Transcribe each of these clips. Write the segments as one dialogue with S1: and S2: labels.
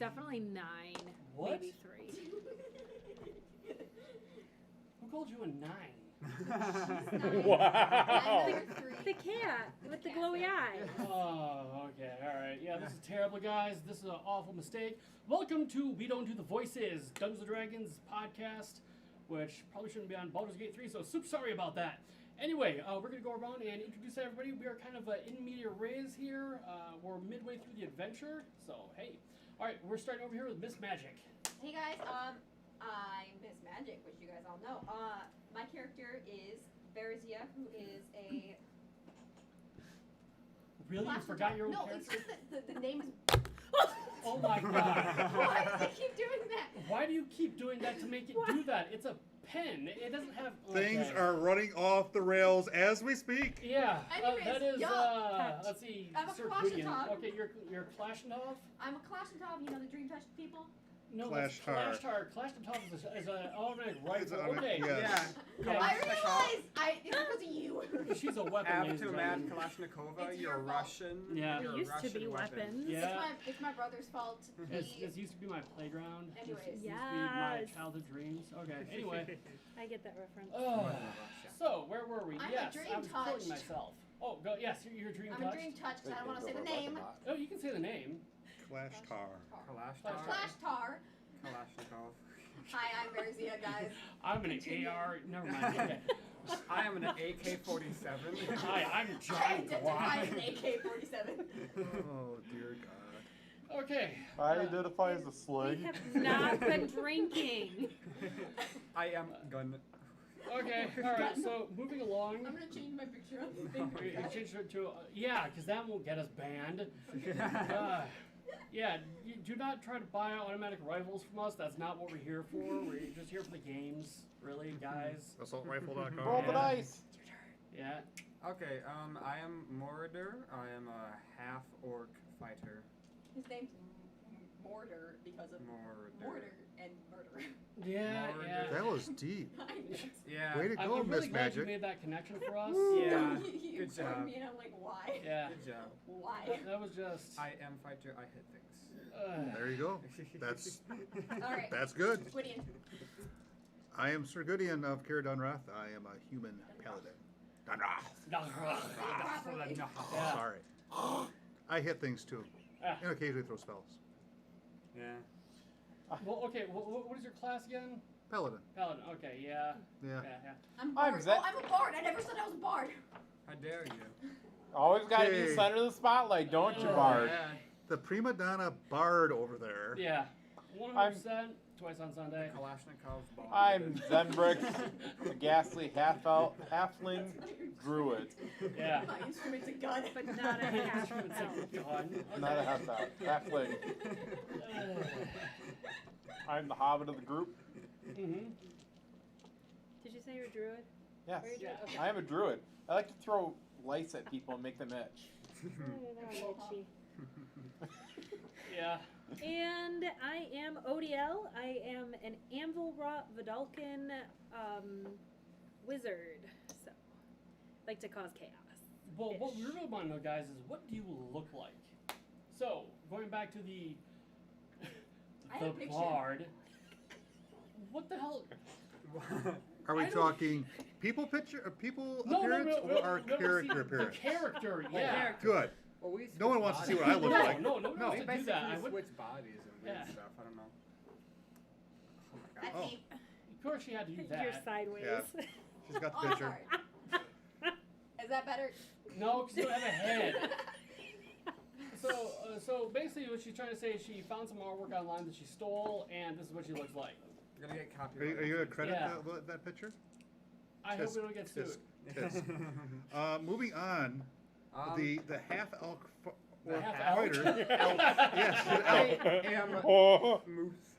S1: definitely 9.
S2: What?
S1: Maybe 3.
S2: Who called you a 9?
S3: Wow.
S1: The cat with the glowy eyes.
S2: Oh, okay, alright. Yeah, this is terrible, guys. This is an awful mistake. Welcome to We Don't Do the Voices, Dungeons & Dragons podcast, which probably shouldn't be on Baldur's Gate 3, so super sorry about that. Anyway, we're going to go around and introduce everybody. We are kind of in media res here. We're midway through the adventure, so hey. Alright, we're starting over here with Miss Magic.
S3: Hey guys, I'm Miss Magic, which you guys all know. My character is Berzia, who is a...
S2: Really? You forgot your own
S3: No,
S2: character?
S3: it's just the name is...
S2: Oh my god.
S3: Why does it keep doing that?
S2: Why do you keep doing that to make it do that? It's a pen. It doesn't have...
S4: Things
S2: okay.
S4: are running off the rails as we speak.
S2: Yeah,
S3: Anyways,
S2: that is,
S3: yeah.
S2: let's see,
S3: I'm a
S2: Sir
S3: Kalashnikov.
S2: Gwydion. Okay, you're Kalashnikov?
S3: I'm a Kalashnikov, you know the Dream Touch people?
S2: No,
S4: Kalashtar.
S2: that's Kalashtar. Kalashnikov is an automatic rifle. Okay.
S4: yes.
S2: Yeah.
S3: I realize it's because of you.
S2: She's a weapon, ladies and
S5: Avtomat
S2: gentlemen.
S5: Kalashnikova,
S3: It's
S5: you're
S3: your fault.
S5: Russian.
S2: Yeah.
S5: You're
S1: They
S5: a
S1: used to
S5: Russian
S1: be
S5: weapon.
S1: weapons.
S2: Yeah.
S3: It's my brother's fault.
S2: This
S3: He-
S2: used to be my playground.
S3: Anyways.
S2: This used to be my
S1: Yes.
S2: childhood dreams. Okay, anyway.
S1: I get that reference.
S2: So, where were we?
S3: I'm a
S2: yes,
S3: dream
S2: I was
S3: touched.
S2: killing myself. Oh, go. Yes, you're a dream
S3: I'm a
S2: touched.
S3: Dream Touch, because I don't want to say the name.
S2: Oh, you can say the name.
S4: Clash Tar.
S5: Kalashtar.
S3: Flash Tar.
S5: Kalashnikov.
S3: Hi, I'm Berzia, guys.
S2: I'm an
S3: Continue.
S2: AR. Never mind. Okay.
S5: I am an AK-47.
S2: Hi, I'm
S3: I
S2: John
S3: identify as an
S2: Glock.
S3: AK-47.
S4: Oh dear God.
S2: Okay.
S6: I identify as a
S1: We
S6: slug.
S1: have not been drinking.
S5: I am gun.
S2: Okay. All right. So moving along.
S3: I'm gonna change my picture on the
S2: We
S3: thing.
S2: changed it to yeah, because that won't get us banned. Yeah, you do not try to buy automatic rifles from us. That's not what we're here for. We're just here for the games, really, guys.
S4: AssaultRifle.com.
S6: Roll the dice.
S2: Yeah.
S5: Okay, I am Mordor. I am a half-orc fighter.
S3: His name's Mortar because of mortar and murder.
S2: Yeah, yeah.
S4: That was deep.
S5: Yeah.
S4: Way to
S2: I'm
S4: go,
S2: really
S4: Miss
S2: glad you
S4: Magic.
S2: made that connection for us.
S5: Yeah.
S3: You
S5: Good
S3: informed
S5: job.
S3: me and I'm like, why?
S2: Yeah.
S5: Good job.
S3: Why?
S2: That was just.
S5: I am fighter. I hit things.
S4: There you go. That's
S3: Alright.
S4: that's good.
S3: Gwydion.
S4: I am Sir Gwydion of Caer Dunrath. I am a human paladin. Dunrath.
S2: Yeah.
S4: Sorry. I hit things too,
S2: Ah.
S4: and occasionally throw spells.
S5: Yeah.
S2: Well, okay. What is your class again?
S4: Paladin.
S2: Paladin. Okay. Yeah.
S4: Yeah.
S2: Yeah.
S3: I'm
S6: I'm
S3: Bard.
S6: Zed.
S3: Oh, I'm a bard. I never said I was a bard.
S5: How dare you?
S6: Always gotta be
S4: Okay.
S6: center of the spotlight, don't you,
S2: Oh,
S6: Bard?
S5: Yeah.
S4: The prima donna bard over there.
S2: Yeah. 100%. Twice on Sunday.
S5: Kalashnikov ball.
S6: I'm Zenbrix, a ghastly half-elf, halfling druid.
S2: Yeah.
S3: My instrument's a gun.
S1: But not a half
S2: It's
S1: elf.
S2: a gun.
S6: Not a half-elf, halfling. I'm the hobbit of the group.
S2: Mm-hmm.
S1: Did you say you're a druid?
S6: Yes,
S1: Or you're a druid? Okay.
S6: I am a druid. I like to throw lice at people and make them itch.
S1: Oh, itchy.
S2: Yeah.
S1: And I am ODL. I am an Anvil Rot Vidalcan wizard. So, like to cause chaos.
S2: Well, what we really want to know, guys, is what do you look like? So, going back to the
S3: I have a
S2: the
S3: picture.
S2: bard. What the hell?
S4: Are we
S2: I don't-
S4: talking people people
S2: No,
S4: appearance,
S2: no,
S4: or our
S2: no,
S4: character
S2: see,
S4: appearance?
S2: The character, yeah.
S4: Good.
S5: Well, we
S4: No one
S5: switch
S4: wants to see
S5: bodies.
S4: what I look
S2: no,
S4: like.
S2: no, no,
S4: No.
S2: wants
S5: We
S2: to do that. I
S5: basically
S2: would,
S5: switch bodies and weird
S2: Yeah.
S5: stuff. I don't know. Oh my god.
S3: That's
S4: Oh.
S3: me.
S2: of course, you had to do
S1: You're
S2: that.
S1: sideways.
S4: Yeah. She's got
S3: Oh,
S4: the picture.
S3: sorry. Is that better?
S2: No, because you don't have a head. So basically, what she's trying to say is she found some artwork online that she stole, and this is what she looks like.
S5: You're gonna get
S4: Are
S5: copyrighted.
S4: you going to credit
S2: Yeah.
S4: that picture?
S2: I
S4: Tisk,
S2: hope we don't get sued.
S4: tisk, tisk. Moving on, the half elk
S2: The
S4: or
S2: half
S4: fighter.
S2: elk.
S4: Yes, the
S5: I
S4: elk.
S5: am
S6: Oh.
S5: moose.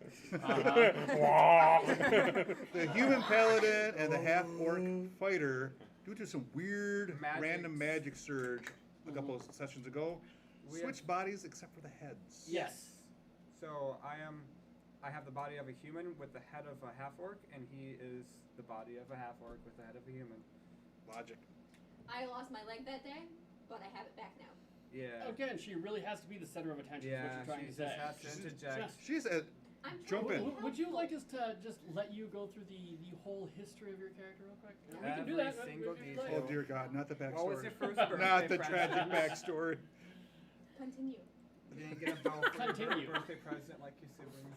S4: The human paladin and the half orc fighter, due to some weird random magic surge a couple of sessions ago,
S5: We
S4: switch
S5: have-
S4: bodies except for the heads.
S2: Yes.
S5: So I have the body of a human with the head of a half orc, and he is the body of a half orc with the head of a human.
S4: Logic.
S3: I lost my leg that day, but I have it back now.
S5: Yeah.
S2: Again, she really has to be the center of attention. Is what
S5: Yeah,
S2: you're trying
S5: she
S2: to say.
S5: just has to
S4: She's-
S5: interject.
S4: She's a
S3: I'm
S4: Jump
S3: trying to
S4: in.
S3: be
S2: Would you
S3: helpful.
S2: like us to just let you go through the whole history of your character real quick? We can do
S5: Every
S2: that.
S5: single
S2: if you'd
S5: detail.
S2: like.
S4: oh dear God, not the backstory.
S5: What was your first birthday
S4: Not the
S5: present?
S4: tragic backstory.
S3: Continue.
S5: You didn't get a bow for your
S2: Continue.
S5: birthday present like your siblings.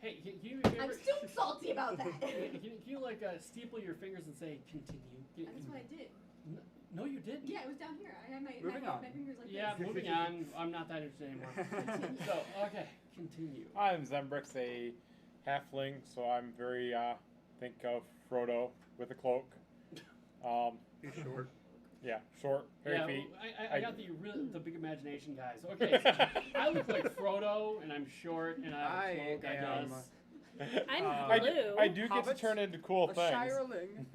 S2: Hey, can you
S3: I'm still salty about that.
S2: can you like steeple your fingers and say continue?
S3: That's what I did.
S2: No, you didn't.
S3: Yeah, it was down here. I had my
S5: Moving on.
S3: my fingers like
S2: Yeah,
S3: this.
S2: moving on. I'm not that interested anymore. So, okay, continue.
S6: I'm Zembrix, a halfling, so I'm very think of Frodo with a cloak.
S4: He's short.
S6: Yeah, short, hairy
S2: Yeah,
S6: feet.
S2: I got the big imagination guys. Okay, so I look like Frodo, and I'm short, and I have a cloak, I
S5: am
S2: guess.
S1: I'm
S6: I
S1: blue.
S6: do, I do get to
S5: Hobbits?
S6: turn into cool
S5: A
S6: things.
S5: shireling.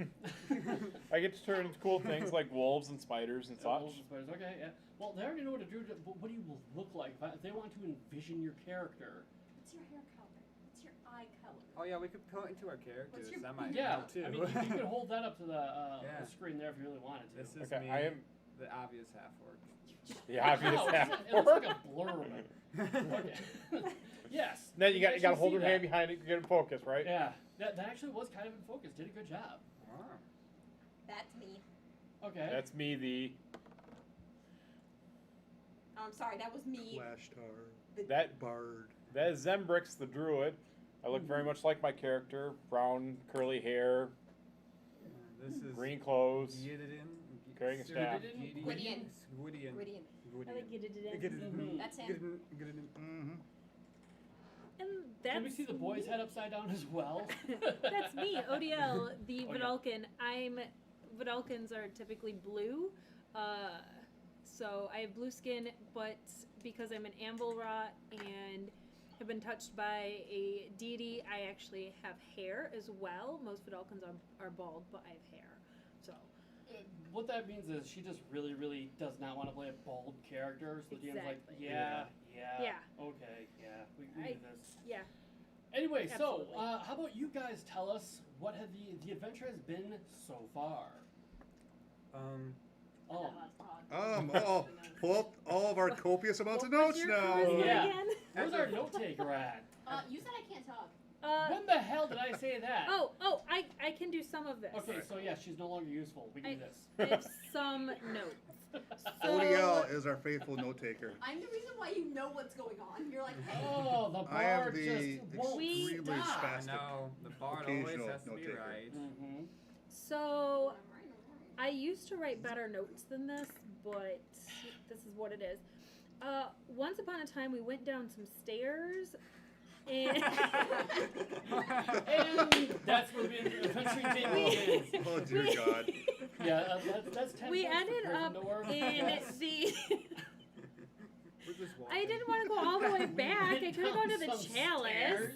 S6: I get to turn into cool things like wolves and spiders and
S2: Yeah, wolves
S6: such.
S2: and spiders. Okay, yeah. Well, they already know what to do. But what do you look like? If they want to envision your character.
S3: What's your hair color? What's your eye color?
S5: Oh yeah, we could put it into our characters.
S3: What's your
S5: That might
S2: Yeah,
S5: help too.
S2: I mean, you could hold that up to the
S5: Yeah.
S2: screen there if you really wanted to.
S5: This is
S6: Okay,
S5: me,
S6: I am
S5: the obvious half orc.
S6: the obvious
S2: Wow,
S6: half
S2: it looks like
S6: orc.
S2: a blurb. Okay. Yes.
S6: Then you got
S2: actually
S6: to hold
S2: see
S6: her hand
S2: that.
S6: behind it to get in focus, right?
S2: Yeah, that actually was kind of in focus. Did a good job.
S5: Wow.
S3: That's me.
S2: Okay.
S6: That's me, the
S3: I'm sorry, that was me.
S4: Flashtar.
S6: that
S4: Bard.
S6: that is Zembrix, the druid. I look very much like my character. Brown, curly hair,
S5: This is
S6: green clothes.
S5: Gideon.
S6: Carrying a staff.
S3: Gwydion.
S5: Gwydion.
S3: Gwydion.
S1: I like it.
S2: Mhm.
S3: That's him.
S5: Gwydion.
S4: Mm-hmm.
S1: And that's
S2: Can we see the boy's head upside down as well?
S1: That's me, ODL, the
S2: Oh, yeah.
S1: Vidalcan. Vidalcans are typically blue, so I have blue skin, but because I'm an Anvilrot and have been touched by a deity, I actually have hair as well. Most Vidalcans are bald, but I have hair. So
S2: What that means is she just really, really does not want to play a bold character. So the DM's like,
S1: Exactly.
S2: yeah,
S1: Yeah.
S2: okay, yeah, we do this.
S1: yeah,
S2: Anyway, so
S1: Absolutely.
S2: how about you guys tell us what have the adventure has been so far? Oh,
S4: Pull up all of our copious amounts of
S1: What was
S4: notes
S1: your
S4: now.
S1: charisma
S2: Yeah.
S1: again?
S2: where's our note taker at?
S3: You said I can't talk.
S2: When the hell did I say that?
S1: I can do some of this.
S2: Okay, so yeah, she's no longer useful. We can do
S1: I
S2: this.
S1: have some notes. So,
S4: ODL is our faithful note taker.
S3: I'm the reason why you know what's going on. You're like, hey.
S2: Oh, the
S4: I am
S2: bard
S4: the
S2: just won't
S1: We-
S4: extremely
S2: stop.
S5: I
S4: spastic.
S5: know. The bard always
S4: Occasional
S5: has to
S4: note
S5: be
S4: taker.
S5: right.
S2: Mm-hmm.
S1: So I used to write better notes than this, but this is what it is. Once upon a time, we went down some stairs, and
S2: And that's where the adventure begins.
S4: Oh dear God.
S2: Yeah, that's 10
S1: we
S2: points for
S1: ended up
S2: Gryffindor.
S1: in
S2: Yes.
S1: the.
S5: We're just walking.
S1: I didn't want to go all the way back. I
S2: went
S1: could have gone to
S2: down
S1: the
S2: some
S1: chalice.
S2: stairs.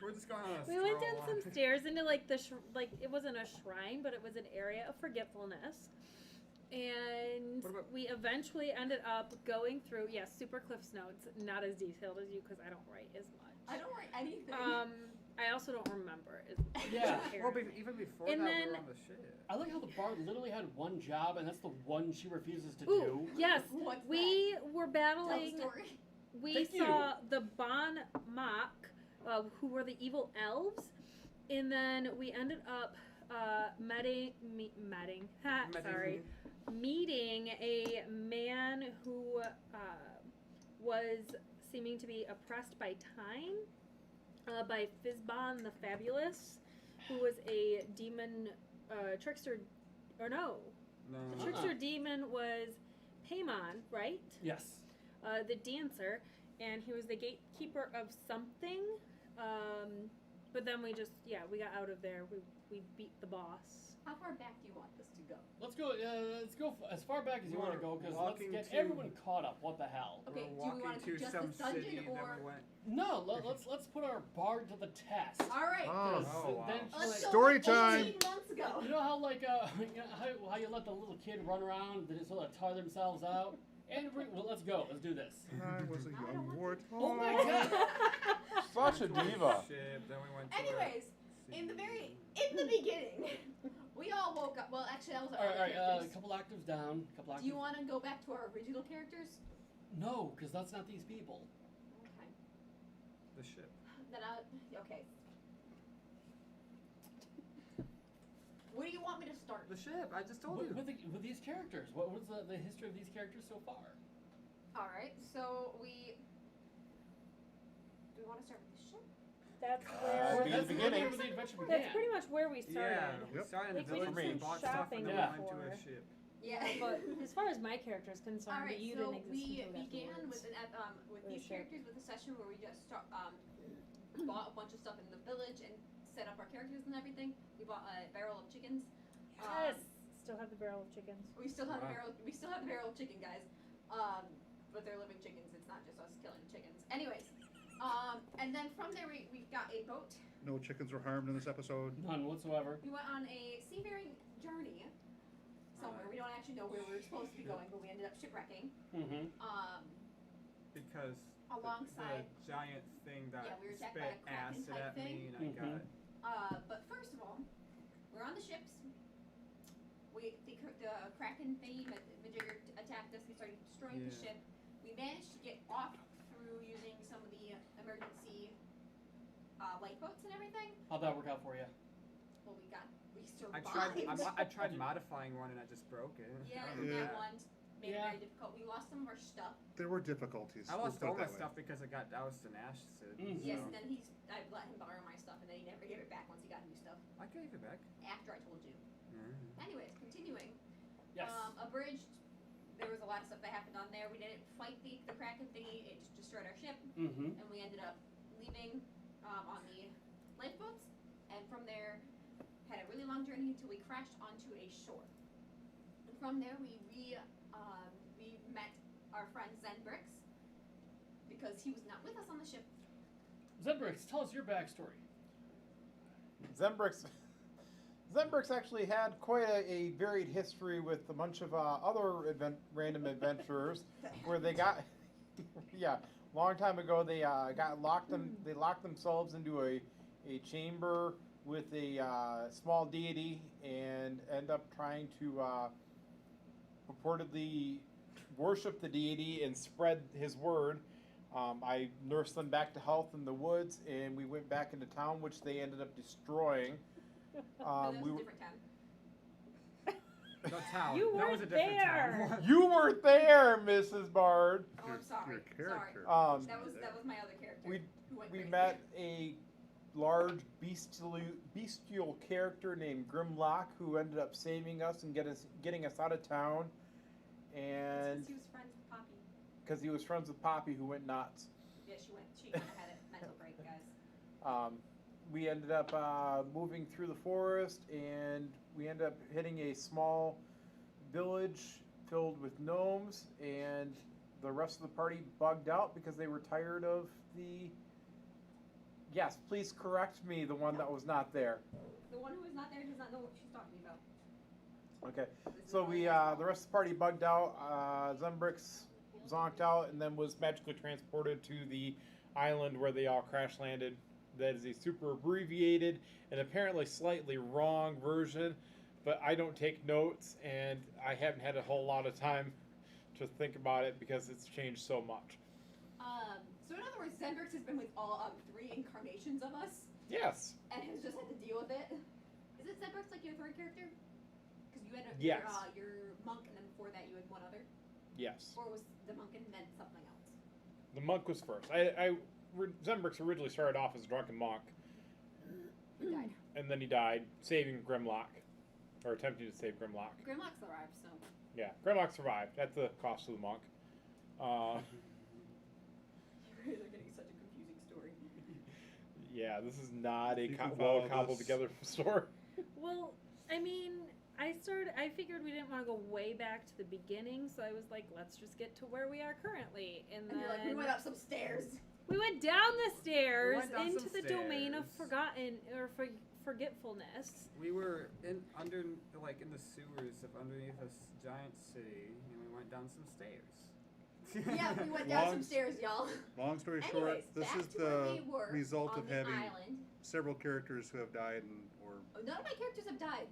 S5: We're just going on a
S1: We went
S5: stroll.
S1: down some stairs into like the like it wasn't a shrine, but it was an area of forgetfulness. And
S5: What about-
S1: we eventually ended up going through super Cliff's notes, not as detailed as you because I don't write as much.
S3: I don't write anything.
S1: I also don't remember as much.
S2: Yeah.
S5: Well,
S1: apparently.
S5: even before
S1: And
S5: that, we
S1: then-
S5: were on the shit.
S2: I like how the bard literally had one job, and that's the one she refuses to
S1: Ooh,
S2: do.
S1: yes,
S3: What's
S1: we were
S3: that? Tell the
S1: battling.
S3: story.
S1: We
S2: Thank you.
S1: saw the Bon Mock, who were the evil elves, and then we ended up meeting a man who was seeming to be oppressed by time, by Fizban the Fabulous, who was a demon trickster, or no,
S5: No.
S1: the trickster demon was Paimon, right?
S2: Yes.
S1: The dancer, and he was the gatekeeper of something. But then we just, we got out of there. We beat the boss.
S3: How far back do you want this to go?
S2: Let's go as far back as you want to go, because let's
S5: Walking
S2: get
S5: to-
S2: everyone caught up. What the hell?
S3: Okay,
S5: We're
S3: do we
S5: walking
S3: want to do
S5: to
S3: just
S5: some
S3: this dungeon
S5: city,
S3: or?
S5: then we went.
S2: No, let's put our bard to the test.
S3: All right.
S4: Oh.
S2: 'Cause
S5: Oh, wow.
S2: then
S3: Let's
S2: like,
S3: go
S4: Story
S3: like
S4: time.
S3: 18 months ago.
S2: you know how like you know, how you let the little kid run around, they just sort of tire themselves out. And well, let's go. Let's do this.
S4: I was a young warthog.
S2: Oh my God.
S6: Such a diva.
S5: Ship, then we went to
S3: Anyways, in the beginning, We all woke up. Well, actually, that was our
S2: All
S3: other
S2: right, a
S3: characters.
S2: couple octaves down. Couple octaves.
S3: Do you want to go back to our original characters?
S2: No, because that's not these people.
S3: Okay.
S5: The ship.
S3: Then okay. Where do you want me to start?
S5: The ship. I just told you.
S2: With these characters, what was the history of these characters so far?
S3: All right. So do we want to start with the ship?
S1: That's
S6: Be
S1: where.
S6: the
S2: That's
S6: beginning.
S2: where the adventure began.
S1: That's pretty much where we started.
S5: Yeah, we
S4: Yep.
S5: started in
S1: Like,
S5: the
S1: we
S5: village
S6: did
S5: and
S6: some
S5: bought stuff
S1: shopping
S5: and then
S2: Yeah.
S5: we went to a
S1: before.
S5: ship.
S3: Yeah.
S1: But as far as my character is
S3: All
S1: concerned,
S3: right.
S1: you
S3: So
S1: didn't exist
S3: we
S1: until
S3: began
S1: afterwards.
S3: with with
S1: Or
S3: these
S1: ship.
S3: characters with a session where we just bought a bunch of stuff in the village and set up our characters and everything. We bought a barrel of chickens.
S1: Yes. Still have the barrel of chickens.
S3: We still have the
S5: Wow.
S3: barrel. We still have the barrel of chicken, guys. But they're living chickens. It's not just us killing the chickens. Anyways, and then from there we got a boat.
S4: No chickens were harmed in this episode.
S2: None whatsoever.
S3: We went on a seafaring journey somewhere. We don't actually know where we were supposed to be going, but we ended up shipwrecking.
S2: Mm-hmm.
S5: Because
S3: Alongside.
S5: the giant thing that
S3: Yeah, we were attacked by a
S5: spit
S3: kraken
S5: acid
S3: type
S5: at me
S3: thing.
S5: and I got
S3: But first of all, we're on the ships. The kraken thingy Majigger attacked us. We started destroying the
S5: Yeah.
S3: ship. We managed to get off through using some of the emergency lifeboats and everything.
S2: How'd that work out for you?
S3: Well, we
S5: I
S3: survived.
S5: tried modifying one and I just broke it.
S3: Yeah,
S5: I
S3: and
S5: don't know
S3: that
S5: that.
S3: one made
S2: Yeah.
S3: it very difficult. We lost some of our stuff.
S4: There were difficulties.
S5: I lost
S4: We'll
S5: all
S4: put
S5: my
S4: it that way.
S5: stuff because I got doused in acid.
S2: Mhm.
S3: Yes,
S5: so-
S3: and then I let him borrow my stuff, and then he never gave it back once he got new stuff.
S5: I gave it back.
S3: After I told you.
S5: Mm.
S3: Anyways, continuing.
S2: Yes.
S3: Abridged. There was a lot of stuff that happened on there. We didn't fight the kraken thingy. It just destroyed our ship,
S2: Mm-hmm.
S3: and we ended up leaving on the lifeboats. And from there, had a really long journey until we crashed onto a shore. And from there, we met our friend Zenbrix because he was not with us on the ship.
S2: Zenbrix, tell us your backstory.
S6: Zembrix actually had quite a varied history with a bunch of other random adventurers, where they got, yeah, long time ago they got locked they locked themselves into a chamber with a small deity and end up trying to purportedly worship the deity and spread his word. I nursed them back to health in the woods, and we went back into town, which they ended up destroying.
S3: But that was
S6: we
S3: a
S6: were-
S3: different time.
S5: The town.
S1: You
S5: that was
S1: weren't
S5: a different
S1: there.
S5: town.
S6: You weren't there, Mrs. Bard.
S3: Oh,
S4: Your-
S3: I'm sorry.
S4: Your character.
S6: Um,
S3: That was my other character.
S6: We
S3: who went
S6: we
S3: crazy.
S6: met a large bestial character named Grimlock who ended up saving us and getting us out of town, and
S3: Since he was friends with Poppy.
S6: because he was friends with Poppy, who went nuts.
S3: Yeah, she kind of had a mental break, guys.
S6: We ended up moving through the forest, and we ended up hitting a small village filled with gnomes, and the rest of the party bugged out because they were tired of the... Yes, please correct me, the one that was not there.
S3: The one who was not there does not know what she's talking about.
S6: Okay,
S3: This is
S6: so
S3: all
S6: we,
S3: nice.
S6: the rest of the party bugged out, Zembrix zonked out, and then was magically transported to the island where they all crash landed. That is a super abbreviated and apparently slightly wrong version, but I don't take notes, and I haven't had a whole lot of time to think about it because it's changed so much.
S3: So in other words, Zenbrix has been with all 3 incarnations of us,
S6: Yes.
S3: and has just had to deal with it. Is it Zenbrix like your 3rd character? Because you had
S6: Yes.
S3: your monk, and then before that you had one other?
S6: Yes.
S3: Or was the monk and then something else?
S6: The monk was first. Zembrix originally started off as a drunken monk,
S3: He died.
S6: and then he died, saving Grimlock, or attempting to save Grimlock.
S3: Grimlock survived, so.
S6: Yeah, Grimlock survived. That's the cost of the monk.
S3: You guys are getting such a confusing story.
S6: Yeah, this is not a
S4: You can
S6: well
S4: follow
S6: cobbled
S4: this.
S6: together story.
S1: Well, I mean, I figured we didn't want to go way back to the beginning, so I was like, let's just get to where we are currently. And
S3: And you're like, we
S1: then
S3: went up some stairs.
S1: we went down the stairs
S5: went down
S1: into
S5: some
S1: the domain of
S5: stairs.
S1: forgotten or forgetfulness.
S5: We were in the sewers of underneath this giant city, and we went down some stairs.
S3: Yeah, we went down some
S4: Long-
S3: stairs, y'all.
S4: Long story
S3: Anyways,
S4: short, this
S3: back
S4: is
S3: to where
S4: the
S3: we were
S4: result
S3: on
S4: of
S3: the
S4: having
S3: island.
S4: several characters who have died or
S3: None of my characters have died.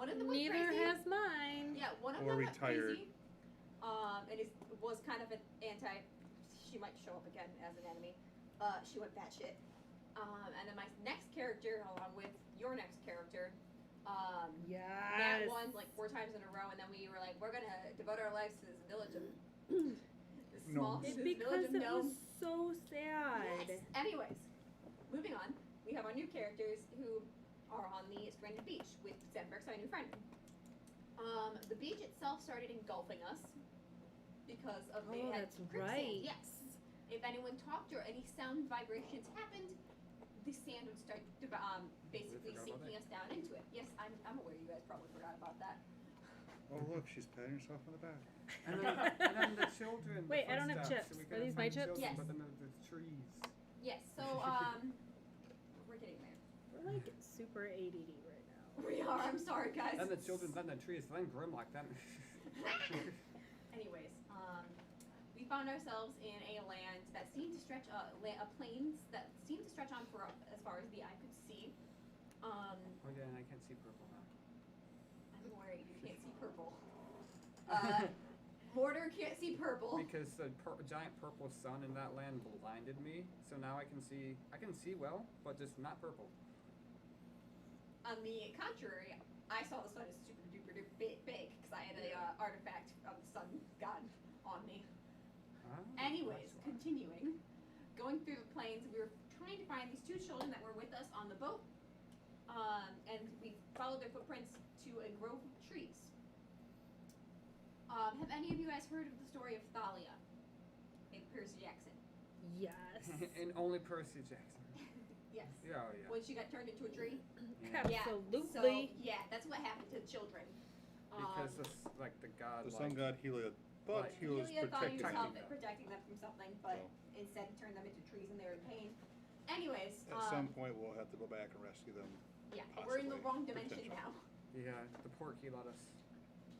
S3: One of them was
S1: Neither
S3: crazy.
S1: has mine.
S3: Yeah, one of
S4: Or
S3: them went
S4: retired.
S3: crazy. And was kind of an anti. She might show up again as an enemy. She went batshit. And then my next character, along with your next character, Nat
S1: Yes.
S3: won like 4 times in a row, and then we were like, we're gonna devote our lives to this village of this small
S4: Gnomes.
S3: this
S1: Because
S3: village of
S1: it was
S3: gnomes.
S1: so sad.
S3: Yes. Anyways, moving on. We have our new characters who are on the stranded beach with Zenbrix, our new friend. The beach itself started engulfing us because of the
S1: Oh, that's
S3: quicksand.
S1: right.
S3: Yes. If anyone talked or any sound vibrations happened, the sand would start basically
S5: forgot about
S3: sinking us down into it. Yes, I'm aware you guys probably forgot about that.
S4: Oh, look, she's patting herself on the back.
S5: And then the children.
S1: Wait,
S5: the
S1: I don't have
S5: footsteps,
S1: chips.
S5: we
S1: Are
S5: couldn't
S1: these my
S5: find
S1: chips?
S5: children,
S3: Yes.
S5: But then the trees.
S3: Yes, so we're getting there.
S1: We're like super ADD right now.
S3: We are. I'm sorry, guys.
S5: And the children, then the trees, then Grimlock, then.
S3: Anyways, we found ourselves in a land that seemed to stretch, a plains that seemed to stretch on for as far as the eye could see.
S5: Oh yeah, and I can't see purple now.
S3: I'm worried you can't see purple. Mortar can't see purple.
S5: Because the giant purple sun in that land blinded me, so now I can see well, but just not purple.
S3: On the contrary, I saw the sun as super duper duper big because I had a artifact of the sun god on me.
S5: Ah,
S3: Anyways,
S5: that's why.
S3: continuing, going through the plains, we were trying to find these 2 children that were with us on the boat, and we followed their footprints to a grove of trees. Have any of you guys heard of the story of Thalia in Percy Jackson?
S1: Yes.
S5: And only Percy Jackson.
S3: Yes.
S5: Yeah, oh yeah.
S3: When she got turned into a tree?
S5: Yeah.
S3: Yeah.
S1: Absolutely.
S3: So, yeah, that's what happened to children.
S5: Because like the god,
S4: The sun god Heliod thought
S5: Like-
S4: he was
S3: Helia thought he
S4: protecting
S3: was
S4: them.
S3: protecting them from something, but instead he turned them into trees and they were in pain. Anyways,
S4: At some point, we'll have to go back and rescue them.
S3: yeah, we're in the
S4: possibly,
S3: wrong dimension
S4: potentially.
S3: now.
S5: yeah, the porky let us.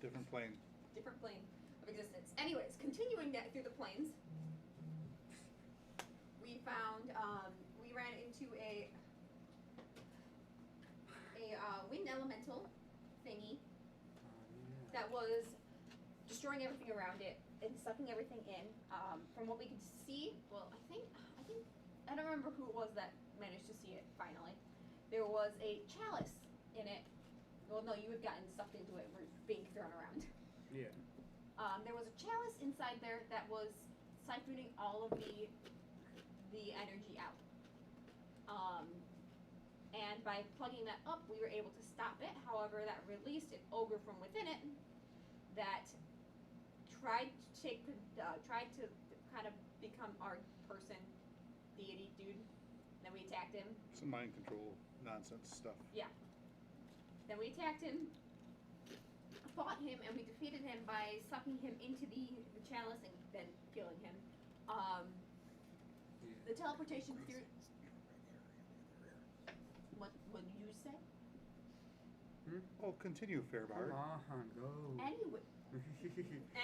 S4: Different plane.
S3: Different plane of existence. Anyways, continuing that through the plains, we found, we ran into a wind elemental thingy that was destroying everything around it and sucking everything in. From what we could see, well, I don't remember who it was that managed to see it finally. There was a chalice in it. Well, no, you had gotten sucked into it and were being thrown around.
S5: Yeah.
S3: There was a chalice inside there that was siphoning all of the energy out. And by plugging that up, we were able to stop it. However, that released an ogre from within it that tried to kind of become our person, deity dude. Then we attacked him.
S4: Some mind control nonsense stuff.
S3: Then we attacked him, fought him, and we defeated him by sucking him into the chalice and then killing him. The teleportation through. What did you say?
S4: Oh, continue, Fairbar.
S5: Come on, go.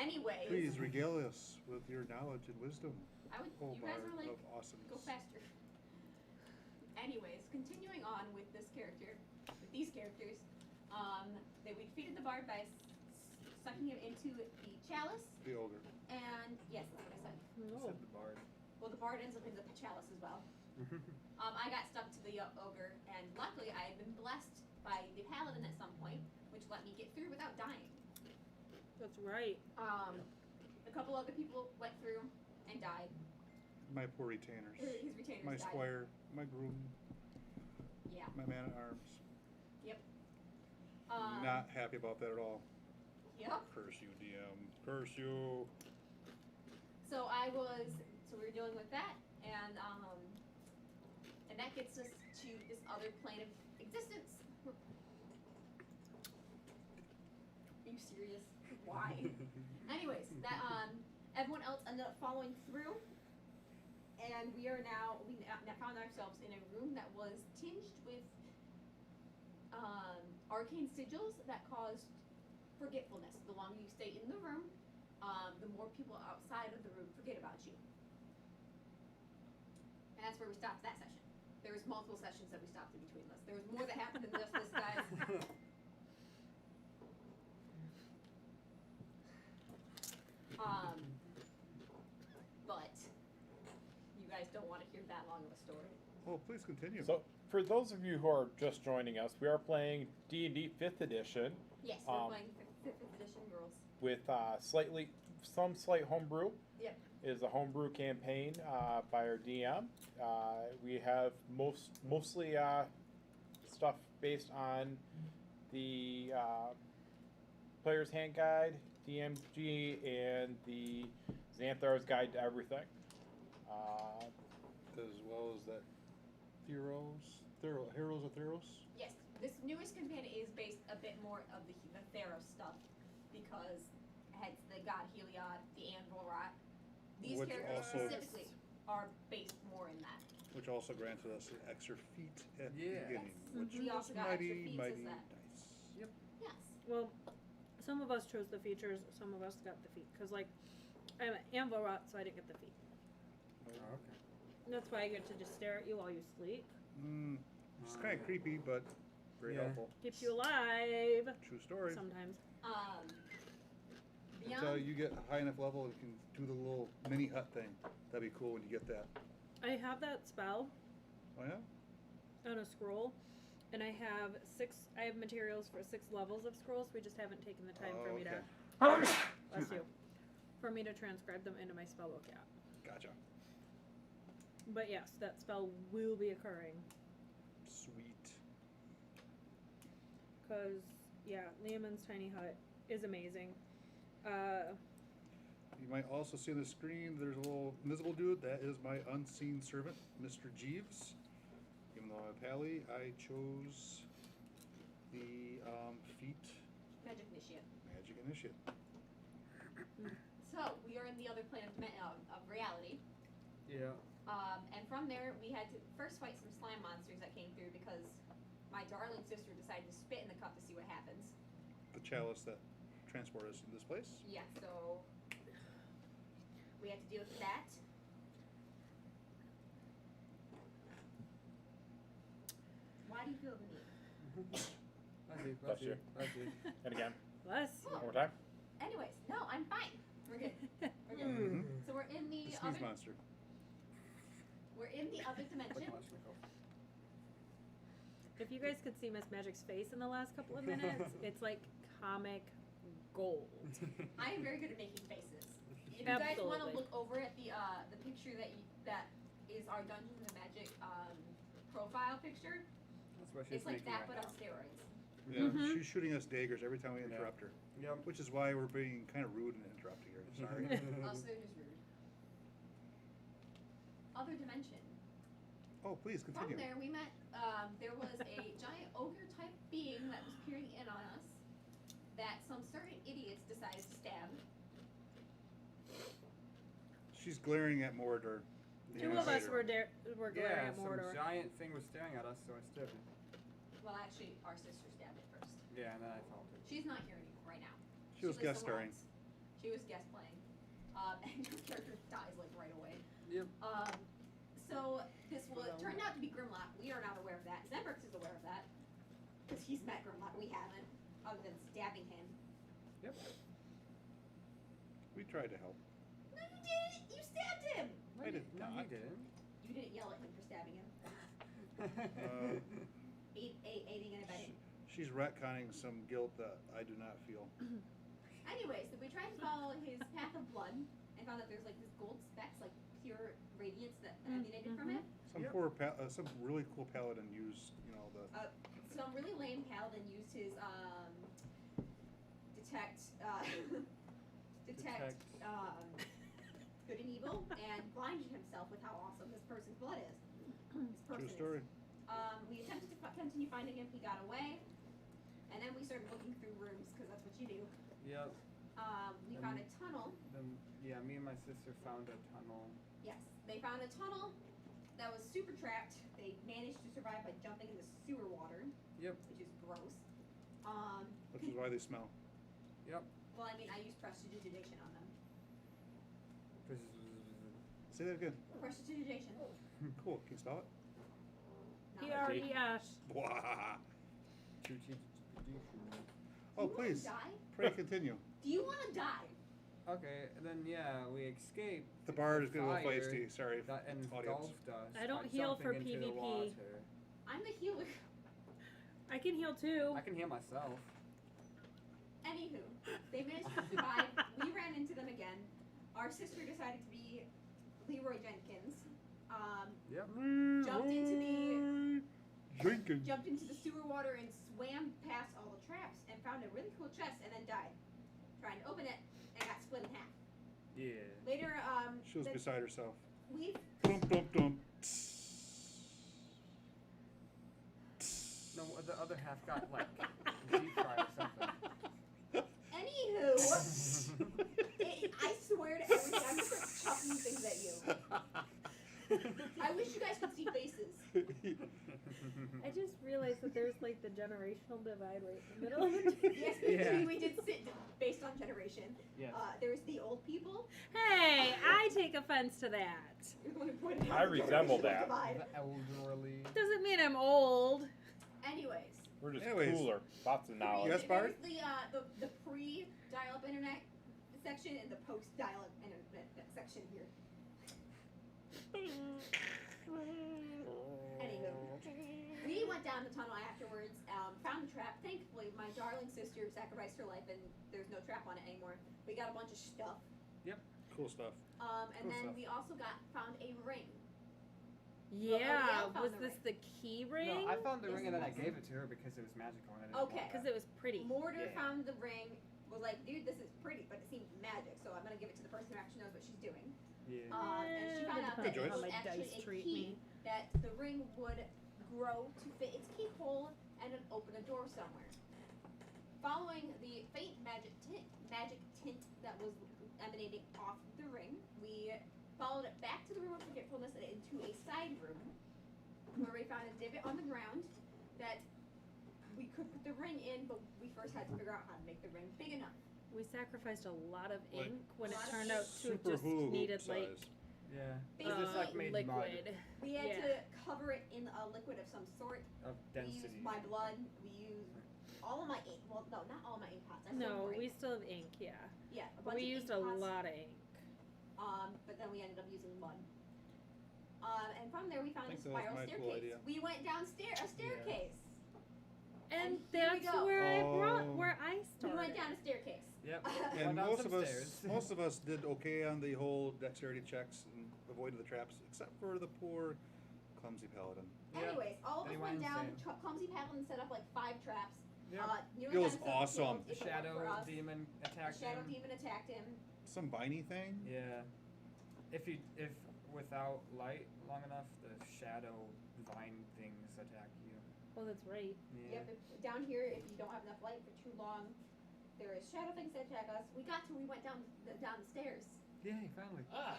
S3: Anyways,
S4: Please regale us with your knowledge and wisdom.
S3: I would.
S4: Oh,
S3: You guys
S4: bar
S3: were like,
S4: of awesomeness.
S3: go faster. Anyways, continuing on with this character, with these characters, they we defeated the bard by sucking him into the chalice,
S4: The ogre.
S3: and yes, that's what I said.
S1: No.
S5: Said the bard.
S3: Well, the bard ends up in the chalice as well. I got stuck to the ogre, and luckily I had been blessed by the paladin at some point, which let me get through without dying.
S1: That's right.
S3: A couple other people went through and died.
S4: My poor retainers.
S3: His retainers
S4: My
S3: died.
S4: squire, my groom,
S3: Yeah.
S4: my man at arms.
S3: Um,
S4: Not happy about that at all.
S3: Yep.
S4: Curse you, DM. Curse you.
S3: So we were dealing with that, and that gets us to this other plane of existence. Are you serious? Why? Anyways, that everyone else ended up following through, and we now found ourselves in a room that was tinged with arcane sigils that caused forgetfulness. The longer you stay in the room, the more people outside of the room forget about you. And that's where we stopped that session. There was multiple sessions that we stopped in between this. There was more that happened than just this, guys. But you guys don't want to hear that long of a story.
S4: Oh, please continue.
S6: So, for those of you who are just joining us, we are playing D&D 5th edition
S3: Yes, we're playing 5th edition girls.
S6: with some slight homebrew.
S3: Yep.
S6: It is a homebrew campaign by our DM. We have mostly stuff based on the Player's Hand Guide, DMG, and the Xanthar's Guide to Everything.
S4: As well as that Heroes of Theros.
S3: Yes, this newest campaign is based a bit more of the Theros stuff because it has the god Heliod, the Anvil Rot. These
S4: Which
S3: characters
S4: also-
S3: specifically are based more in that.
S4: Which also granted us extra feet at the
S5: Yeah.
S4: beginning,
S3: Yes.
S4: which
S3: We also
S4: was
S3: got extra
S4: mighty,
S3: feats
S4: mighty
S3: as that.
S4: nice.
S3: Yes.
S1: Well, some of us chose the features, some of us got the feet. Because, like, I'm an Anvil Rot, so I didn't get the feet.
S5: Oh, okay.
S1: That's why I get to just stare at you while you sleep.
S4: It's kind of creepy, but very
S5: Yeah.
S4: helpful.
S1: Keeps you alive
S4: True story.
S1: sometimes.
S4: Until
S3: Beyond,
S4: you get a high enough level, you can do the little mini hut thing. That'd be cool when you get that.
S1: I have that spell
S4: Oh yeah?
S1: on a scroll, and I have materials for 6 levels of scrolls. We just haven't taken the time for me to, bless you, for me to transcribe them into my spellbook yet.
S4: Gotcha.
S1: But yes, that spell will be occurring.
S4: Sweet.
S1: Because, yeah, Leomund's Tiny Hut is amazing.
S4: You might also see on the screen there's a little invisible dude. That is my unseen servant, Mr. Jeeves. Even though I'm a pally, I chose the feat
S3: Magic Initiate.
S4: Magic Initiate.
S3: So, we are in the other plane of reality.
S5: Yeah.
S3: And from there, we had to first fight some slime monsters that came through because my darling sister decided to spit in the cup to see what happens.
S4: The chalice that transported us to this place.
S3: Yeah, so we had to deal with that. Why do you feel the need?
S5: Bless you. Bless you.
S6: And again,
S1: Bless
S6: one more time.
S3: Anyways, no, I'm fine. We're good. We're good.
S4: Mhm.
S3: So we're in
S4: The
S3: the
S4: sneeze
S3: other.
S4: monster.
S3: We're in the other
S5: Like
S3: dimension.
S5: Kalashnikov.
S1: If you guys could see Miss Magic's face in the last couple of minutes, it's like comic gold.
S3: I am very good at making faces. If you guys want to
S1: Absolutely.
S3: look over at the picture that is our Dungeons and Magic profile picture,
S5: That's why she's
S3: it's like
S5: making
S3: that
S5: right
S3: but on
S5: now.
S3: steroids.
S4: Yeah,
S1: Mhm.
S4: she's shooting us daggers every time we
S5: Yeah.
S4: interrupt her.
S5: Yep.
S4: Which is why we're being kind of rude and interrupting her. Sorry.
S3: Also, they're just rude. Other dimension.
S4: Oh, please
S3: From
S4: continue.
S3: there, we met. There was a giant ogre type being that was peering in on us. That some certain idiots decided to stab.
S4: She's glaring at Mordor. the
S1: 2 of us
S4: invader.
S1: were glaring
S5: Yeah,
S1: at
S5: some
S1: Mordor.
S5: giant thing was staring at us, so I stabbed it.
S3: Well, actually, our sister stabbed it first.
S5: Yeah, and then I followed it.
S3: She's not here anymore right now.
S4: She was
S3: lives
S4: guest
S3: somewhere
S4: starring.
S3: else. She was guest playing. And your character dies like right away.
S5: Yep.
S3: So this turned out to be Grimlock. We are not aware of that. Zembrix is aware of that. Because he's met Grimlock. We haven't. Other than stabbing him.
S5: Yep.
S4: We tried to help.
S3: No, you didn't! You stabbed him!
S4: I did
S5: No,
S4: not.
S5: you didn't.
S3: You didn't yell at him for stabbing him. Aiding and abetting.
S4: She's retconning some guilt that I do not feel.
S3: Anyways, we tried to follow his path of blood and found that there's like this gold specks, like pure radiance that emanated from it.
S4: Some
S1: Yep.
S4: poor, some really cool paladin used, the.
S3: Some really lame paladin used his detect good and evil and blinded himself with how awesome this person's blood is. This person
S4: True story.
S3: is. We attempted to continue finding him. He got away, and then we started looking through rooms because that's what you do.
S5: Yep.
S3: We found a tunnel.
S5: Then, yeah, me and my sister found a tunnel.
S3: Yes, they found a tunnel that was super trapped. They managed to survive by jumping in the sewer water.
S5: Yep.
S3: Which is gross.
S4: Which is why they smell.
S5: Yep.
S3: Well, I mean, I used prestidigitation on them.
S4: Say that again.
S3: Prestidigitation.
S4: Cool. Can you spell it?
S3: Not
S1: P-R-E-S.
S4: Wow.
S3: Do
S4: Oh,
S3: you wanna
S4: please.
S3: die?
S4: Pray continue.
S3: Do you want to die?
S5: Okay, and then yeah, we escape.
S4: The bard is getting a little
S5: fire
S4: feisty. Sorry,
S5: that
S4: audience.
S5: engulfed us.
S1: I don't
S5: by
S1: heal for
S5: jumping into the
S1: PvP.
S5: water.
S3: I'm the healer.
S1: I can heal too.
S5: I can heal myself.
S3: Anywho, they managed to survive. We ran into them again. Our sister decided to be Leroy Jenkins.
S5: Yep.
S3: Jumped into
S4: Jenkins.
S3: Jumped into the sewer water and swam past all the traps and found a really cool chest and then died trying to open it and got split in half.
S5: Yeah.
S3: Later,
S4: She was beside herself.
S3: we
S4: Dum dum dum.
S5: No, the other half got like deep fried or something.
S3: Anywho, I swear to everything, I'm gonna start chucking things at you. I wish you guys could see faces.
S1: I just realized that there's like the generational divide right in the middle of it.
S3: Yes,
S5: Yeah.
S3: we did sit based on generation.
S2: Yes.
S3: There's the old people.
S1: Hey, I take offense to that.
S3: You're the one who pointed out
S6: I
S3: the
S6: resemble
S3: generational
S6: that.
S3: divide.
S5: The elderly.
S1: Doesn't mean I'm old.
S3: Anyways.
S6: We're just
S4: Anyways.
S6: cooler. Lots of knowledge.
S4: Yes, Bart?
S3: There's the pre-dial-up internet section and the post-dial-up internet section here. Anywho, we went down the tunnel afterwards, found the trap. Thankfully, my darling sister sacrificed her life, and there's no trap on it anymore. We got a bunch of stuff,
S4: Cool stuff.
S3: and
S4: Cool
S3: then
S4: stuff.
S3: we also found a ring.
S1: Yeah,
S3: found
S1: was
S3: the
S1: this
S3: ring.
S1: the key ring?
S5: No, I found the
S3: Yes,
S5: ring and then I
S3: it was.
S5: gave it to her because it was magical and I didn't
S3: Okay.
S5: want
S1: Because
S5: that.
S1: it was pretty.
S3: Mortar
S5: Yeah.
S3: found the ring. Was like, dude, this is pretty, but it seems magic, so I'm gonna give it to the person who actually knows what she's doing.
S5: Yeah.
S3: And she found out
S1: Hey,
S3: that it
S4: Joyce.
S3: was
S1: My
S3: actually
S1: dice
S3: a
S1: treat
S3: key
S1: me.
S3: that the ring would grow to fit its keyhole and then open a door somewhere. Following the faint magic tint that was emanating off the ring, we followed it back to the room of forgetfulness and into a side room where we found a divot on the ground that we could put the ring in, but we first had to figure out how to make the ring big enough.
S1: We sacrificed a lot of
S4: Like,
S1: ink when it
S3: lot of
S1: turned
S3: ink.
S1: out to have
S4: Super
S1: just
S4: hula hoop
S1: needed like
S4: size.
S5: Yeah.
S3: Basically,
S5: It just like made mud
S1: liquid.
S3: We had
S1: Yeah.
S3: to cover it in a liquid of some sort.
S5: of
S3: We
S5: density.
S3: used my blood. We used all of my ink. Well, no, not all of my ink pots. I still
S1: No,
S3: have more
S1: we
S3: ink.
S1: still have ink, yeah.
S3: Yeah, a
S1: But
S3: bunch
S1: we
S3: of
S1: used
S3: ink
S1: a
S3: pots.
S1: lot of ink.
S3: But then we ended up using mud. And from there we found a
S4: think that was
S3: spiral
S4: my cool
S3: staircase.
S4: idea.
S3: We went downstairs, a staircase.
S1: And
S3: here we
S1: that's
S3: go.
S1: where I brought
S4: Oh.
S1: where I
S3: We
S1: started.
S3: went down a staircase.
S5: Yep.
S4: And
S5: Went down
S4: most
S5: some
S4: of us,
S5: stairs.
S4: most of us did okay on the whole dexterity checks and avoided the traps, except for the poor clumsy paladin.
S5: Yeah.
S3: Anyways, all of us
S5: They
S3: went
S5: went
S3: down.
S5: insane.
S3: Clumsy Paladin set up like 5 traps.
S5: Yeah.
S3: Nearly
S4: It was
S3: got himself
S4: awesome.
S3: killed if it weren't
S5: Shadow
S3: for us.
S5: demon
S3: The
S5: attacked
S3: Shadow
S5: him.
S3: demon attacked him.
S4: Some viney thing.
S5: Yeah. If without light long enough, the shadow vine things attack you.
S1: Oh, that's right.
S5: Yeah.
S3: Yep. Down here, if you don't have enough light for too long, there is shadow things that attack us. We went down the stairs.
S5: Yay! Finally.
S2: Ah.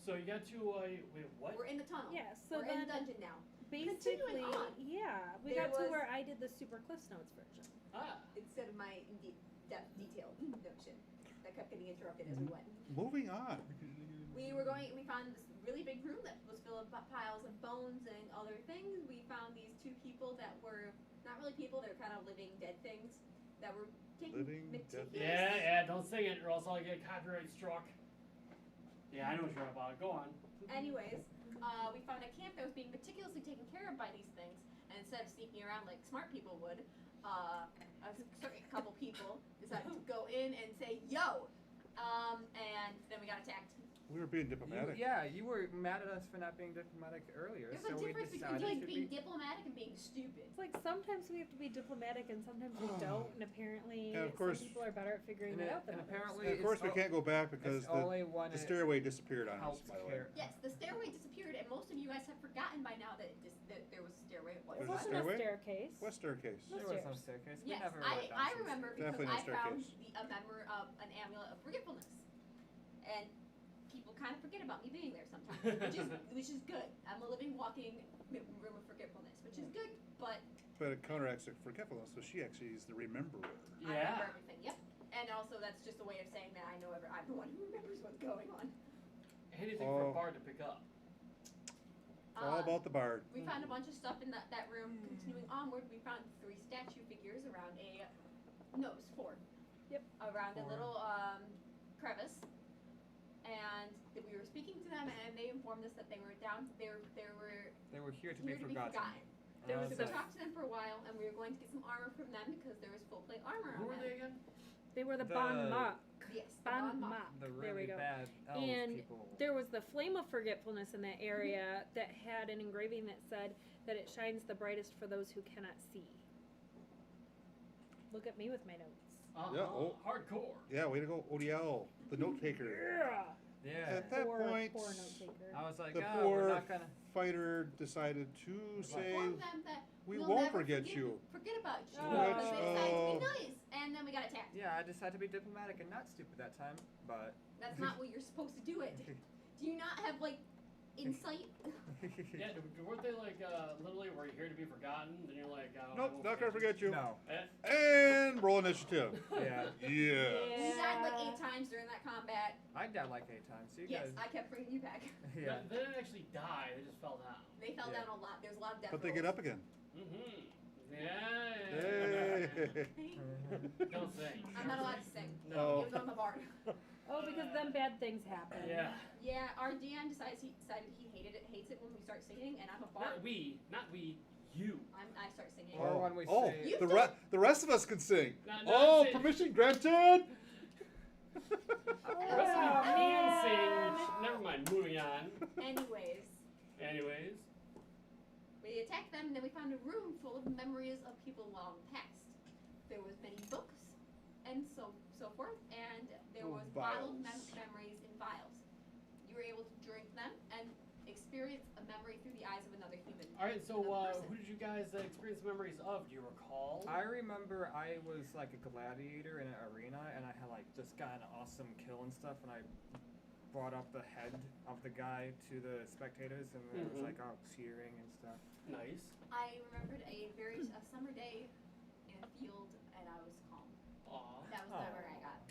S2: So you got to wait, what?
S3: We're in the tunnel.
S1: Yeah, so
S3: We're in
S1: then
S3: the dungeon now.
S1: basically,
S3: Continuing on.
S1: yeah, we
S3: There
S1: got to
S3: was-
S1: where I did the Super Cliff Notes version.
S2: Ah.
S3: Instead of my detailed notion that kept getting interrupted as we went.
S4: Moving on.
S3: We found this really big room that was full of piles of bones and other things. We found these 2 people that were not really people, they were kind of living dead things that were taking
S4: Living dead
S3: meticulous.
S2: Yeah, don't sing it or else I'll get copyright struck. Yeah, I know what you're about. Go on.
S3: Anyways, we found a camp that was being meticulously taken care of by these things, and instead of sneaking around like smart people would, a certain couple people decided to go in and say, yo! And then we got attacked.
S4: We were being diplomatic.
S5: You were mad at us for not being diplomatic earlier,
S3: There's
S5: so
S3: a
S5: we
S3: difference
S5: decided
S3: between
S5: to
S3: being
S5: be.
S3: diplomatic and being stupid.
S1: It's like sometimes we have to be diplomatic and sometimes we don't, and apparently
S4: And of course-
S1: some people are better at figuring
S5: And
S1: it
S5: it-
S1: out than
S5: and
S1: others.
S5: apparently
S4: And of course, we
S5: It's
S4: can't go back because
S5: It's only when
S4: the
S5: it
S4: stairway disappeared on us,
S5: helps
S4: by the way.
S5: care.
S3: Yes, the stairway disappeared, and most of you guys have forgotten by now that there was a stairway. It
S1: It
S4: There's a
S1: wasn't
S4: stairway?
S1: a staircase.
S4: What staircase?
S1: No
S5: There was no
S1: stairs.
S5: staircase. We
S3: Yes,
S5: never went down
S3: I
S5: some
S3: remember
S5: stairs.
S3: because
S4: Definitely no
S3: I found
S4: staircase.
S3: a member of an amulet of forgetfulness, and people kind of forget about me being there sometimes, which is good. I'm a living, walking room of forgetfulness, which is good, but
S4: But it counteracts the forgetfulness, so she actually is the rememberer.
S3: I remember
S2: Yeah.
S3: everything. Yep. And also, that's just a way of saying that I'm the one who remembers what's going on.
S2: Anything for
S4: Oh.
S2: a bard to pick up.
S4: It's all about the bard.
S3: We found a bunch of stuff in that room. Continuing onward, we found 3 statue figures around a. No, it was 4.
S1: Yep.
S3: around a
S5: Or-
S3: little crevice, and that we were speaking to them, and they informed us that they were down. They were
S5: They were here to
S3: here
S5: be
S3: to be
S5: forgotten.
S3: forgotten.
S1: There was
S3: So
S1: the
S3: we talked to them for a while, and we were going to get some armor from them because there was full plate armor
S2: Who
S3: on
S2: were
S3: them.
S2: they again?
S1: They were the
S5: The-
S1: Bon Mock.
S3: Yes, the
S1: Bon
S3: Bon Mock.
S1: Mock.
S5: The
S1: There we
S5: really
S1: go.
S5: bad elf
S1: And
S5: people.
S1: There was the Flame of Forgetfulness in that area that had an engraving that said that it shines the brightest for those who cannot see. Look at me with my notes.
S2: Uh-huh.
S4: Yeah, oh.
S2: Hardcore.
S4: Yeah, way to go, ODL, the note taker.
S1: Yeah.
S5: Yeah.
S4: At that
S1: Poor
S4: point,
S1: note taker.
S5: I was like,
S4: the
S5: oh, we're
S4: poor
S5: not gonna.
S4: fighter decided to say,
S3: Informed them that
S4: we
S3: we'll
S4: won't
S3: never
S4: forget you.
S3: Forget about you.
S1: Oh.
S3: Because they decided to
S4: Oh.
S3: be nice, and then we got attacked.
S5: Yeah, I decided to be diplomatic and not stupid that time, but.
S3: That's not what you're supposed to do. It. Do you not have like insight?
S2: Yeah, weren't they like literally we're here to be forgotten? Then you're like, oh,
S4: Nope,
S2: we'll
S4: not gonna forget you.
S5: No.
S4: And roll initiative.
S5: Yeah.
S4: Yeah.
S3: You died like 8 times during that combat.
S5: I died like 8 times. So you
S3: Yes,
S5: guys.
S3: I kept bringing you back.
S5: Yeah.
S2: They didn't actually die. They just fell down.
S3: They fell
S5: Yeah.
S3: down a lot. There's a lot of death
S4: But they get
S3: rolls.
S4: up again.
S2: Mm-hmm.
S4: Hey.
S2: Yeah. Don't sing.
S3: I'm not allowed to sing.
S4: No.
S3: Even though I'm a bard.
S1: Oh, because then bad things happen.
S2: Yeah.
S3: Yeah, our DM decided he hates it when we start singing, and I'm a bard.
S2: Not we, you.
S3: I start singing.
S5: Or when we
S4: oh,
S5: say-
S3: You
S4: the,
S3: don't-
S4: the rest of us can sing.
S2: Not
S4: Oh,
S2: sing.
S4: permission granted.
S2: The rest of you can sing. Never mind. Moving on.
S3: Anyways,
S2: Anyways.
S3: we attacked them, and then we found a room full of memories of people long past. There was many books, and so forth, and there
S4: Oh,
S3: was bottled
S4: vials.
S3: memories in vials. You were able to drink them and experience a memory through the eyes of another human.
S2: All right. So,
S3: Another person.
S2: who did you guys experience memories of? Do you recall?
S5: I remember I was like a gladiator in an arena, and I had like just got an awesome kill and stuff, and I brought up the head of the guy to the spectators, and there was
S2: Mhm.
S5: like all cheering and stuff.
S2: Nice.
S3: I remembered a summer day in a field, and I was calm.
S2: Aw.
S3: That was the memory I got.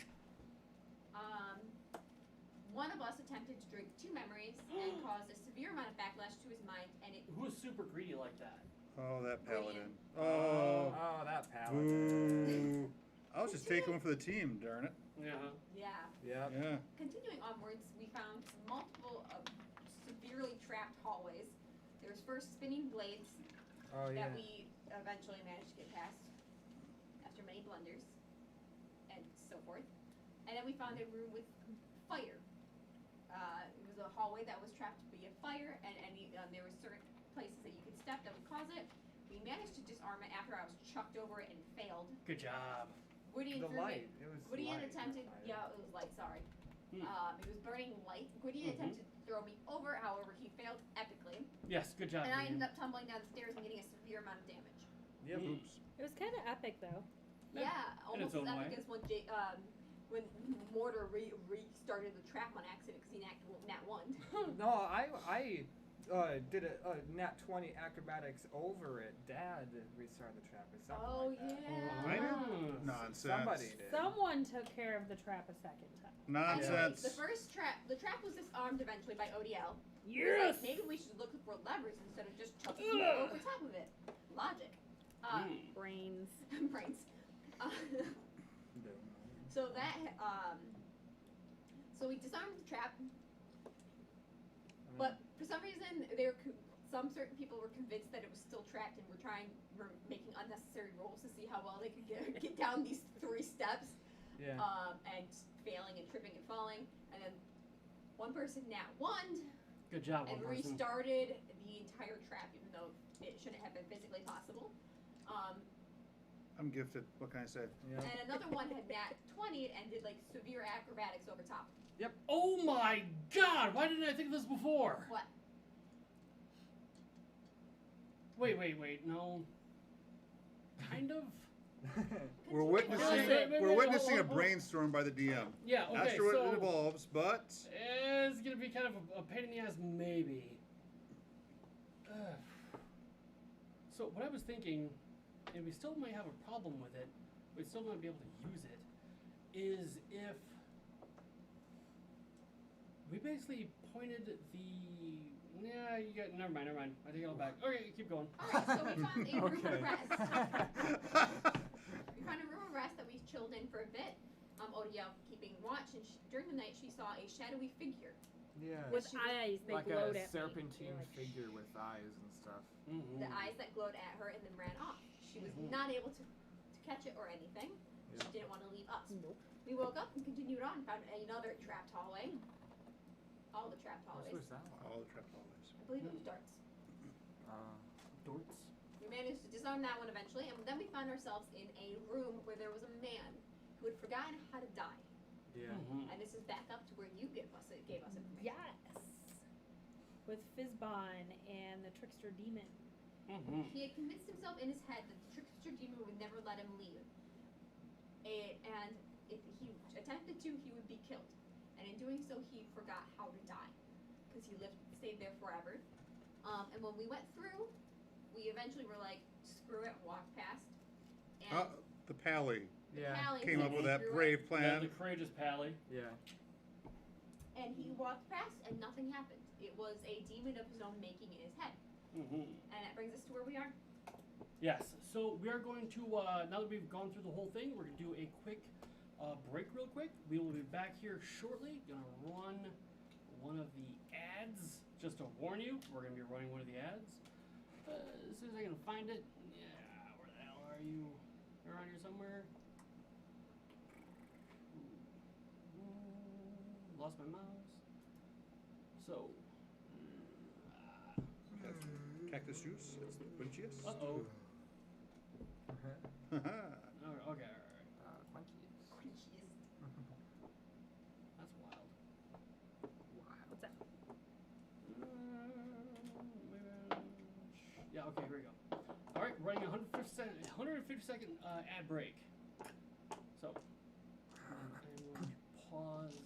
S3: One of us attempted to drink 2 memories and caused a severe amount of backlash to his mind, and it
S2: Who was super greedy like that?
S4: Oh, that paladin.
S5: Oh,
S4: Oh.
S5: that paladin.
S4: Boo. I was just taking one for the team, darn it.
S2: Yeah.
S3: yeah.
S5: Yep.
S4: Yeah.
S3: Continuing onwards, we found multiple severely trapped hallways. There was first spinning blades
S5: Oh yeah.
S3: that we eventually managed to get past after many blunders and so forth. And then we found a room with fire. It was a hallway that was trapped via fire, and there were certain places that you could step that would cause it. We managed to disarm it after I was chucked over it and failed.
S2: Good job.
S3: Gwydion
S5: The
S3: threw
S5: light.
S3: me.
S5: It was.
S3: Gwydion
S5: light,
S3: attempted.
S5: not fire.
S3: Yeah, it was light. Sorry.
S2: Hmm.
S3: It was burning light. Gwydion
S2: Mhm.
S3: attempted to throw me over. However, he failed epically,
S2: Yes. Good job.
S3: and I
S2: Gideon.
S3: ended up tumbling down the stairs and getting a severe amount of damage.
S5: Yep.
S2: Mm.
S4: Oops.
S1: It was kind of epic, though.
S2: Yeah,
S3: Yeah,
S2: in its
S3: almost as
S2: own
S3: epic
S2: way.
S3: as when Mortar restarted the trap on accident because he nat 1.
S5: No, I did a nat 20 acrobatics over it. Dad restarted the trap or something
S3: Oh
S5: like that.
S3: yeah.
S4: I
S2: Mm.
S4: Nonsense.
S5: Somebody did.
S1: Someone took care of the trap a second time.
S3: Anyways,
S4: Nonsense.
S3: the first trap, the trap was disarmed eventually by ODL. He was
S1: Yes!
S3: like, maybe we should look for levers instead of just chucking
S1: Ugh.
S3: people over top of it. Logic.
S2: Mm.
S1: Brains.
S3: Brains.
S5: No.
S3: So that so we disarmed the trap, but for some reason some certain people were convinced that it was still trapped and were making unnecessary rolls to see how well they could get down these 3 steps,
S5: Yeah.
S3: and failing and tripping and falling, and then one person nat 1
S2: Good job,
S3: and
S2: one person.
S3: restarted the entire trap, even though it shouldn't have been physically possible.
S4: I'm gifted. What can I say?
S5: Yeah.
S3: And another one had nat 20 and did like severe acrobatics over top.
S2: Oh my God! Why didn't I think of this before?
S3: What?
S2: Wait. No. Kind of.
S4: We're
S3: Continue
S4: witnessing.
S3: on.
S2: Wait,
S4: We're
S2: wait,
S4: witnessing a
S2: hold on.
S4: brainstorm by the DM.
S2: Yeah.
S4: Not
S2: Okay.
S4: sure what it
S2: So
S4: involves, but
S2: it's gonna be kind of a pain in the ass, maybe. So what I was thinking, and we still might have a problem with it, we still might be able to use it, is if we basically pointed the. Yeah, you got. Never mind. I take it all back. Okay, keep going.
S3: Alright, so we found a room
S5: Okay.
S3: of rest. We found a room of rest that we chilled in for a bit. Odiel keeping watch, and during the night she saw a shadowy figure.
S5: Yeah.
S1: With
S3: She was-
S1: eyes, they
S5: like
S1: glowed
S5: a
S1: at me.
S5: serpentine
S1: They're like,
S5: figure with eyes and stuff.
S2: Mm-hmm.
S3: The eyes that glowed at her and then ran off. She was
S2: Mhm.
S3: not able to catch it or anything.
S5: Yeah.
S3: She didn't want to leave us.
S1: Nope.
S3: We woke up and continued on, found another trapped hallway. All the trapped
S5: What
S3: hallways.
S5: was that one?
S4: All the trap hallways.
S3: I believe it was darts.
S2: Dorts.
S3: We managed to disarm that one eventually, and then we found ourselves in a room where there was a man who had forgotten how to die.
S5: Yeah.
S2: Mm-hmm.
S3: And this is back up to where you gave us information.
S1: Yes. With Fizzbon and the trickster demon.
S2: Mm-hmm.
S3: He had convinced himself in his head that the trickster demon would never let him leave. And if he attempted to, he would be killed. And in doing so, he forgot how to die. Because he stayed there forever. And when we went through, we eventually were like, screw it, walk past. And
S4: The Pally
S3: the
S5: Yeah.
S3: Pally
S4: came
S3: said,
S4: up with that
S3: "Screw it."
S4: brave
S2: Yeah,
S4: plan.
S2: the courageous Pally.
S5: Yeah.
S3: And he walked past, and nothing happened. It was a demon of his own making in his head.
S2: Mm-hmm.
S3: And that brings us to where we are.
S2: Yes. So we are going to now that we've gone through the whole thing, we're gonna do a quick break, real quick. We will be back here shortly. Gonna run one of the ads. Just to warn you, we're gonna be running one of the ads. As soon as I can find it. Yeah. Where the hell are you? Around here somewhere. Lost my mouse. So.
S4: Cactus juice. It's the quinchiest.
S2: Uh-oh.
S4: Haha.
S2: Okay, alright.
S5: Quinchies.
S2: That's wild.
S1: What's that?
S2: Yeah, okay, here we go. Alright, running a 150-second ad break. So, I'm going to pause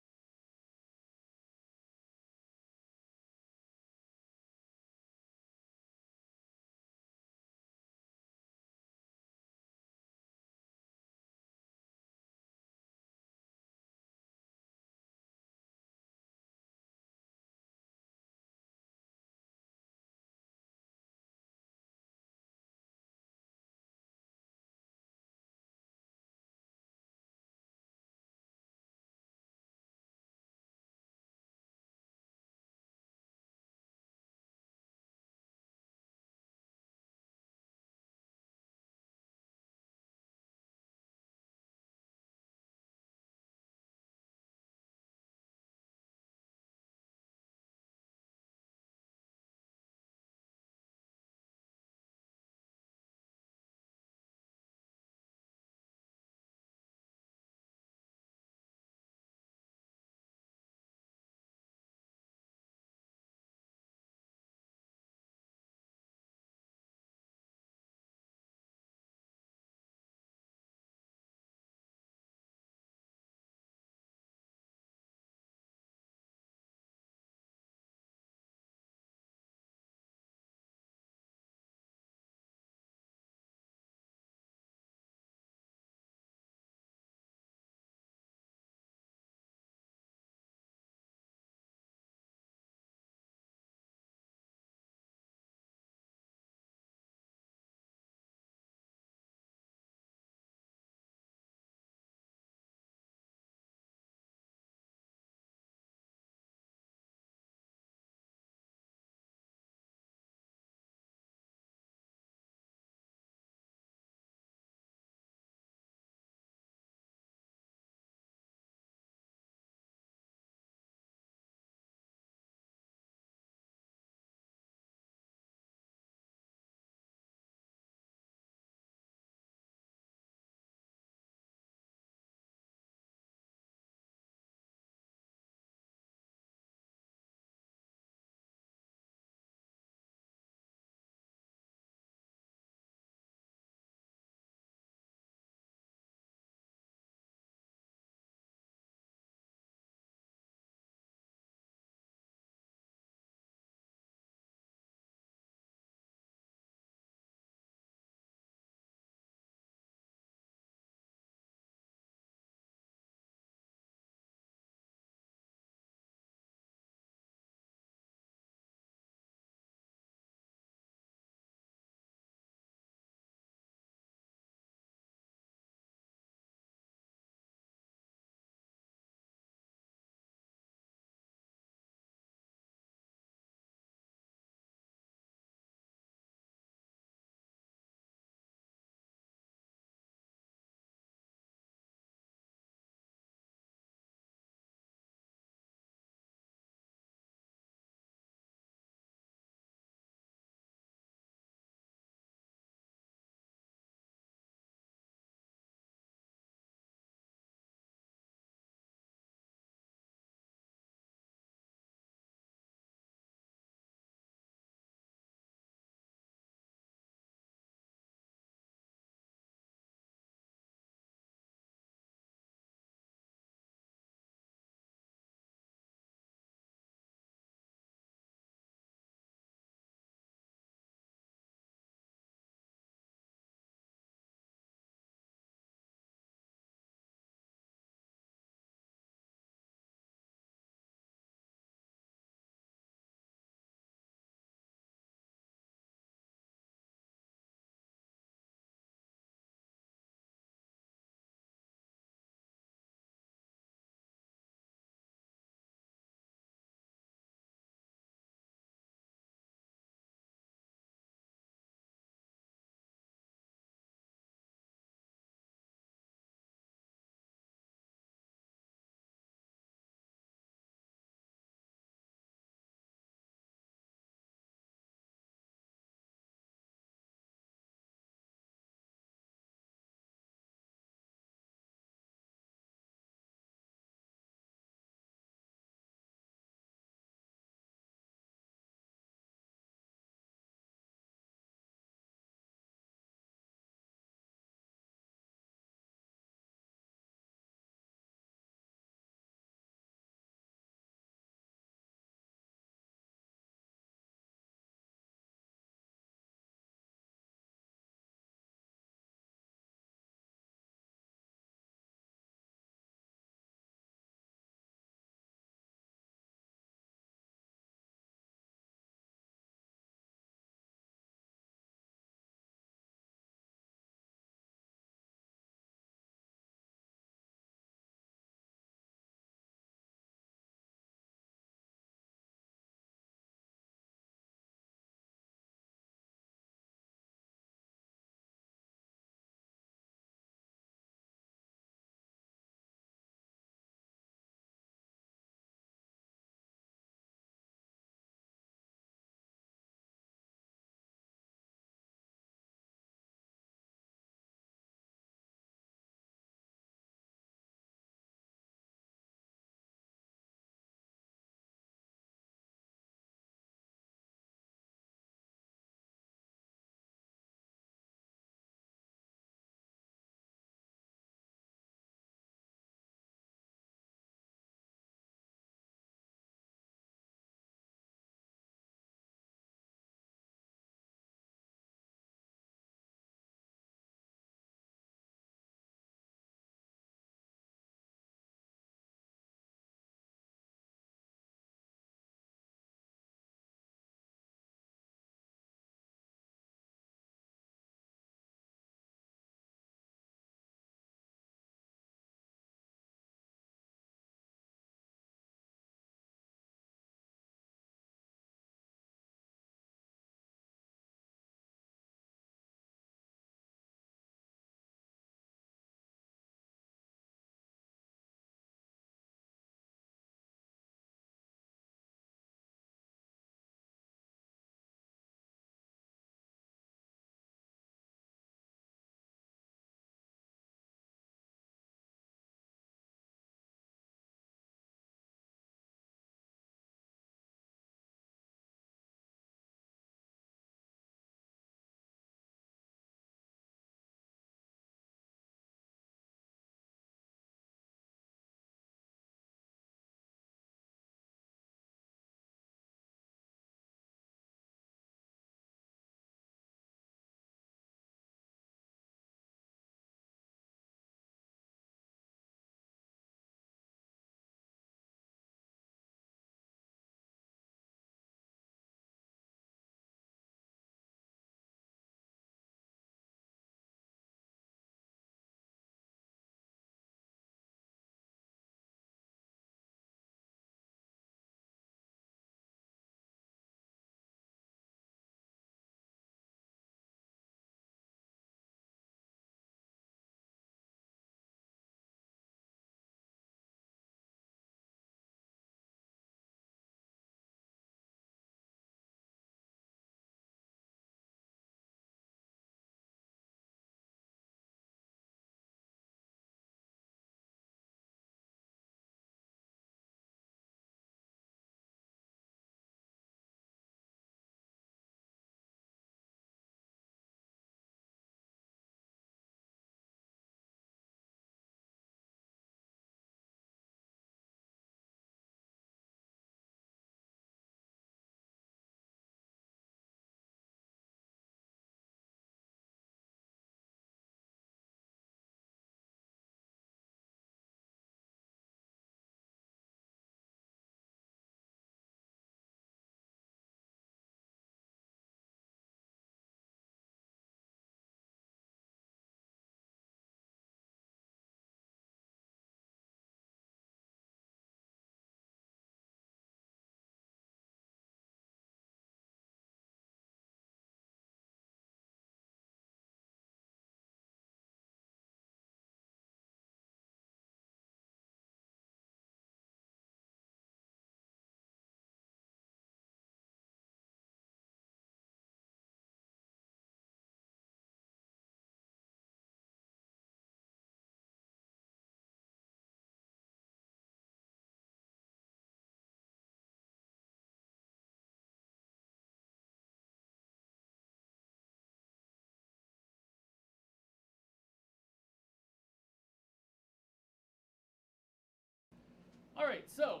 S2: All right, so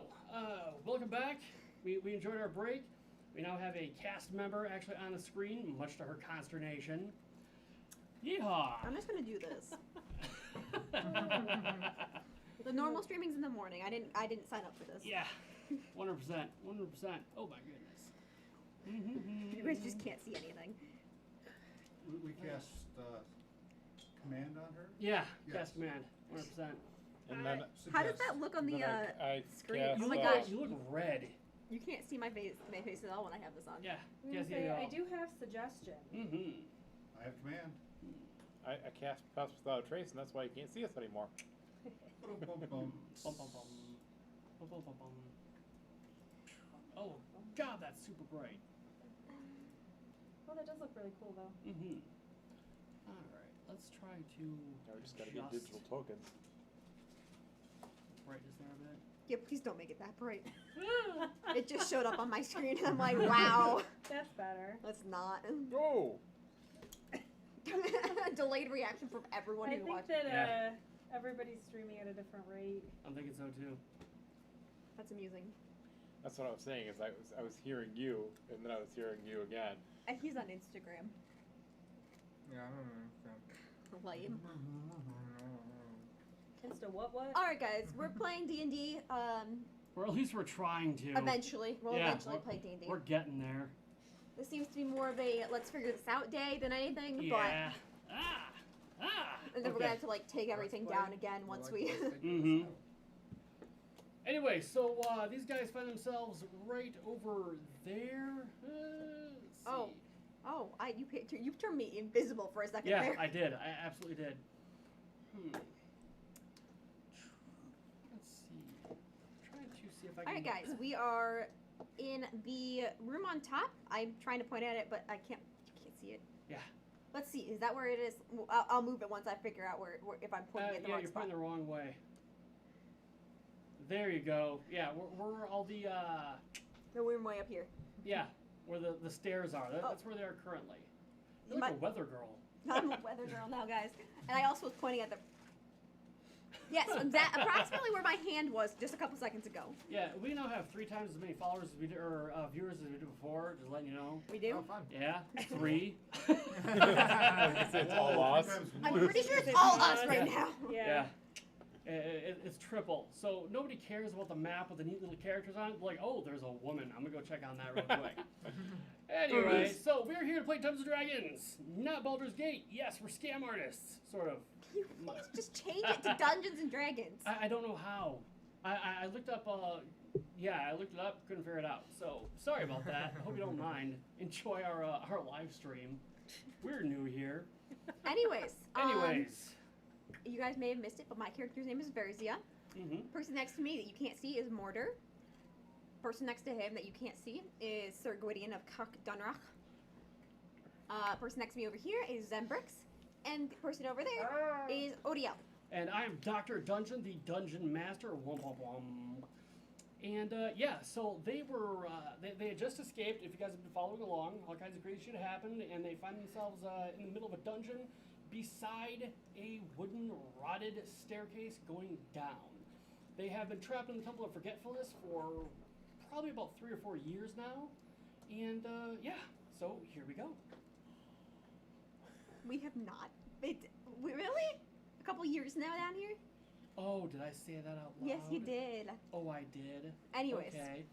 S2: welcome back. We enjoyed our break. We now have a cast member actually on the screen, much to her consternation. Yeehaw!
S7: I'm just gonna do this. The normal streaming's in the morning. I didn't sign up for this.
S2: Yeah, 100%, 100%. Oh my goodness.
S7: You guys just can't see anything.
S4: We cast command on her.
S2: Yeah,
S4: Yes.
S2: cast command, 100%.
S6: And then,
S7: How does that look on the
S6: I
S7: screen?
S6: cast,
S7: Oh my
S2: You
S7: gosh.
S2: look red.
S7: You can't see my face at all when I have this on.
S2: Yeah,
S1: I'm
S2: yes,
S1: gonna
S2: yeah,
S1: say,
S2: yeah.
S1: I do have suggestions.
S2: Mm-hmm.
S4: I have command.
S6: I cast Pass Without a Trace, and that's why you can't see us anymore.
S4: Bum, bum, bum.
S2: Bum, bum, bum. Bum, bum, bum, bum. Oh, God, that's super bright.
S1: Oh, that does look really cool though.
S2: Mm-hmm. All right, let's try to
S6: Now we just gotta get
S2: Just-
S6: digital tokens.
S2: brightness there a bit.
S7: Yeah, please don't make it that bright. It just showed up on my screen and I'm like, wow.
S1: That's better.
S7: That's not.
S6: Oh!
S7: Delayed reaction from everyone
S1: I
S7: who
S1: think
S7: watched.
S1: that
S2: Yeah.
S1: everybody's streaming at a different rate.
S2: I'm thinking so too.
S7: That's amusing.
S6: That's what I was saying. Is I was hearing you, and then I was hearing you again.
S7: And he's on Instagram.
S5: Yeah, I don't know.
S7: Lame.
S1: Insta what?
S7: All right, guys, we're playing D&D.
S2: Or at least we're trying to.
S7: Eventually, we'll
S2: Yeah,
S7: eventually
S2: we're-
S7: play D&D.
S2: We're getting there.
S7: This seems to be more of a let's figure this out day than anything.
S2: Yeah. Ah.
S7: But and then we're
S2: Okay.
S7: gonna have to like take everything down again once we.
S2: Mm-hmm. Anyway, so these guys find themselves right over there. Let's
S7: Oh.
S2: see.
S7: Oh, you turned me invisible for a second
S2: Yeah,
S7: there.
S2: I did. I absolutely did. Let's see. Trying to see if I can.
S7: All right, guys, we are in the room on top. I'm trying to point at it, but I can't. You can't see it.
S2: Yeah.
S7: Let's see. Is that where it is? I'll move it once I figure out where if I'm pointing at the
S2: Yeah,
S7: wrong
S2: you're
S7: spot.
S2: pointing the wrong way. There you go. Yeah, we're all the
S7: The room way up here.
S2: yeah, where the stairs are.
S7: Oh.
S2: That's where they are currently. You're like a weather girl.
S7: I'm a weather girl now, guys. And I also was pointing at the. Yes, that approximately where my hand was just a couple seconds ago.
S2: Yeah, we now have 3 times as many followers as we did, or viewers as we did before. Just letting you know.
S7: We do.
S5: Oh, fun.
S2: Yeah, 3.
S6: It's all us.
S7: I'm pretty sure it's all us right
S2: Yeah.
S7: now.
S2: Yeah. It's triple. So nobody cares about the map with the neat little characters on it. Like, oh, there's a woman. I'm gonna go check on that real quick. Anyway, so we're here to play Dungeons & Dragons, not Baldur's Gate. Yes, we're scam artists, sort of.
S7: You please just change it to Dungeons and Dragons.
S2: I don't know how. I looked up. I looked it up. Couldn't figure it out. So sorry about that. I hope you don't mind. Enjoy our live stream. We're new here.
S7: Anyways. You guys may have missed it, but my character's name is Verzia.
S2: Mm-hmm.
S7: Person next to me that you can't see is Mortar. Person next to him that you can't see is Sir Gwydion of Cuck Dunrach. Person next to me over here is Zembrix. And the person over there is Odiel.
S2: And I am Dr. Dungeon, the Dungeon Master. Wom, wom, wom. And so they were they had just escaped. If you guys have been following along, all kinds of crazy shit happened, and they find themselves in the middle of a dungeon beside a wooden rotted staircase going down. They have been trapped in the Temple of Forgetfulness for probably about 3 or 4 years now, and so here we go.
S7: We have not. Really? A couple years now down here?
S2: Oh, did I say that out loud?
S7: Yes, you did.
S2: Oh, I did.
S7: Anyways.
S2: Okay.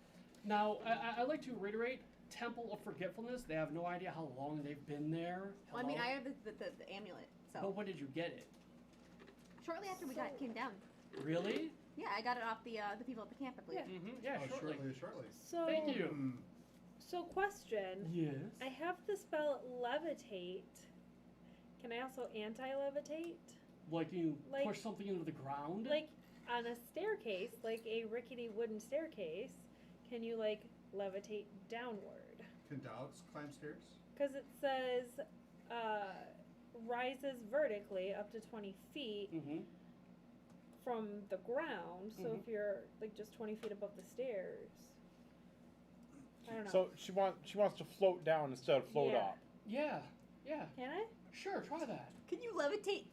S2: Now, I like to reiterate, Temple of Forgetfulness, they have no idea how long they've been there.
S7: Well, I mean,
S2: Hello?
S7: I have the amulet, so.
S2: But when did you get it?
S7: Shortly after we came down.
S2: Really?
S7: Yeah, I got it off the people at the camp, I believe.
S1: Yeah.
S2: Mm-hmm. Yeah,
S4: Oh,
S2: shortly.
S4: shortly.
S1: So,
S2: Thank you.
S1: so question.
S2: Yes.
S1: I have the spell levitate. Can I also anti-levitate?
S2: Like you
S1: Like-
S2: push something into the ground?
S1: Like on a staircase, like a rickety wooden staircase, can you like levitate downward?
S4: Can dogs climb stairs?
S1: Because it says rises vertically up to 20 feet
S2: Mm-hmm.
S1: from the ground. So
S2: Mhm.
S1: if you're like just 20 feet above the stairs, I don't know.
S6: So she wants to float down instead of float
S1: Yeah.
S6: up.
S2: Yeah. Yeah.
S1: Can I?
S2: Sure, try that.
S7: Can you levitate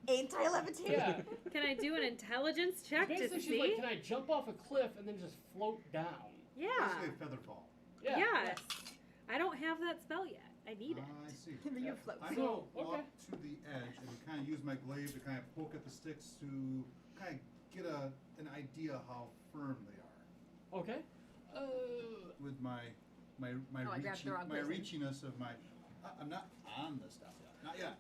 S7: Anti-levitation.
S2: Yeah.
S1: Can I do an intelligence check to
S2: Basically, she's
S1: see?
S2: like, can I jump off a cliff and then just float down?
S1: Yeah.
S4: Basically a feather fall.
S2: Yeah.
S1: Yes. I don't have that spell yet. I need it.
S4: I see.
S7: You float.
S4: I'm
S2: So,
S4: gonna walk
S2: okay.
S4: to the edge and kind of use my glaive to kind of poke at the sticks to kind of get an idea how firm they are
S2: Okay.
S4: with my
S7: Oh, I grabbed the wrong person.
S4: reachiness of my. I'm not on the stuff yet. Not yet.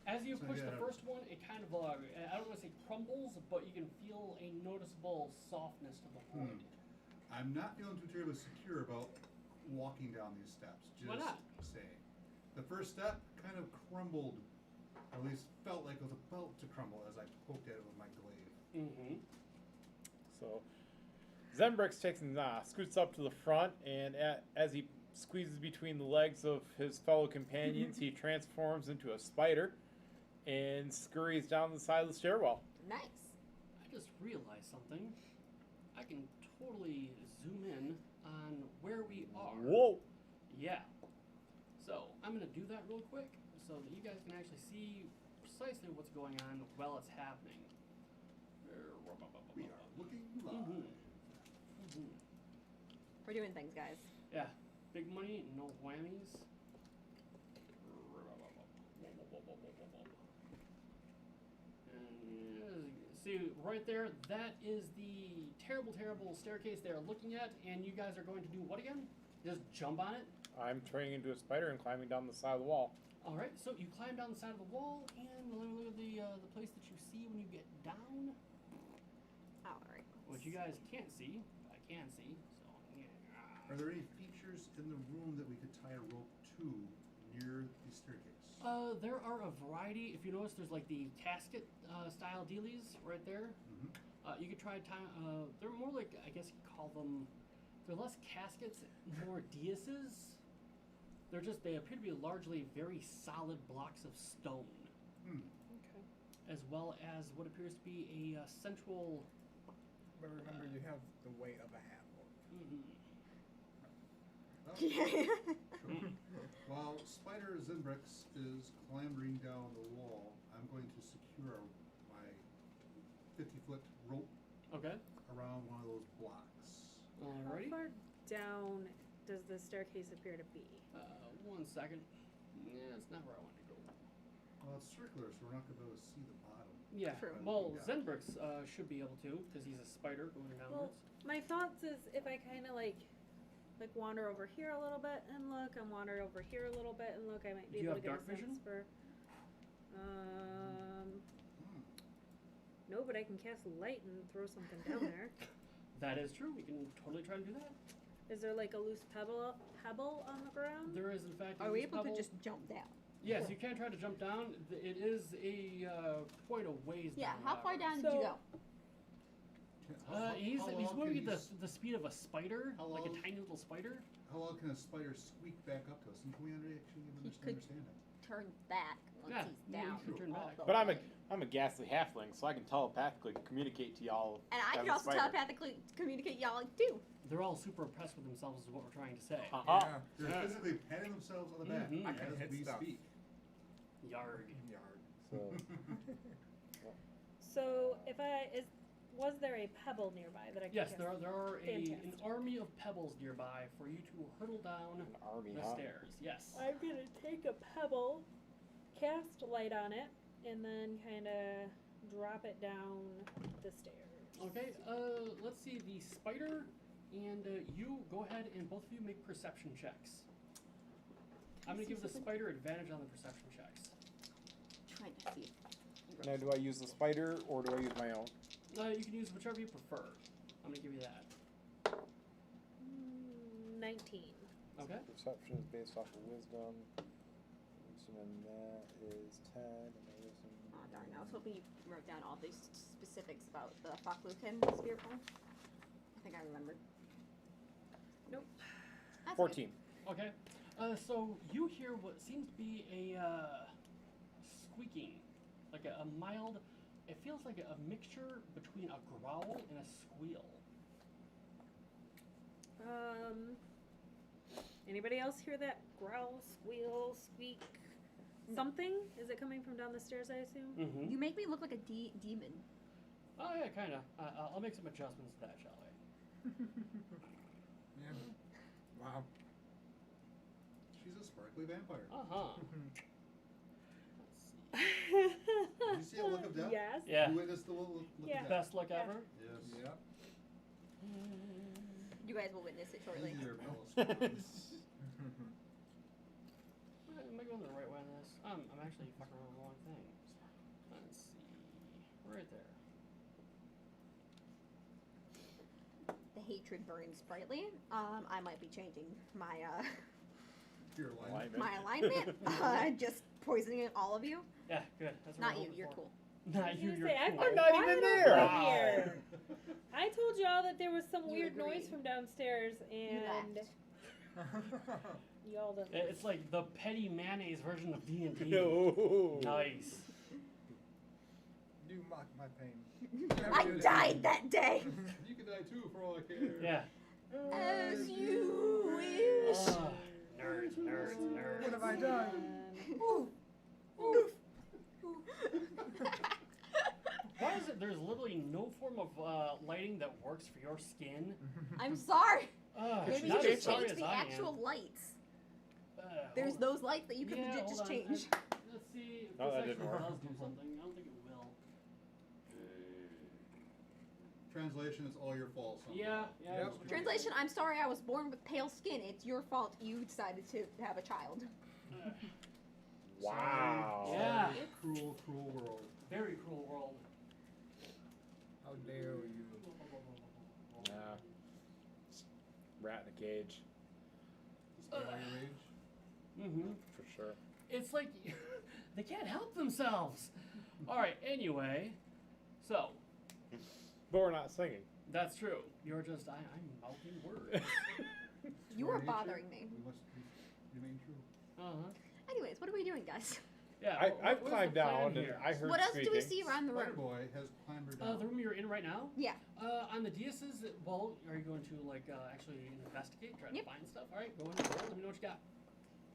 S2: As you
S4: So,
S2: push
S4: yeah.
S2: the first one, it kind of, I don't want to say crumbles, but you can feel a noticeable softness to the wood.
S4: I'm not feeling too terribly secure about walking down these steps. Just
S2: Why not?
S4: saying. The first step kind of crumbled, or at least felt like it was about to crumble as I poked at it with my glaive.
S2: Mm-hmm.
S6: So, Zembrix takes and scoots up to the front, and as he squeezes between the legs of his fellow companions, he transforms into a spider and scurries down the side of the stairwell.
S7: Nice.
S2: I just realized something. I can totally zoom in on where we are.
S6: Whoa!
S2: Yeah. So I'm gonna do that real quick so that you guys can actually see precisely what's going on while it's happening.
S4: We are looking live.
S2: Mm-hmm.
S7: We're doing things, guys.
S2: Yeah. Big money, no whammies. And see right there, that is the terrible, terrible staircase they're looking at, and you guys are going to do what again? Just jump on it?
S6: I'm turning into a spider and climbing down the side of the wall.
S2: All right, so you climb down the side of the wall, and let me look at the place that you see when you get down,
S7: All right.
S2: which you guys can't see, but I can see. So yeah.
S4: Are there any features in the room that we could tie a rope to near the staircase?
S2: There are a variety. If you notice, there's like the casket style dealies right there.
S4: Mhm.
S2: You could try time. They're more like, I guess you could call them. They're less caskets, more daises. They appear to be largely very solid blocks of stone,
S4: Hmm.
S1: Okay.
S2: as well as what appears to be a central.
S5: But remember, you have the weight of a half orc.
S4: Oh, while Spider Zembrix is clambering down the wall, I'm going to secure my 50-foot rope
S2: Okay.
S4: around one of those blocks.
S2: Alrighty.
S1: How far down does the staircase appear to be?
S2: 1 second. Yeah, it's not where I want to go.
S4: Well, it's circular, so we're not going to be able to see the bottom.
S2: Yeah.
S7: True.
S2: Well,
S4: Yeah.
S2: Zenbrix should be able to, because he's a spider going
S1: Well,
S2: downwards.
S1: my thoughts is if I kind of like wander over here a little bit and look, and wander over here a little bit and look, I might be
S2: Do you
S1: able
S2: have
S1: to get
S2: dark
S1: a sense
S2: vision?
S1: for. No, but I can cast light and throw something down there.
S2: That is true. We can totally try to do that.
S1: Is there like a loose pebble on the ground?
S2: There is, in fact, a
S7: Are we
S2: loose
S7: able to
S2: pebble.
S7: just jump down?
S2: Yes, you can try to jump down. It is a quite a ways
S7: Yeah.
S2: down.
S7: How far
S2: however.
S7: down did you go?
S2: He's
S4: long
S2: moving
S4: can
S2: at
S4: he
S2: the speed of a spider,
S4: How
S2: like a
S4: long?
S2: tiny little spider.
S4: How long can a spider squeak back up to us? And can we actually
S7: He could-
S4: understand it?
S7: Turn back once
S2: Yeah,
S7: he's
S2: yeah, you
S7: down.
S2: can turn
S7: all
S2: back.
S7: the
S6: But
S7: way.
S6: I'm a ghastly halfling, so I can telepathically communicate to y'all.
S7: And I
S6: as
S7: can
S6: a
S7: also
S6: spider.
S7: telepathically communicate y'all too.
S2: They're all super impressed with themselves, is what we're trying to say.
S6: Uh-huh.
S4: They're
S2: Yeah.
S4: physically patting themselves on the back
S2: Mhm.
S5: I can
S4: as
S5: hit
S4: we
S5: stuff.
S4: speak.
S2: Yarg.
S5: Yard.
S6: So
S1: So if was there a pebble nearby that I could
S2: Yes,
S1: cast?
S2: there are an
S1: Fantastic.
S2: army of pebbles nearby for you to hurtle down
S6: an army,
S2: the
S6: huh?
S2: stairs. Yes.
S1: I'm gonna take a pebble, cast light on it, and then kind of drop it down the stairs.
S2: Okay. Let's see. The spider and you go ahead and both of you make perception checks. I'm gonna give the spider advantage on the perception checks.
S7: Trying to see.
S6: Now, do I use the spider or do I use my own?
S2: You can use whichever you prefer. I'm gonna give you that.
S1: 19.
S2: Okay.
S6: Perception is based off of wisdom. Assuming that is 10. And wisdom.
S7: Oh darn! I was hoping you wrote down all these specifics about the Faklukan spearful. I think I remembered.
S1: Nope.
S7: That's
S6: 14.
S2: Okay. So you hear what seems to be a squeaking, like a mild. It feels like a mixture between a growl and a squeal.
S1: Anybody else hear that growl, squeal, squeak? something. Is it coming from down the stairs? I assume.
S2: Mm-hmm.
S7: You make me look like a demon.
S2: Oh yeah, kind of. I'll make some adjustments to that, shall I?
S5: Yeah. Wow.
S4: She's a sparkly vampire.
S2: Uh-huh.
S4: Did you see a look of death?
S1: Yes.
S2: Yeah.
S4: You witnessed the look
S1: Yeah.
S4: of death.
S2: Best look
S1: Yeah.
S2: ever.
S4: Yes.
S5: Yep.
S7: You guys will witness it shortly.
S4: Easier,
S2: Am I going the right way on this? I'm actually fucking on the wrong thing. Let's see. Right there.
S7: The hatred burns brightly. I might be changing my
S4: Your alignment.
S7: my alignment. Just poisoning all of you.
S2: Yeah, good. That's what
S7: Not
S2: we're
S7: you.
S2: hoping
S7: You're
S2: for.
S7: cool.
S2: Not you.
S1: I was
S2: You're
S1: gonna say,
S2: cool.
S1: I'm
S6: not even there.
S1: Here. I told y'all that there was some
S7: You
S1: weird
S7: agreed.
S1: noise from downstairs,
S7: You
S1: and
S7: left.
S1: y'all done.
S2: It's like the petty mayonnaise version of D&D.
S6: No.
S2: Nice.
S5: You mock my pain.
S7: I died that day.
S4: You can die too, for all I care.
S2: Yeah.
S7: As you wish.
S2: Nerds, nerds, nerds.
S5: What have I done?
S7: Oof. Oof.
S2: Why is it there's literally no form of lighting that works for your skin?
S7: I'm sorry.
S2: Not
S7: Maybe you
S2: as
S7: should
S2: sorry
S7: change
S2: as
S7: the
S2: I am.
S7: actual lights.
S2: Hold
S7: There's
S2: on.
S7: those lights that you can
S2: Yeah,
S7: legit
S2: hold
S7: just
S2: on.
S7: change.
S2: Let's see if
S6: No,
S2: this
S6: that
S2: actually
S6: didn't work.
S2: does do something. I don't think it will.
S4: Translation is all your fault. somehow.
S2: Yeah, yeah.
S5: Yep.
S2: it's true.
S7: Translation, I'm sorry I was born with pale skin. It's your fault you decided to have a child.
S6: Wow.
S2: Yeah.
S4: Cruel, cruel world.
S2: Very cruel world.
S5: How dare you?
S6: Yeah. Rat in a cage,
S4: Spell your rage.
S2: Mm-hmm.
S6: for sure.
S2: It's like they can't help themselves. All right. Anyway, so
S6: But we're not singing.
S2: that's true. You're just I'm mouthing words.
S7: You
S4: Our
S7: are
S4: nature,
S7: bothering me.
S4: We must remain true.
S2: Uh-huh.
S7: Anyways, what are we doing, guys?
S2: Yeah.
S6: I've
S2: what's
S6: climbed
S2: the plan
S6: down and
S2: here?
S6: I heard
S7: What else do we
S6: squeaking.
S7: see around the
S4: Spider
S7: room?
S4: Boy has clambered down.
S2: The room you're in right now.
S7: Yeah.
S2: On the DS's, well, are you going to like actually investigate, try to
S7: Yep.
S2: find stuff? All right, go ahead and roll. Let me know what you got.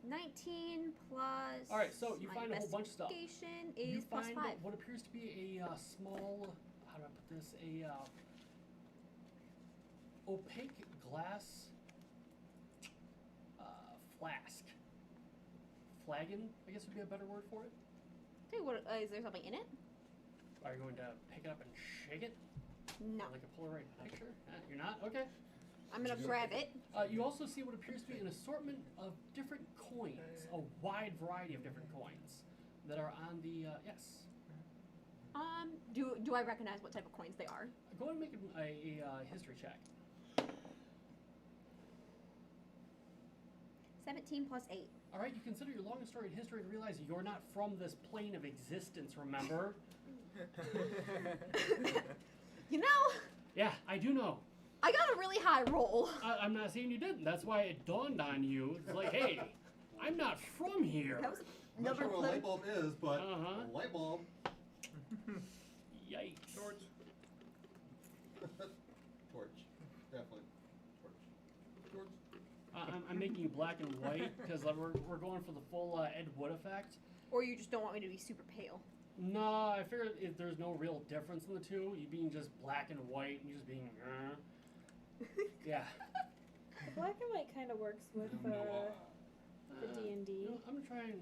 S7: 19 plus.
S2: All right, so you
S7: my
S2: find a whole bunch of stuff.
S7: investigation
S2: You
S7: is plus
S2: find
S7: 5.
S2: what appears to be a small, how do I put this? A opaque glass flask. Flagon, I guess would be a better word for it.
S7: Hey, what, is there something in it?
S2: Are you going to pick it up and shake it?
S7: No.
S2: Like a Polaroid picture? You're not? Okay.
S7: I'm gonna grab it.
S2: You also see what appears to be an assortment of different coins, a wide variety of different coins that are on the, yes.
S7: Do I recognize what type of coins they are?
S2: Go ahead and make a history check.
S7: 17 plus 8.
S2: All right, you consider your long and storied history and realize you're not from this plane of existence, remember?
S7: You know,
S2: Yeah, I do know.
S7: I got a really high roll.
S2: I'm not saying you didn't. That's why it dawned on you. It's like, hey, I'm not from here.
S7: That was
S4: I'm not sure what a light bulb is, but
S2: Uh-huh.
S4: a light bulb.
S2: Yikes.
S4: Torch. Definitely. Torch.
S2: I'm making you black and white because we're going for the full Ed Wood effect.
S7: Or you just don't want me to be super pale.
S2: No, I figured if there's no real difference in the two, you being just black and white and you just being, yeah.
S1: Black and white kind of works with the D&D.
S2: You know, I'm gonna try and.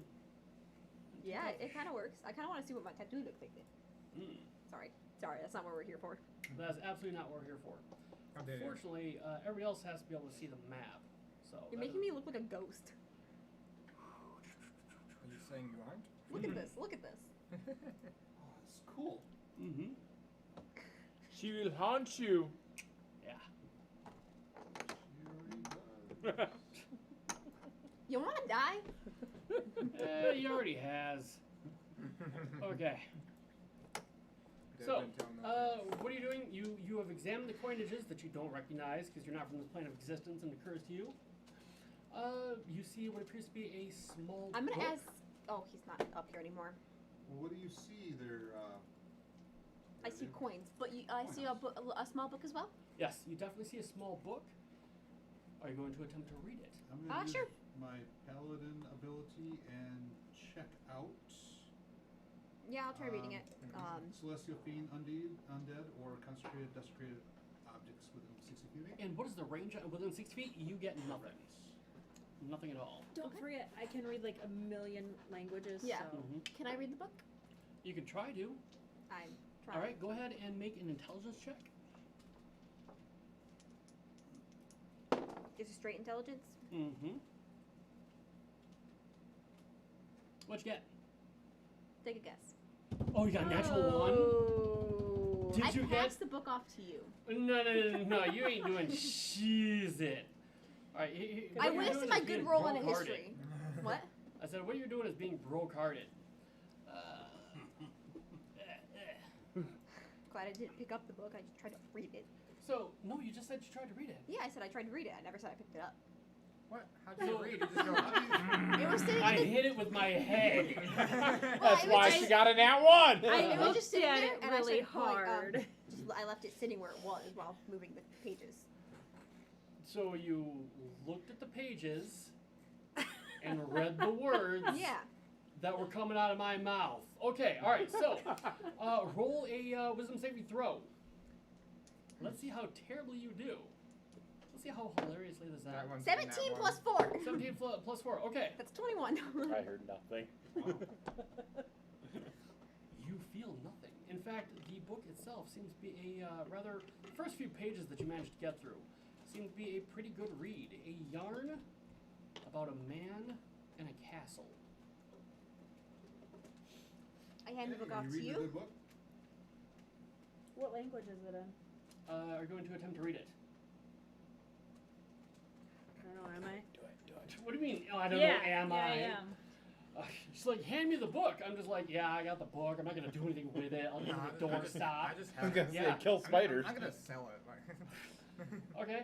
S7: Yeah, it kind of works. I kind of want to see what my tattoo looks like.
S2: Mm,
S7: Sorry, that's not what we're here for.
S2: that's absolutely not what we're here for.
S5: How dare you?
S2: Unfortunately, everybody else has to be able to see the map. So
S7: You're making me look like a ghost.
S5: Are you saying you aren't?
S7: Look at this. Look at this.
S4: Oh, it's cool.
S2: Mm-hmm.
S6: She will haunt you.
S2: Yeah.
S4: She already does.
S7: You want to die?
S2: He already has. Okay.
S5: Dead
S2: So,
S5: men tell no tales.
S2: what are you doing? You have examined the coinages that you don't recognize because you're not from this plane of existence and occurs to you. You see what appears to be a small.
S7: I'm gonna
S2: book.
S7: ask. Oh, he's not up here anymore.
S4: Well, what do you see there?
S7: I see coins, but I see a small book as well.
S2: Yes, you definitely see a small book. Are you going to attempt to read it?
S4: I'm gonna use
S7: Sure.
S4: my paladin ability and check out
S7: Yeah, I'll try reading it.
S4: celestial fiend, undead, or consecrated, desecrated objects within 60 feet.
S2: And what is the range within 60 feet? You get nothing. Nothing at all.
S1: Don't forget, I can read like a million languages.
S7: Yeah.
S1: So.
S2: Mhm.
S7: Can I read the book?
S2: You can try to.
S7: I'm trying.
S2: All right, go ahead and make an intelligence check.
S7: Is it straight intelligence?
S2: Mm-hmm. What'd you get?
S7: Take a guess.
S2: Oh, you got a natural one.
S1: Oh.
S2: Did
S7: I
S2: you get?
S7: passed the book off to you.
S2: No, you ain't doing shit. All right,
S7: I
S2: what you're
S7: wasted
S2: doing
S7: my
S2: is being
S7: good roll on a
S2: broke-hearted.
S7: history. What?
S2: I said, what you're doing is being broke-hearted.
S7: Glad I didn't pick up the book. I just tried to read it.
S2: So, no, you just said you tried to read it.
S7: Yeah, I said I tried to read it. I never said I picked it up.
S5: What? How'd you
S2: So-
S5: read? You just go.
S7: It was sitting
S2: I
S7: in the.
S2: hit it with my head.
S6: That's
S7: it was
S6: why
S7: just-
S6: she got a nat one.
S7: It was
S1: looked
S7: just sitting
S1: at
S7: there,
S1: it
S7: and I
S1: really
S7: started going,
S1: hard.
S7: I left it sitting where it was while moving the pages.
S2: So you looked at the pages and read the words
S7: Yeah.
S2: that were coming out of my mouth. Okay, all right. So, roll a wisdom saving throw. Let's see how terribly you do. Let's see how hilariously this
S5: That
S2: happens.
S5: one's
S7: 17
S5: that
S7: plus
S5: one.
S7: 4.
S2: 17 plus 4. Okay.
S7: That's 21.
S6: I heard nothing.
S2: You feel nothing. In fact, the book itself seems to be a rather. The first few pages that you managed to get through seem to be a pretty good read. A yarn about a man and a castle.
S7: I hand the book off to
S4: reading a
S7: you.
S4: good book?
S1: What language is it in?
S2: Are you going to attempt to read it?
S1: I don't know, am I?
S2: What do you mean? Oh, I don't
S1: yeah,
S2: know. Am
S1: yeah,
S2: I?
S1: I am.
S2: She's like, hand me the book. I'm just like, yeah, I got the book. I'm not gonna do anything with it. I'll leave
S5: No,
S2: it at the door stop.
S5: I just
S6: I was
S5: have
S6: gonna
S5: it.
S6: say,
S2: Yeah.
S6: kill spiders.
S5: I'm gonna sell it. Like.
S2: Okay.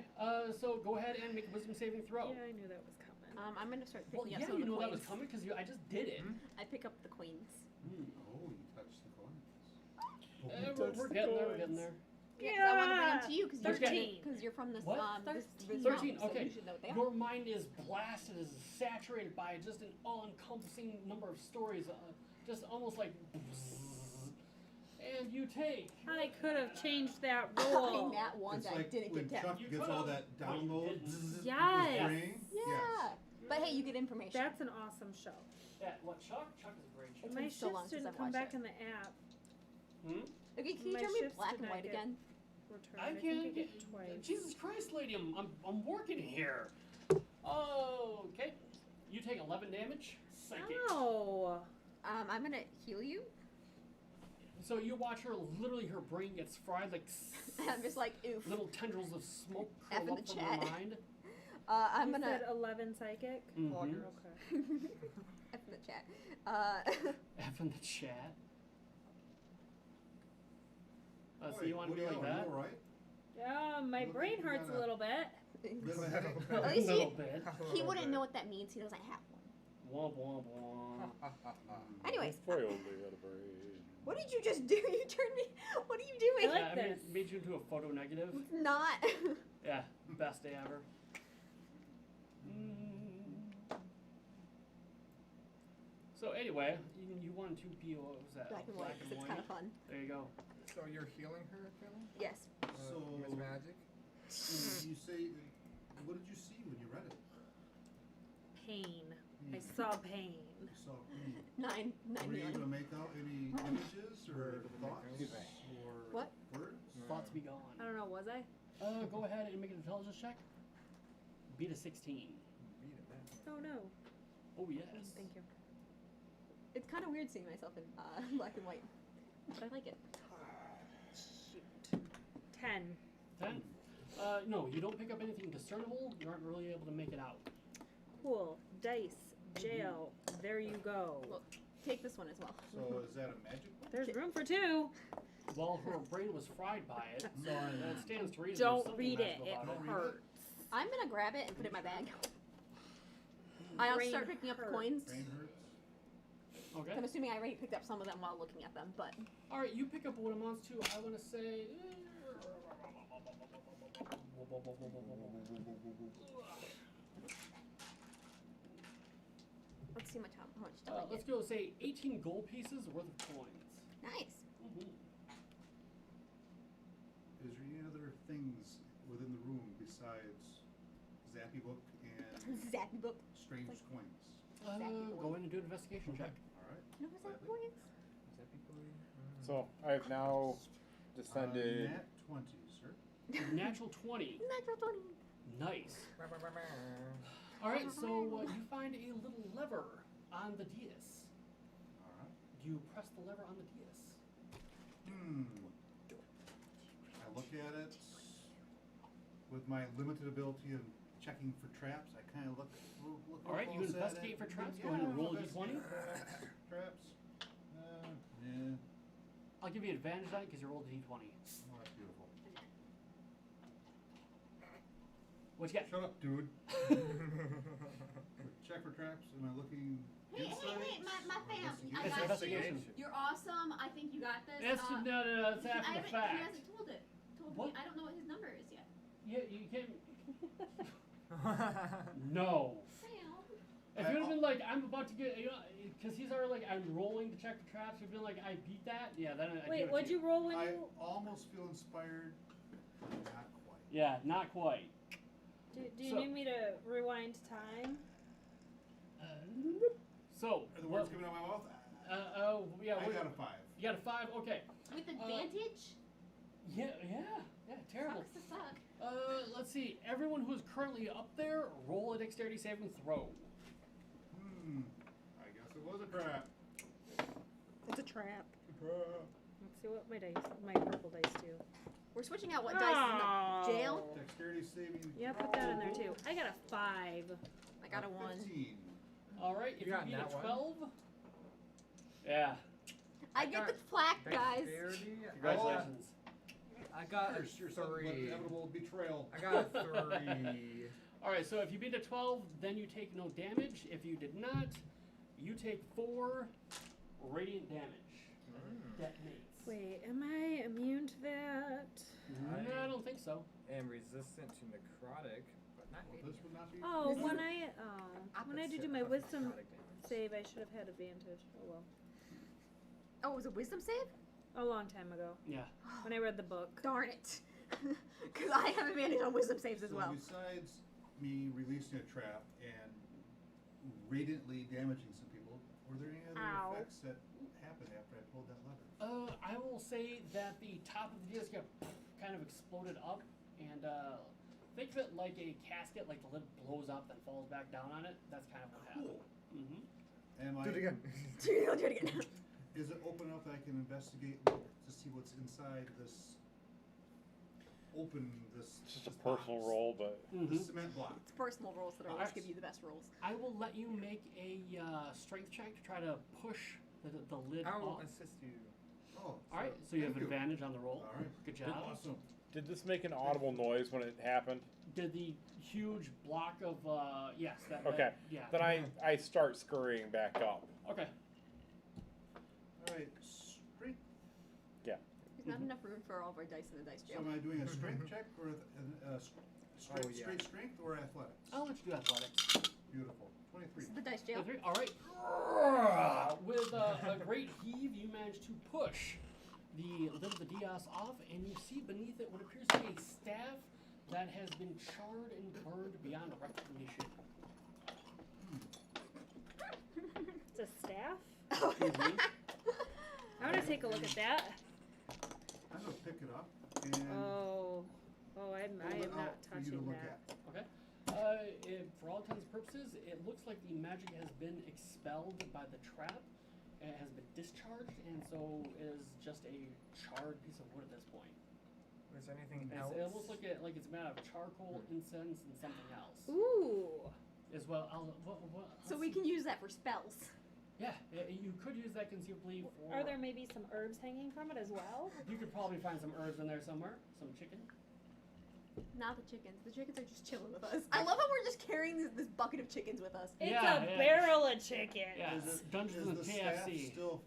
S2: So go ahead and make a wisdom saving throw.
S1: Yeah, I knew that was coming.
S7: I'm gonna start
S2: Well,
S7: picking
S2: yeah,
S7: up some
S2: you
S7: of the
S2: know that
S7: coins.
S2: was coming because I just did it.
S7: I pick up the coins.
S4: Oh, you touched the coins.
S2: We're getting there. We're getting there.
S7: Yeah, 'cause I want to bring them to you because
S2: 13.
S7: you're from this
S2: What?
S7: this
S1: 13.
S7: realm,
S2: 13,
S7: so
S2: okay.
S7: you should know what they are.
S2: Your mind is blasted, is saturated by just an all-encompassing number of stories, just almost like, and you take.
S1: I could have changed that
S7: I
S1: roll.
S7: nat one
S4: It's
S7: that
S4: like
S7: didn't
S4: when
S7: get
S4: Chuck
S2: You
S4: gets
S2: could've-
S4: all that download
S2: Wait,
S4: in his
S1: Yes.
S4: brain.
S7: Yeah.
S4: Yes.
S7: But hey, you get information.
S1: That's an awesome show.
S2: Yeah, what Chuck? Chuck is a great show.
S7: It's
S1: My
S7: been so long
S1: shifts
S7: since
S1: didn't
S7: I've
S1: come
S7: watched
S1: back
S7: it.
S1: in the app.
S7: Okay, can you
S1: my
S7: turn me
S1: shifts
S7: black
S1: did
S7: and
S1: not
S7: white
S1: get-
S7: again?
S1: Return.
S2: I
S1: think
S2: can't
S1: get
S2: get
S1: twice.
S2: Jesus Christ, lady, I'm working here. Okay, you take 11 damage. Psychic.
S1: Oh.
S7: I'm gonna heal you.
S2: So you watch her. Literally, her brain gets fried like
S7: I'm just like, oof.
S2: little tendrils of smoke
S7: F
S2: curl
S7: in
S2: up
S7: the
S2: from
S7: chat.
S2: her mind.
S7: I'm
S1: You
S7: gonna.
S1: said 11 psychic.
S2: Mhm.
S1: Okay.
S7: F in the chat.
S2: F in the chat. So
S4: Boy,
S2: you want to
S4: Woody
S2: do like
S4: Allen,
S2: that?
S4: you all right?
S1: Yeah, my
S4: Look
S1: brain
S4: like you
S1: hurts
S4: got
S1: a little bit.
S4: Little headache?
S7: At
S2: A
S7: least
S2: little bit.
S7: he wouldn't know what that means. He doesn't have one.
S2: Womp womp womp.
S7: Anyways,
S6: Boy, only had a brain.
S7: what did you just do? You turned me. What are you doing?
S1: I like
S2: I
S1: this.
S2: made you into a photo negative.
S7: It's not.
S2: Yeah, best day ever. Mm. So anyway, you wanted to be what was that?
S7: Black and white. 'Cause it's kind of fun.
S2: There you go.
S5: So you're healing her, Phil?
S7: Yes.
S4: So-
S5: Miss Magic?
S4: You say, what did you see when you read it?
S1: Pain. I saw pain.
S4: You saw,
S7: Nine
S4: were you able to
S7: healing.
S4: make out any images or thoughts or
S7: What?
S4: words?
S2: Thoughts be gone.
S1: I don't know, was I?
S2: Go ahead and make an intelligence check. Beat a 16.
S5: Beat it, man.
S1: Oh no.
S2: Oh yes.
S1: Thank you.
S7: It's kind of weird seeing myself in black and white, but I like it.
S1: Shoot. 10.
S2: 10. No, you don't pick up anything discernible. You aren't really able to make it out.
S1: Cool. Dice. Jail. There you go.
S7: Well, take this one as well.
S4: So is that a magic book?
S1: There's room for 2.
S2: Well, her brain was fried by it, so it stands to reason. there's
S1: Don't
S2: something
S1: read it.
S2: magical
S1: It
S2: about
S4: Don't read
S1: hurts.
S7: I'm gonna grab it and put it in my bag. I'll
S1: Brain
S7: start picking up
S1: hurts.
S7: coins.
S4: Brain hurts?
S2: Okay.
S7: I'm assuming I already picked up some of them while looking at them, but
S2: All right, you pick up what amounts to, I want to say.
S7: Let's see how much do I
S2: Let's
S7: get.
S2: go say 18 gold pieces worth of coins.
S7: Nice.
S2: Mm-hmm.
S4: Is there any other things within the room besides Zappy Book and
S7: Zappy book.
S4: strange
S7: Like-
S4: coins?
S2: Go in and do an investigation check.
S4: All right.
S7: No, was that
S4: Gladly.
S7: points?
S5: Zappy boy.
S6: So I have now descended.
S4: Nat 20, sir.
S2: Natural 20.
S7: Natural 20.
S2: Nice. All right, so you find a little lever on the dais.
S4: All right.
S2: You press the lever on the dais.
S4: I look at it with my limited ability of checking for traps. I kind of look.
S2: All right, you
S4: close at
S2: investigate
S4: it.
S2: for traps. Go
S4: Yeah,
S2: ahead and roll a
S4: investigate
S2: d20.
S4: for Traps. Yeah.
S2: I'll give you advantage on it because you rolled a d20.
S4: Oh, that's beautiful.
S2: What you got?
S4: Shut up, dude. Check for traps. Am I looking
S3: Hey,
S4: inside?
S3: my fam.
S2: It's
S3: I got you.
S2: investigation.
S3: You're awesome. I think you got this.
S2: It's, no, it's
S3: he
S2: after the
S3: He
S2: fact.
S3: hasn't told it.
S2: What?
S3: Me. I don't know what his number is yet.
S2: Yeah, you can't. No.
S3: Sam.
S2: If you would have been like, I'm about to get, because he's already like, I'm rolling to check for traps. You've been like, I beat that. Yeah, then I'd
S1: Wait,
S2: give it
S1: what'd
S2: to
S1: you roll when
S4: I
S1: you?
S4: almost feel inspired. Not quite.
S2: Yeah, not quite.
S1: Do you
S2: So-
S1: need me to rewind time?
S2: So.
S4: Are the words coming out of my mouth?
S2: Yeah.
S4: I
S2: what-
S4: got a 5.
S2: You got a 5. Okay.
S3: With advantage?
S2: Yeah. Terrible.
S3: Sucks to suck.
S2: Let's see. Everyone who's currently up there, roll a dexterity saving throw.
S4: I guess it was a trap.
S7: It's a trap.
S1: Let's see what my purple dice do.
S7: We're switching out what dice is in the jail.
S4: Dexterity saving.
S1: Yeah, put that in there too. I got a 5.
S7: I got a 1.
S4: 15.
S2: All right. If
S5: You
S2: you
S5: got
S2: beat a
S5: that one?
S2: 12. Yeah.
S7: I get the plaque, guys.
S5: Dexterity,
S2: Congratulations.
S5: I got
S4: Curse yourself with
S5: 3.
S4: inevitable betrayal.
S5: I got a 3.
S2: All right. So if you beat a 12, then you take no damage. If you did not, you take 4 radiant damage. Detonates.
S1: Wait, am I immune to that?
S2: No, I don't think so.
S5: Am resistant to necrotic, but not
S4: Well, this would not be.
S1: Oh,
S7: This is
S1: when I had to do my
S5: opposite of
S1: wisdom
S5: necrotic damage.
S1: save, I should have had advantage. Oh well.
S7: Oh, it was a wisdom save?
S1: A long time ago,
S2: Yeah.
S1: when I read the book.
S7: Darn it. Because I have advantage on wisdom saves as
S4: So
S7: well.
S4: besides me releasing a trap and radiantly damaging some people, were there any other
S1: Ow.
S4: effects that happened after I pulled that lever?
S2: I will say that the top of the disc got kind of exploded up, and think of it like a casket, like the lid blows up and falls back down on it. That's kind of what happened.
S4: Cool.
S2: Mm-hmm.
S4: Am I?
S5: Do it again.
S7: Do it again.
S4: Is it open enough that I can investigate to see what's inside this? Open this.
S6: Just a
S4: this
S6: personal
S4: box?
S6: roll, but
S4: This cement block.
S7: It's personal rolls that always give you the best rolls.
S2: I will let you make a strength check to try to push the lid
S5: I will
S2: off.
S5: assist you.
S4: Oh.
S2: All right, so you have
S4: thank
S2: advantage on the roll.
S4: All right.
S2: Good job.
S4: Awesome.
S6: did this make an audible noise when it happened?
S2: Did the huge block of yes? That,
S6: Okay.
S2: yeah.
S6: Then I start scurrying back up.
S2: Okay.
S4: All right. Strength.
S7: There's not enough room for all of our dice in the dice
S4: So
S7: jail.
S4: am I doing a strength check or straight,
S5: Oh, yeah.
S4: straight strength or athletics?
S2: I'll let you do athletics.
S4: Beautiful. 23.
S7: This is the dice jail.
S2: All right. With a great heave, you manage to push the lid of the Dios off, and you see beneath it what appears to be a staff that has been charred and burned beyond recognition.
S1: It's a staff.
S2: Mhm.
S1: I want to take a look at that.
S4: I'm gonna pick it up and
S1: Oh, I
S4: hold
S1: am
S4: it
S1: not
S4: out for you to
S1: touching
S4: look
S1: that.
S4: at.
S2: Okay. For all intents and purposes, it looks like the magic has been expelled by the trap. It has been discharged, and so is just a charred piece of wood at this point.
S5: Was there anything
S2: It's,
S5: else?
S2: it looks like it's made out of charcoal, incense, and something else.
S1: Ooh.
S2: As well,
S7: So
S2: let's
S7: we
S2: see.
S7: can use that for spells.
S2: Yeah, you could use that conceivably for.
S1: Are there maybe some herbs hanging from it as well?
S2: You could probably find some herbs in there somewhere. Some chicken.
S7: Not the chickens. The chickens are just chilling with us. I love how we're just carrying this bucket of chickens with us.
S1: It's
S2: Yeah,
S1: a
S2: yeah.
S1: barrel of chicken.
S2: Yeah,
S4: Is it-
S2: Dungeons and
S4: is the staff
S2: KFC.
S4: still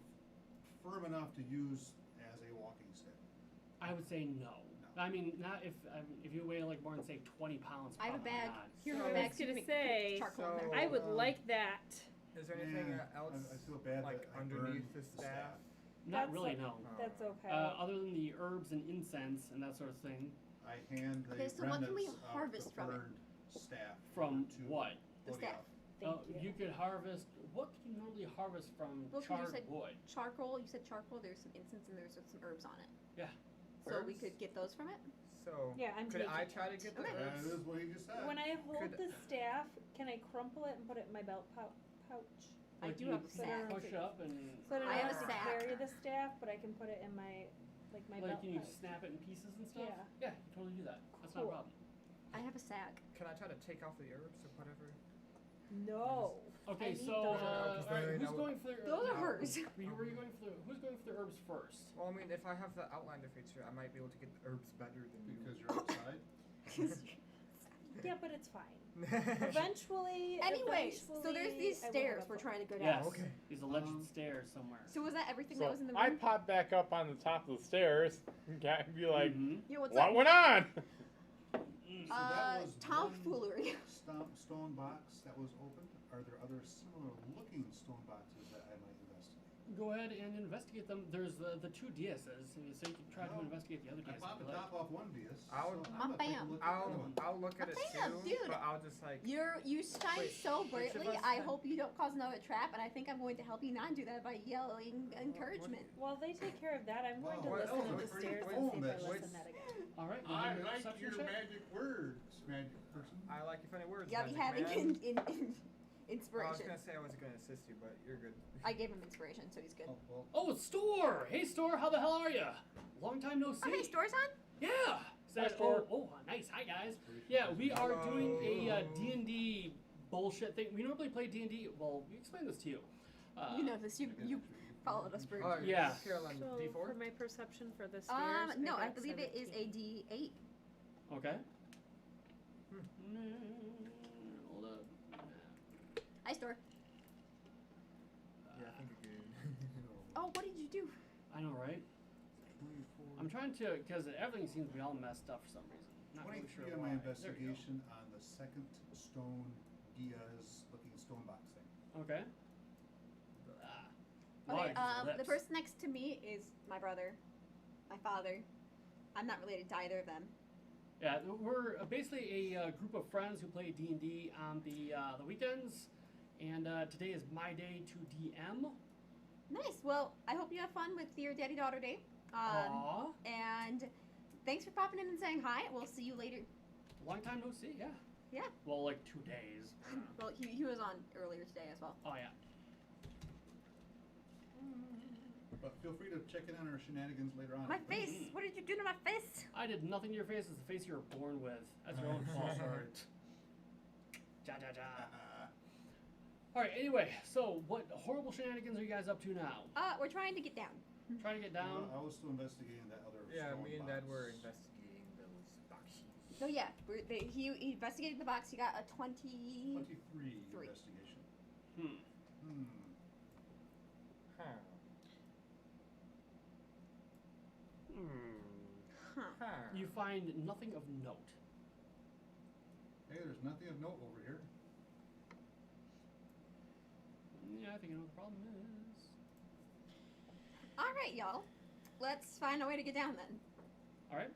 S4: firm enough to use as a walking stick?
S2: I would say no.
S4: No.
S2: I mean, not if you weigh like more than say 20 pounds.
S7: I have a
S2: probably
S7: bag.
S2: not.
S7: Here
S1: So
S7: are
S1: I
S7: my
S1: was
S7: bags. You
S1: gonna
S7: can put
S1: say,
S7: charcoal in there.
S1: I would
S5: Um,
S1: like that.
S5: Is there anything
S4: Man,
S5: else
S4: I feel bad
S5: like
S4: that I
S5: underneath
S4: burned
S5: the staff?
S2: Not
S1: That's
S2: really,
S1: a-
S2: no.
S1: That's okay.
S2: Other than the herbs and incense and that sort of thing.
S4: I hand the
S7: Okay, so what can we
S4: remnants of
S7: harvest
S4: the
S7: from it?
S4: burned staff
S2: From
S4: to
S2: what?
S7: The
S4: Bodhi
S7: staff.
S4: off.
S1: Thank
S2: You could harvest. What can you normally harvest from
S7: Well, 'cause you
S2: charred
S7: said-
S2: wood?
S7: Charcoal. You said charcoal. There's some incense and there's some herbs on it.
S2: Yeah.
S7: So we
S5: Herbs?
S7: could get those from it.
S5: So
S1: Yeah, I'm
S5: could I
S1: taking
S5: try to
S1: it.
S5: get the
S7: Okay.
S4: That
S5: herbs?
S4: is what he just said.
S1: When I hold
S5: Could-
S1: the staff, can I crumple it and put it in my belt pouch?
S7: I
S2: Like
S7: do
S2: you
S7: have a
S1: So I don't
S7: sack.
S1: have
S2: push
S1: to-
S2: up and.
S1: So I don't
S7: I have
S1: have
S7: a
S1: to
S7: sack.
S1: carry the staff, but I can put it in my my
S2: Like
S1: belt
S2: can you
S1: pouch.
S2: snap it in pieces and stuff?
S1: Yeah.
S2: Yeah, you totally do that. That's not a
S1: Cool.
S2: problem.
S7: I have a sack.
S5: Can I try to take off the herbs or whatever?
S1: No.
S2: Okay,
S1: need
S2: so
S1: those.
S2: all right,
S5: Then
S2: who's
S5: I would-
S2: going for the
S7: Those are hers.
S2: Were you going for the who's going for the herbs first?
S5: Well, I mean, if I have the Outlander feature, I might be able to get the herbs better than you.
S4: Because you're outside.
S1: Yeah, but it's fine. Eventually.
S7: Anyways, so there's these
S1: I will
S7: stairs
S1: have
S7: we're
S1: a-
S7: trying to go down.
S2: Yes.
S5: Okay.
S2: These alleged
S4: Um,
S2: stairs somewhere.
S7: So was that everything
S6: So
S7: that was in the
S6: I
S7: room?
S6: pop back up on the top of the stairs and be like,
S2: Mhm.
S7: Yeah, what's
S6: what
S7: up?
S6: went on?
S4: So that was
S7: Tomfoolery.
S4: stone box that was opened. Are there other similar looking stone boxes that I might investigate?
S2: Go ahead and investigate them. There's the two DSs, so you can try to
S4: Well,
S2: investigate the other
S4: I
S2: DS.
S4: popped
S2: if
S4: the
S2: you
S4: top off one DS.
S5: I'll-
S4: so I'm gonna take a
S7: Bam.
S4: look at the other one.
S5: I'll look at it
S7: Damn,
S5: too,
S7: dude.
S5: but I'll just like.
S7: You shine
S5: Wait,
S7: so
S5: which of
S7: brightly.
S5: us
S7: I
S5: had-
S7: hope you don't cause another trap, and I think I'm going to help you not do that by yelling encouragement.
S1: While they take care of that, I'm going to
S4: Well,
S1: listen
S4: that
S1: to
S4: was
S1: the
S4: a pretty
S1: stairs
S4: cool
S1: and see if I
S4: that-
S1: listen that again.
S2: All right.
S4: I
S2: give me a
S4: like
S2: perception
S4: your
S2: check.
S4: magic words, magic person.
S5: I like your funny words.
S7: Yeah, be
S5: Magic
S7: having
S5: Man.
S7: in
S5: I was
S7: inspiration.
S5: gonna say I wasn't gonna assist you, but you're good.
S7: I gave him inspiration, so he's good.
S4: Oh, well,
S2: Oh, it's Store. Hey, Store. How the hell are you? Long time no see.
S7: Oh, hey, store's on?
S2: Yeah.
S6: Hi, Store.
S2: Nice. Hi, guys.
S4: pretty
S2: Yeah,
S4: sure
S2: we
S4: that's-
S2: are doing a
S5: Hello.
S2: D&D bullshit thing. We normally play D&D. Well, we explained this to you.
S7: You know this. You followed us for.
S5: Oh,
S2: Yeah.
S5: Carolyn,
S1: So
S5: D4.
S1: for my perception for the stairs,
S7: No, I
S1: got
S7: believe it is
S1: 17.
S7: a D8.
S2: Okay.
S5: Hmm.
S2: Hold up.
S7: Hi, store.
S5: Yeah, I think you're good.
S7: Oh, what did you do?
S2: I know, right?
S4: 24.
S2: I'm trying to, because everything seems to be all messed up for some reason. Not really
S4: 23
S2: sure
S4: on
S2: why.
S4: my
S2: There we go.
S4: investigation on the second stone Diaz looking stone box thing.
S2: Okay. Ah.
S7: Okay,
S2: Large
S7: the
S2: lips.
S7: person next to me is my brother, my father. I'm not related to either of them.
S2: Yeah, we're basically a group of friends who play D&D on the weekends, and today is my day to DM.
S7: Nice. Well, I hope you have fun with your daddy-daughter day.
S2: Aww.
S7: And thanks for popping in and saying hi. We'll see you later.
S2: Long time no see, yeah.
S7: Yeah.
S2: Well, like 2 days.
S7: Well, he was on earlier today as well.
S2: Oh, yeah.
S4: But feel free to check in on our shenanigans later on.
S7: My face. What did you do to my face?
S2: I did nothing to your face. It's the face you were born with. That's your own fault. Ja, ja, ja. Alright, anyway, so what horrible shenanigans are you guys up to now?
S7: We're trying to get down.
S2: Trying to get down?
S4: I was still investigating that other
S5: Yeah,
S4: stone
S5: me and
S4: box.
S5: Dad were investigating those boxes.
S7: So yeah, he investigated the box. He got a 20.
S4: 23
S7: Three.
S4: investigation.
S2: Hmm.
S5: Huh.
S7: Huh.
S5: Huh.
S2: You find nothing of note.
S4: Hey, there's nothing of note over here.
S2: Yeah, I think I know what the problem is.
S7: All right, y'all. Let's find a way to get down then.
S2: Alright,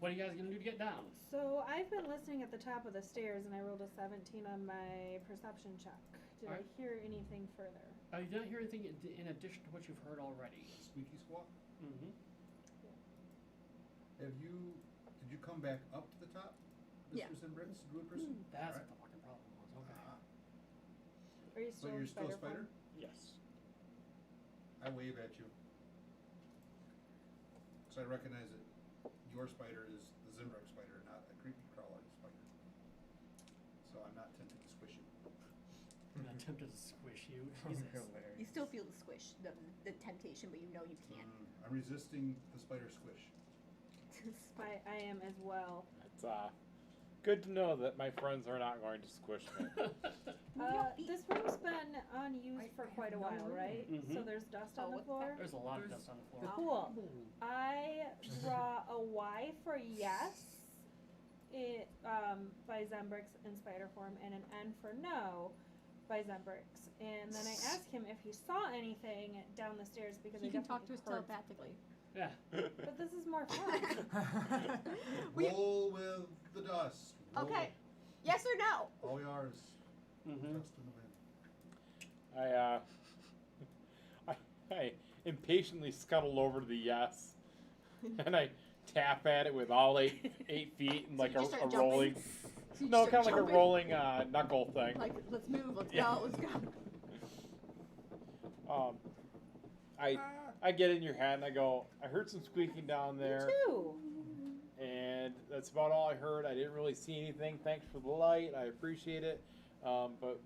S2: what are you guys gonna do to get down?
S1: So I've been listening at the top of the stairs, and I rolled a 17 on my perception check. Did
S2: Alright.
S1: I hear anything further?
S2: You didn't hear anything in addition to what you've heard already.
S4: Squeaky squawk.
S2: Mm-hmm.
S4: Did you come back up to the top?
S7: Yeah.
S4: Mr. Zinbrix, druid person?
S2: That's
S4: Alright.
S2: what the fucking problem was. Okay.
S4: Ah,
S1: Are you
S4: so
S1: still
S4: you're
S1: in
S4: still a
S1: spider
S4: spider?
S1: form?
S2: Yes.
S4: I wave at you. Because I recognize that your spider is the Zimbrook spider, not a creepy crawler spider. So I'm not tempted to squish you.
S2: I'm attempted to squish you.
S5: Oh,
S2: Jesus.
S5: hilarious.
S7: You still feel the squish, the temptation, but you know you can't.
S4: I'm resisting the spider squish.
S1: I am as well.
S6: It's good to know that my friends are not going to squish me.
S1: This room's been unused for quite a while, right?
S2: Mhm.
S1: So there's dust
S7: Oh,
S1: on the
S7: what the
S1: floor.
S7: fuck?
S2: There's a lot of
S5: There's-
S2: dust on the floor.
S1: Cool. I draw a Y for yes, by Zembrix in spider form, and an N for no. by Zembrix, and then I asked him if he saw anything down the stairs because
S7: He
S1: I
S7: can talk to
S1: definitely
S7: us
S1: heard.
S7: telepathically.
S2: Yeah.
S1: But this is more fun.
S7: We-
S4: Roll with the dust. Roll.
S7: Okay. Yes or no?
S4: All we are is
S2: Mm-hmm.
S4: dust in the wind.
S6: I impatiently scuttled over to the yes, and I tap at it with all eight feet and
S7: So
S6: like
S7: you just
S6: a
S7: start
S6: rolling.
S7: jumping? So you
S6: No,
S7: just
S6: kind of
S7: start
S6: like a
S7: jumping?
S6: rolling knuckle thing.
S7: Like, let's move, let's
S6: Yeah.
S7: go, let's go.
S6: I get in your head and I go, I heard some squeaking down there,
S1: Me too.
S6: and that's about all I heard. I didn't really see anything. Thanks for the light. I appreciate it. But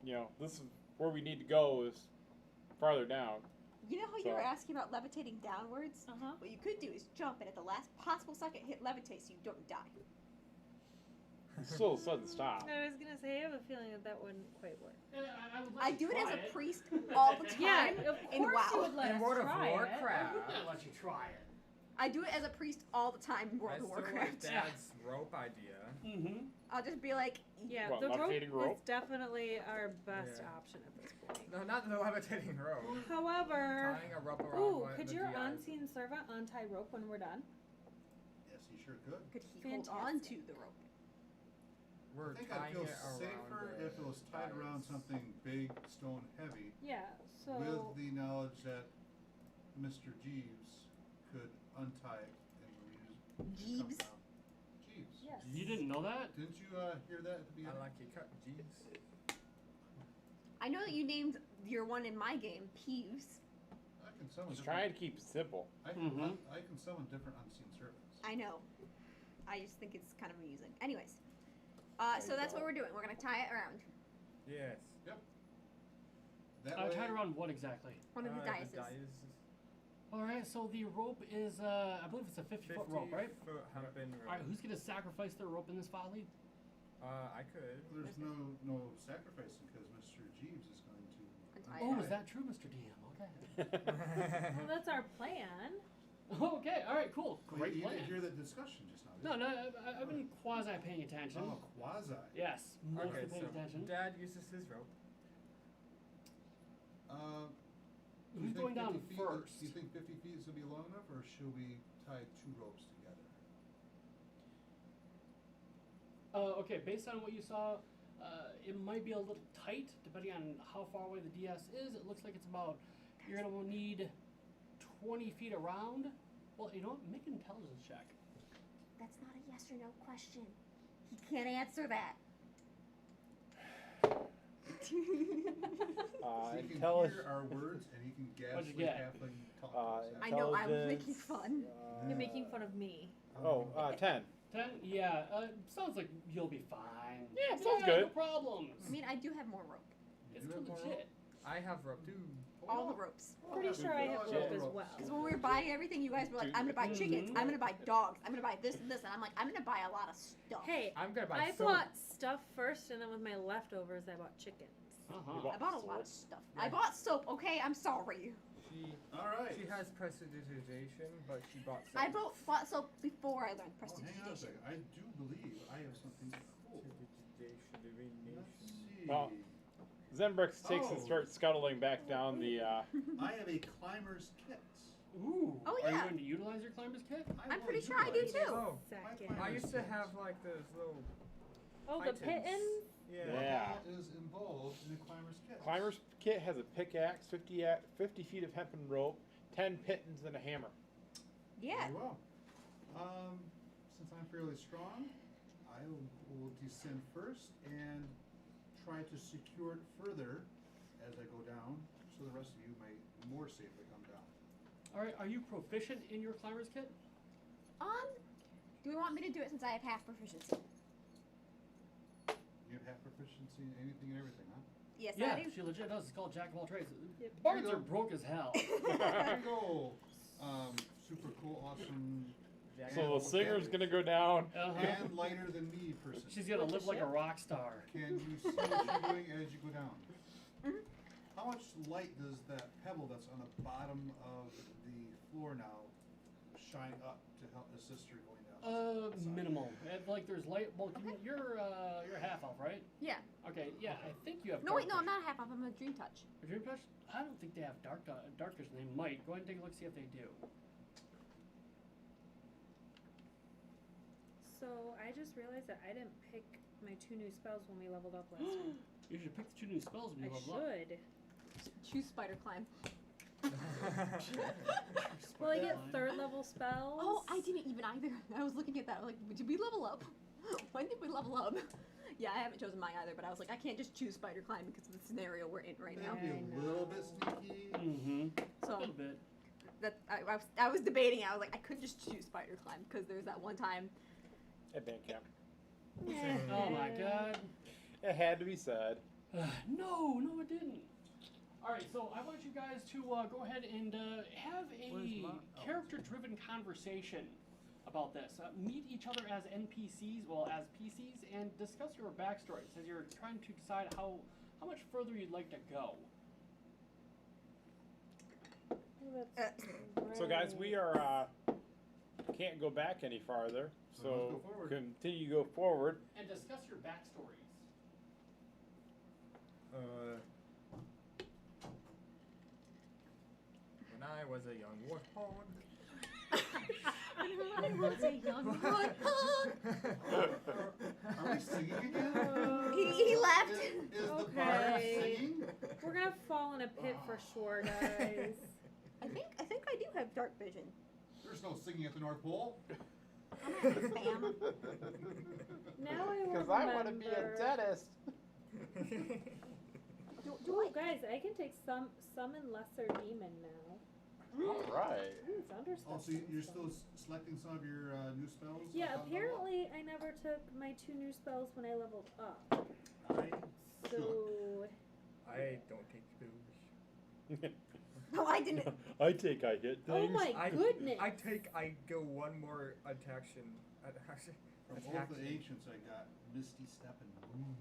S6: you know, this is where we need to go is farther down.
S7: You know how you were
S6: So-
S7: asking about levitating downwards?
S1: Uh-huh.
S7: What you could do is jump and at the last possible second hit levitate so you don't die.
S6: Still a sudden stop.
S1: I was gonna say I have a feeling that wouldn't quite work.
S2: I would let
S7: I
S2: you
S7: do it as
S2: try
S7: a priest all the time.
S1: Yeah, of
S7: in
S1: course
S7: WoW.
S1: you would let
S5: In
S1: us
S5: World of
S1: try
S5: Warcraft.
S2: I'm gonna let you try it.
S7: I do it as a priest all the time in
S5: I
S7: World of
S5: still like
S7: Warcraft.
S5: Dad's rope idea.
S2: Mm-hmm.
S7: I'll just be like,
S1: it. Yeah,
S6: What,
S1: the rope
S6: levitating rope?
S1: is definitely our best
S5: Yeah.
S1: option at this point.
S5: No, not the levitating rope.
S1: However,
S5: Tying a rope around
S1: ooh,
S5: one-
S1: could
S5: the
S1: your
S5: DIs.
S1: unseen servant untie rope when we're done?
S4: Yes, you sure could.
S7: could he hold on to
S1: Fantastic.
S7: the rope?
S5: We're
S4: I think
S5: tying
S4: I'd feel
S5: it around
S4: safer
S5: the
S4: if it was tied around
S5: dies.
S4: something big, stone heavy,
S1: Yeah. So
S4: with the knowledge that Mr. Jeeves could untie it and use it to come
S7: Jeeves?
S4: down. Jeeves.
S1: yes.
S2: You didn't know that?
S4: Didn't you hear that at the
S5: I
S4: beginning?
S5: like your cut, Jeeves.
S7: I know that you named your one in my game Peeves.
S4: I can summon
S6: Just
S4: different.
S6: trying to keep it simple.
S4: I can,
S2: Mhm.
S4: I can summon different unseen servants.
S7: I know. I just think it's kind of amusing. Anyways, so
S6: you
S7: that's
S6: go.
S7: what we're doing. We're gonna tie it around
S5: Yes.
S4: That
S2: I
S4: way,
S2: tied around what exactly?
S7: one of the dices.
S2: All right, so the rope is, I believe it's a 50-foot rope, right?
S5: 50-foot humping rope.
S2: All right, who's gonna sacrifice their rope in this folly?
S5: I could.
S4: there's no sacrificing because Mr. Jeeves is going to.
S7: Untie
S2: Oh,
S7: it.
S2: is that true, Mr. DM? Okay.
S1: Well, that's our plan.
S2: Okay, all right, cool. Great
S4: you
S2: plan.
S4: didn't hear that discussion just now.
S2: No,
S4: did
S2: no,
S4: you?
S2: I've been quasi paying attention.
S4: Oh, quasi.
S2: Yes, mostly
S5: Okay,
S2: paying
S5: so
S2: attention.
S5: Dad uses his rope.
S4: Do you
S2: Who's
S4: think
S2: going down
S4: 50 feet
S2: first?
S4: Do you think 50 feet is going to be long enough, or should we tie two ropes together?
S2: Okay, based on what you saw, it might be a little tight depending on how far away the DS is. It looks like it's about, you're going to need 20 feet around. Well, you know what? Make an intelligence check.
S7: That's not a yes or no question. He can't answer that.
S4: So he can
S6: Intelligence.
S4: hear our words and he can
S2: What'd you
S4: ghastly
S2: get?
S4: halfling talk to us.
S7: I know, I was making
S6: Intelligence,
S7: fun.
S1: You're making fun of me.
S6: 10.
S2: 10? Yeah, sounds like you'll be fine.
S6: Yeah, sounds
S2: No
S6: good.
S2: problems.
S7: I mean, I do have more rope.
S4: You
S2: It's
S4: do have more
S2: legit.
S5: I have rope too.
S7: All the ropes.
S1: Pretty sure I have
S4: Oh,
S1: rope
S4: yeah.
S1: as well.
S7: Because when we were buying everything, you guys were like, I'm gonna buy chickens, I'm gonna buy dogs, I'm gonna buy this and this, and I'm like, I'm gonna buy a lot of stuff.
S1: Hey,
S5: I'm gonna buy
S1: I
S5: soap.
S1: bought stuff first, and then with my leftovers, I bought chickens.
S2: Uh-huh.
S7: I bought a lot of stuff. I bought soap, okay? I'm sorry.
S5: She
S4: All right.
S5: she has prestidigitation, but she bought soap.
S7: I bought soap before I learned
S4: Oh, hang on a
S7: prestidigitation.
S4: second. I do believe I have something cool. Let's see.
S6: Well, Zembrix takes and
S4: Oh.
S6: starts scuttling back down the.
S4: I have a climber's kit.
S2: Ooh.
S7: Oh,
S2: Are you
S7: yeah.
S2: going to utilize your climber's kit?
S7: I'm
S4: will
S7: pretty sure I do
S4: utilize
S7: too.
S5: Oh,
S1: Second.
S5: I used to have like those little.
S1: Oh, the
S5: items.
S1: pittons?
S5: Yeah.
S6: Yeah.
S4: What is involved in a climber's kit?
S6: Climber's kit has a pickaxe, 50 feet of hempen rope, 10 pittons, and a hammer.
S7: Yeah.
S4: Very well. Since I'm fairly strong, I will descend first and try to secure it further as I go down, so the rest of you may more safely come down.
S2: All right, are you proficient in your climber's kit?
S7: Do we want me to do it since I have half proficiency?
S4: You have proficiency in anything and everything, huh?
S7: Yes,
S2: Yeah,
S7: I do.
S2: she legit does. It's called Jack of all trades.
S1: Yep.
S2: Bards
S4: There you
S2: are
S4: go.
S2: broke as hell.
S4: There you go. Super cool, awesome,
S6: So the singer's gonna go down.
S2: Uh-huh.
S4: and lighter than me person.
S2: She's gonna live like a rock star.
S4: Can you see what you're doing as you go down?
S7: Mhm.
S4: How much light does that pebble that's on the bottom of the floor now shine up to help assist her going down?
S2: Minimal. Like there's light. Well, you're half elf, right?
S7: Yeah.
S2: Okay, yeah, I think you have.
S7: No, wait, no,
S2: Dark
S7: I'm not a half elf. I'm a dream touch.
S2: vision. Dream Touch? I don't think they have dark vision. They might. Go ahead and take a look, see if they do.
S1: So I just realized that I didn't pick my 2 new spells when we leveled up last time.
S2: You should pick the 2 new spells when
S1: I
S2: you level up.
S1: should.
S7: Choose spider climb.
S1: Well, I get
S2: Fine.
S1: 3rd level spells.
S7: Oh, I didn't even either. I was looking at that. I was like, did we level up? When did we level up? Yeah, I haven't chosen mine either, but I was like, I can't just choose spider climb because of the scenario we're in right now.
S4: Maybe
S1: I
S4: a
S1: know.
S4: little bit sneaky.
S2: Mm-hmm. A
S7: So
S2: little bit.
S7: that I was debating. I was like, I could just choose spider climb because there's that one time.
S6: At band camp.
S2: Oh my god.
S6: It had to be said.
S2: No, it didn't. Alright, so I want you guys to go ahead and have
S5: Where's
S2: a
S5: my- oh.
S2: character-driven conversation about this. Meet each other as NPCs, well, as PCs, and discuss your backstories as you're trying to decide how much further you'd like to go.
S6: So guys, we are can't go back any farther.
S4: So let's
S6: So
S4: go forward.
S6: continue to go forward.
S2: And discuss your backstories.
S5: When I was a young warthog.
S7: I was a young warthog.
S4: Are we singing again?
S7: He left.
S4: Is the bard
S1: Okay.
S4: singing?
S1: We're gonna fall in a pit for sure, guys.
S7: I think I do have dark vision.
S4: There's no singing at the North Pole.
S7: I'm not a spam.
S1: Now I
S6: Because
S1: remember.
S6: I want to be a dentist.
S7: Do
S1: Ooh,
S7: I?
S1: guys, I can take summon lesser demon now.
S6: All right.
S1: Ooh, thunder
S4: Oh,
S1: stuff.
S4: so you're still selecting some of your new spells?
S1: Yeah,
S4: upon level up?
S1: apparently I never took my 2 new spells when I leveled up. So
S5: I don't take spells.
S7: No, I didn't.
S6: I hit things.
S1: oh my goodness.
S5: I go one more attaction.
S4: From both the ancients, I got Misty Step and Moonbeam.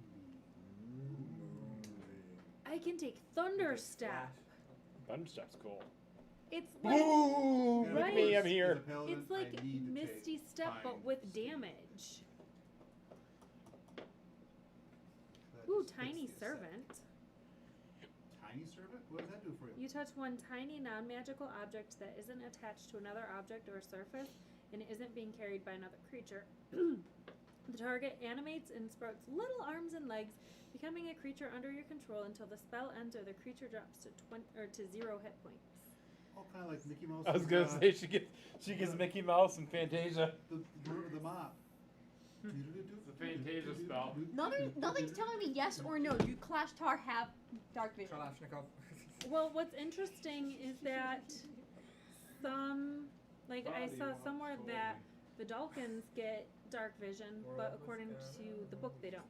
S1: I can take thunder step.
S6: Thunderstep's cool.
S1: It's like
S6: Ooh,
S4: And
S6: look
S4: of
S6: at me,
S4: course,
S6: I'm here.
S4: as a paladin,
S1: it's like
S4: I need to
S1: Misty
S4: take
S1: Step but
S4: Time
S1: with
S4: Steal.
S1: damage.
S4: That
S1: Ooh,
S4: just
S1: Tiny
S4: hits the set.
S1: Servant.
S4: Tiny Servant? What does that do for you?
S1: You touch one tiny non-magical object that isn't attached to another object or surface and isn't being carried by another creature. The target animates and sprouts little arms and legs, becoming a creature under your control until the spell ends or the creature drops to 0 hit points.
S4: Oh, kind of like Mickey Mouse.
S6: I was gonna say she gets Mickey Mouse and Fantasia.
S4: the mop.
S6: It's a Fantasia spell.
S7: Nothing's telling me yes or no. Do Clash Tar have dark vision?
S5: Kalashnikov.
S1: Well, what's interesting is that some, like I saw somewhere that the Dalkins get dark vision, but according to the book they don't.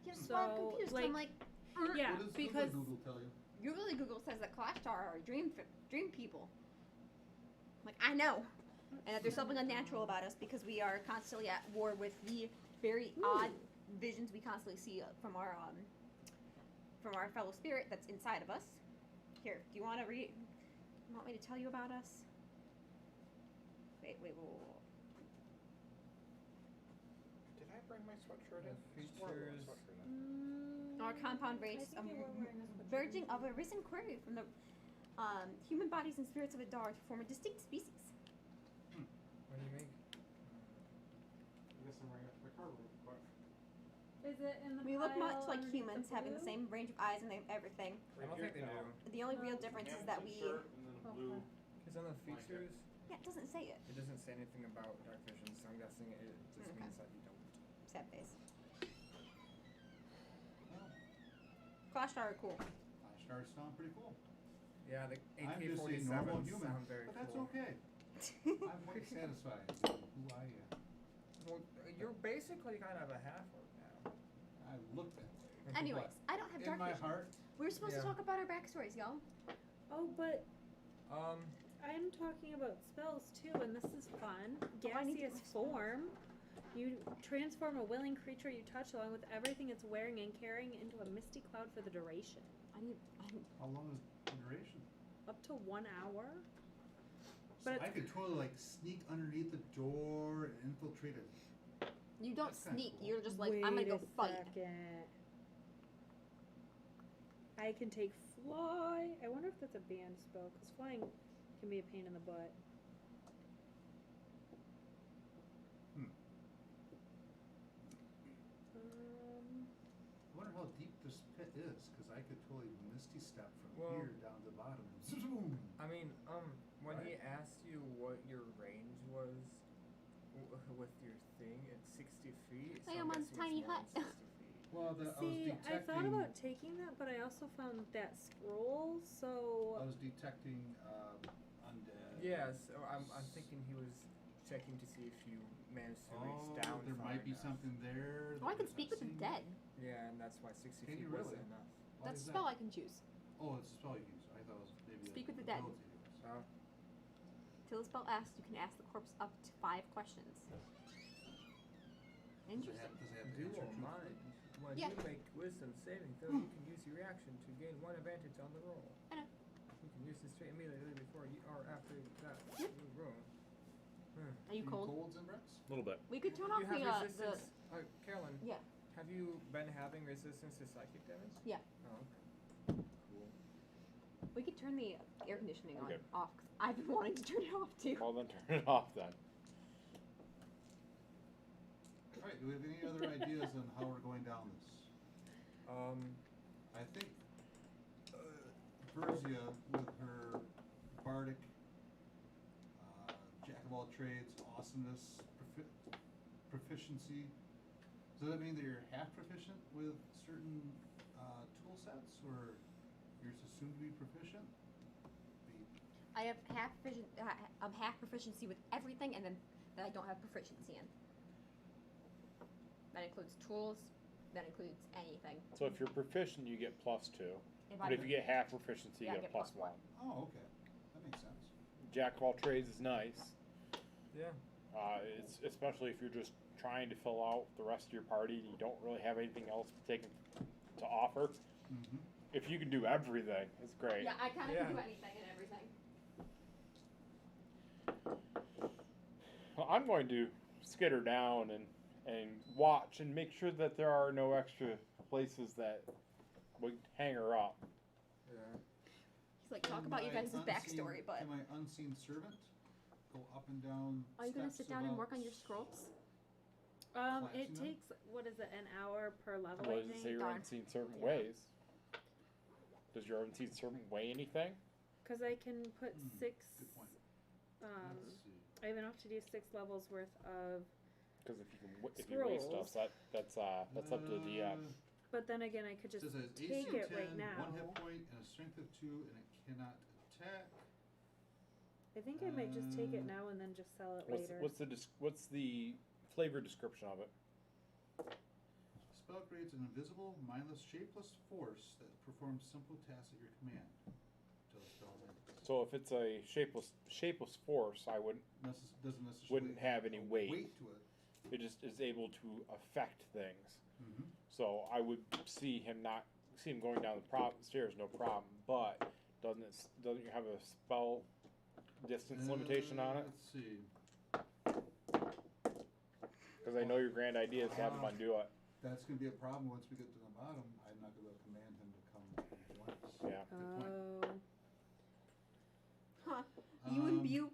S7: Yeah, that's why I'm
S1: So,
S7: confused.
S1: like-
S7: I'm like,
S1: Yeah,
S4: What does
S1: because
S4: Google tell you?
S7: usually Google says that Clash Tar are dream people. Like, I know. And that there's something unnatural about us because we are constantly at war with the very odd visions we constantly see from our fellow spirit that's inside of us. Here, do you want to read? You want me to tell you about us? Wait.
S6: Did I bring my sweatshirt in?
S5: Features.
S7: Our compound race,
S1: I think you were wearing this one.
S7: verging of a risen query from the human bodies and spirits of Adar to form a distinct species.
S5: What do you make?
S6: I guess I'm wearing it for the car real quick.
S1: Is it in the
S7: We look much
S1: pile
S7: like
S1: underneath
S7: humans,
S1: the
S7: having the
S1: blue?
S7: same range of eyes and everything.
S5: I don't think they do.
S7: The only real difference is that we.
S1: Okay.
S5: Because on the features,
S7: Yeah, it doesn't say it.
S5: it doesn't say anything about dark vision, so I'm guessing it just
S7: Okay.
S5: means that you don't.
S7: Sad face. Clash Star are cool.
S4: Flash stars sound pretty cool.
S5: Yeah, the
S4: I'm just a normal
S5: AK-47s
S4: human,
S5: sound very
S4: but that's
S5: cool.
S4: okay. I'm quite satisfied with who I am.
S5: Well, you're basically kind of a half-orc now.
S4: I look that way.
S7: Anyways, I don't have
S4: In
S7: dark
S4: my
S7: vision.
S4: heart,
S7: We were supposed to
S5: Yeah.
S7: talk about our backstories, y'all.
S1: Oh, but
S5: Um,
S1: I'm talking about spells too, and this is fun.
S7: Oh, I need to get
S1: Gaseous
S7: my spells.
S1: form. You transform a willing creature you touch along with everything it's wearing and carrying into a misty cloud for the duration.
S7: I need.
S4: how long is the duration?
S1: Up to 1 hour.
S4: So
S1: But
S4: I could totally like sneak underneath the door and infiltrate it.
S7: You don't
S4: That's kinda
S7: sneak.
S4: cool.
S7: You're just like, I'm gonna go fight.
S1: Second. I can take fly. I wonder if that's a banned spell, because flying can be a pain in the butt.
S4: I wonder how deep this pit is, because I could totally misty step from
S5: Well-
S4: here down to the bottom. And zoom.
S5: I mean, when he
S4: Right.
S5: asked you what your range was with your thing, it's 60 feet. So I'm
S7: Leoman's
S5: guessing
S7: tiny
S5: it's more
S7: hut.
S5: than 60 feet.
S4: Well, I was
S1: See,
S4: detecting.
S1: I thought about taking that, but I also found that scroll, so
S4: I was detecting undead.
S5: Yeah, so I'm thinking he was checking to see if you managed to reach down.
S4: There
S5: far
S4: might be
S5: enough.
S4: something there.
S7: Oh, I
S4: that
S7: can
S4: is
S7: speak
S4: not
S7: with the
S4: seen.
S7: dead.
S5: Yeah, and that's why 60
S4: Can
S5: feet
S4: you
S5: wasn't
S4: really?
S5: enough.
S4: Why
S7: That's a
S4: is
S7: spell
S4: that?
S7: I can choose.
S4: Oh, it's a spell you can use. I thought it was maybe
S7: Speak
S4: an
S7: with the dead.
S4: ability it was.
S5: Oh,
S7: Till the spell asks, you can ask the corpse up to 5 questions. Interesting.
S4: Does it have to
S5: do
S4: answer
S5: or
S4: truthfully?
S5: mind. When
S7: Yeah.
S5: you make wisdom saving throw, you can use your reaction to gain 1 advantage on the roll.
S7: I know.
S5: You can use this trait immediately before you or after that
S7: Yep.
S5: you roll.
S7: Are you cold?
S4: Colds and Rex?
S6: A little bit.
S7: We could turn
S5: You
S7: off
S5: have
S7: the
S5: resistance. Carolyn.
S7: Yeah.
S5: Have you been having resistance to psychic damage?
S7: Yeah.
S5: Oh, okay. Cool.
S7: we could turn the air conditioning on
S6: Okay.
S7: off. 'Cause I've been wanting to turn it off too.
S6: Well, then turn it off then.
S4: Alright, do we have any other ideas on how we're going down this? I think Berzia, with her bardic, jack of all trades, awesomeness, proficiency, does that mean that you're half proficient with certain tool sets, or you're assumed to be proficient?
S7: I have half proficiency with everything, and then that I don't have proficiency in. That includes tools. That includes anything.
S6: So if you're proficient, you get +2.
S7: If
S6: But if you get half proficiency,
S7: Yeah, I
S6: you get
S7: get +1.
S6: +1.
S4: Oh, okay, that makes sense.
S6: Jack of all trades is nice.
S5: Yeah.
S6: It's especially if you're just trying to fill out the rest of your party and you don't really have anything else to offer.
S4: Mm-hmm.
S6: If you can do everything, it's great.
S7: Yeah, I kind of
S5: Yeah.
S7: can do anything and everything.
S6: Well, I'm going to skitter down and watch and make sure that there are no extra places that would hang her up.
S5: Yeah.
S7: He's like, talk about you guys' backstory, but
S4: Can my unseen servant go up and down?
S7: are you gonna
S4: steps
S7: sit down and work
S4: about-
S7: on your scrolls?
S1: it
S4: Collapsing them?
S1: takes, what is it, an hour per level,
S6: What
S1: I
S6: does it say
S1: think?
S6: your
S7: Darn.
S6: unseen servant
S1: Yeah.
S6: weighs? Does your unseen servant weigh anything?
S1: Because I can put
S4: Hmm,
S1: 6,
S4: Good point.
S1: um,
S4: Let's see.
S1: I have enough to do 6 levels worth of,
S6: Because if you weigh stuff,
S1: Scrolls.
S6: that's up to the DM.
S1: but then again, I could just
S4: Says it has
S1: take
S4: AC
S1: it
S4: 10,
S1: right now.
S4: 1 hit point, and a strength of 2, and it cannot attack.
S1: I think I might just take it now and then just sell it later.
S6: What's the flavor description of it?
S4: Spell creates an invisible, mindless, shapeless force that performs simple tasks at your command. Until the spell ends.
S6: So if it's a shapeless force, I wouldn't.
S4: Doesn't necessarily
S6: Wouldn't have any
S4: a
S6: weight.
S4: to it.
S6: It just is able to affect things.
S4: Mm-hmm.
S6: So I would see him going down the stairs, no problem. But doesn't you have a spell distance limitation on it?
S4: Let's see.
S6: Because I know your grand idea is to have him undo it.
S4: That's going to be a problem once we get to the bottom. I'm not going to command him to come and join us.
S6: Yeah.
S4: Good point.
S1: Oh.
S7: Huh. You
S4: Um,
S7: imbue,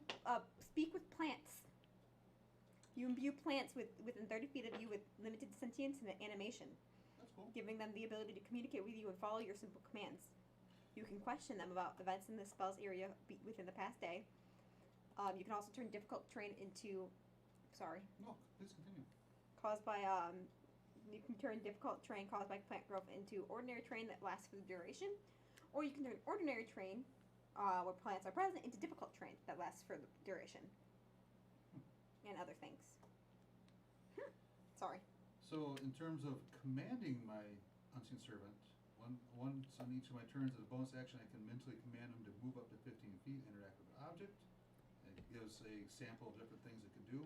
S7: speak with plants. You imbue plants within 30 feet of you with limited sentience and animation,
S4: That's cool.
S7: giving them the ability to communicate with you and follow your simple commands. You can question them about events in the spell's area within the past day. You can also turn difficult terrain into,
S4: No, please continue.
S7: caused by, you can turn difficult terrain caused by plant growth into ordinary terrain that lasts for the duration. Or you can turn ordinary terrain, where plants are present, into difficult terrain that lasts for the duration. And other things. Sorry.
S4: So, in terms of commanding my unseen servant, once on each of my turns as a bonus action, I can mentally command him to move up to 15 feet, interact with an object. It gives a sample of different things it can do.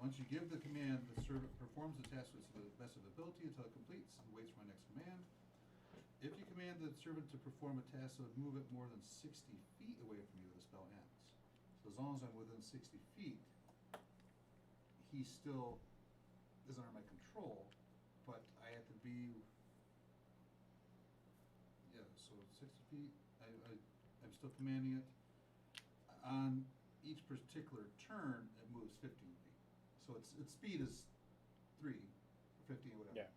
S4: Once you give the command, the servant performs the task to the best of ability until it completes and waits for my next command. If you command the servant to perform a task that would move it more than 60 feet away from you, the spell ends. So as long as I'm within 60 feet, he still is under my control, but I have to be so 60 feet. I'm still commanding it. On each particular turn, it moves 15 feet. So its speed is 3, or 15, or whatever.
S6: Yeah.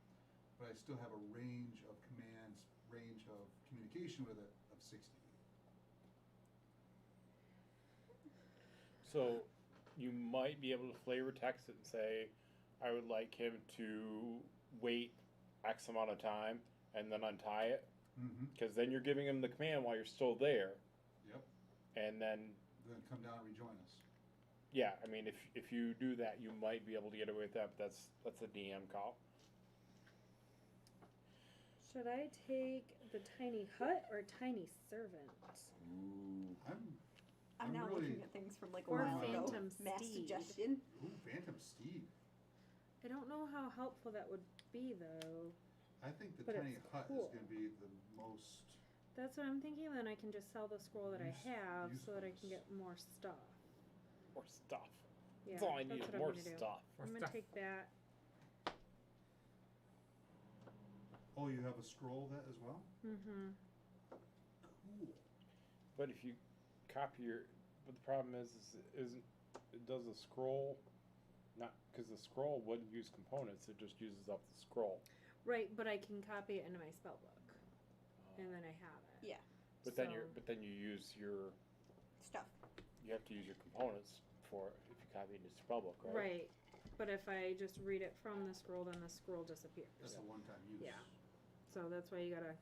S4: But I still have a range of commands, range of communication with it of 60 feet.
S6: So you might be able to flavor text it and say, I would like him to wait X amount of time and then untie it.
S4: Mm-hmm.
S6: Because then you're giving him the command while you're still there.
S4: Yep.
S6: And then,
S4: Then come down and rejoin us.
S6: yeah, I mean, if you do that, you might be able to get away with that, but that's a DM call.
S1: Should I take the tiny hut or tiny servant?
S6: Ooh.
S7: I'm now
S4: really,
S7: looking at things from like a
S1: Or
S7: while ago.
S1: Phantom
S7: Mass
S1: Steed.
S7: suggestion.
S4: Ooh, Phantom Steed.
S1: I don't know how helpful that would be though.
S4: I think the
S1: But
S4: tiny
S1: it's
S4: hut
S1: cool.
S4: is going to be the most.
S1: That's what I'm thinking. Then I can just sell the scroll that I have so that I can
S4: usefulness.
S1: get more stuff.
S6: More stuff.
S1: Yeah,
S6: That's all I
S1: that's
S6: need
S1: what
S6: is
S1: I'm
S6: more
S1: gonna do.
S6: stuff.
S5: More
S1: I'm gonna
S5: stuff.
S1: take that.
S4: Oh, you have a scroll that as well?
S1: Mm-hmm.
S4: Cool.
S6: But if you copy but the problem is isn't it does the scroll not because the scroll wouldn't use components, it just uses up the scroll.
S1: Right, but I can copy it into my spell book, and then I have it.
S7: Yeah.
S6: But then
S1: So-
S6: you use your
S7: Stuff.
S6: you have to use your components for if you copy it into spellbook, right?
S1: Right, but if I just read it from the scroll, then the scroll disappears.
S4: That's a one-time use.
S1: Yeah. So that's why you gotta,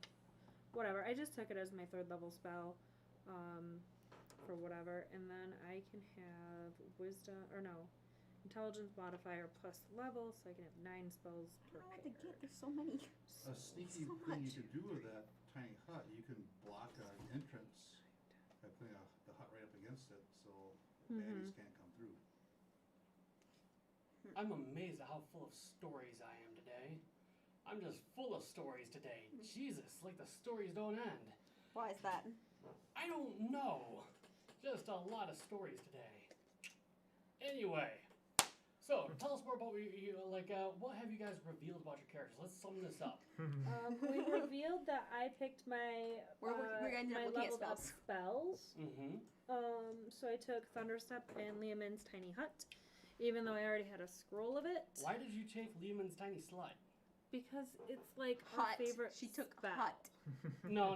S1: whatever. I just took it as my 3rd level spell, for whatever, and then I can have wisdom intelligence modifier plus level, so I can have 9 spells
S7: I don't know what to
S1: prepared.
S7: get. There's so many.
S4: A sneaky
S7: So
S4: thing you
S7: much.
S4: could do with that tiny hut, you can block an entrance by putting the hut right up against it, so baddies can't come through.
S2: I'm amazed at how full of stories I am today. I'm just full of stories today. Jesus, like the stories don't end.
S7: Why is that?
S2: I don't know. Just a lot of stories today. Anyway, so tell us more about what have you guys revealed about your characters? Let's sum this up.
S1: We revealed that I picked my
S7: We're gonna end up
S1: my
S7: looking at
S1: leveled up
S7: spells.
S1: spells.
S2: Mm-hmm.
S1: So I took Thunderstep and Leomin's Tiny Hut, even though I already had a scroll of it.
S2: Why did you take Lehman's Tiny Slut?
S1: Because it's like
S7: Hut.
S1: her favorite.
S7: She took
S1: spell.
S7: hut.
S2: No.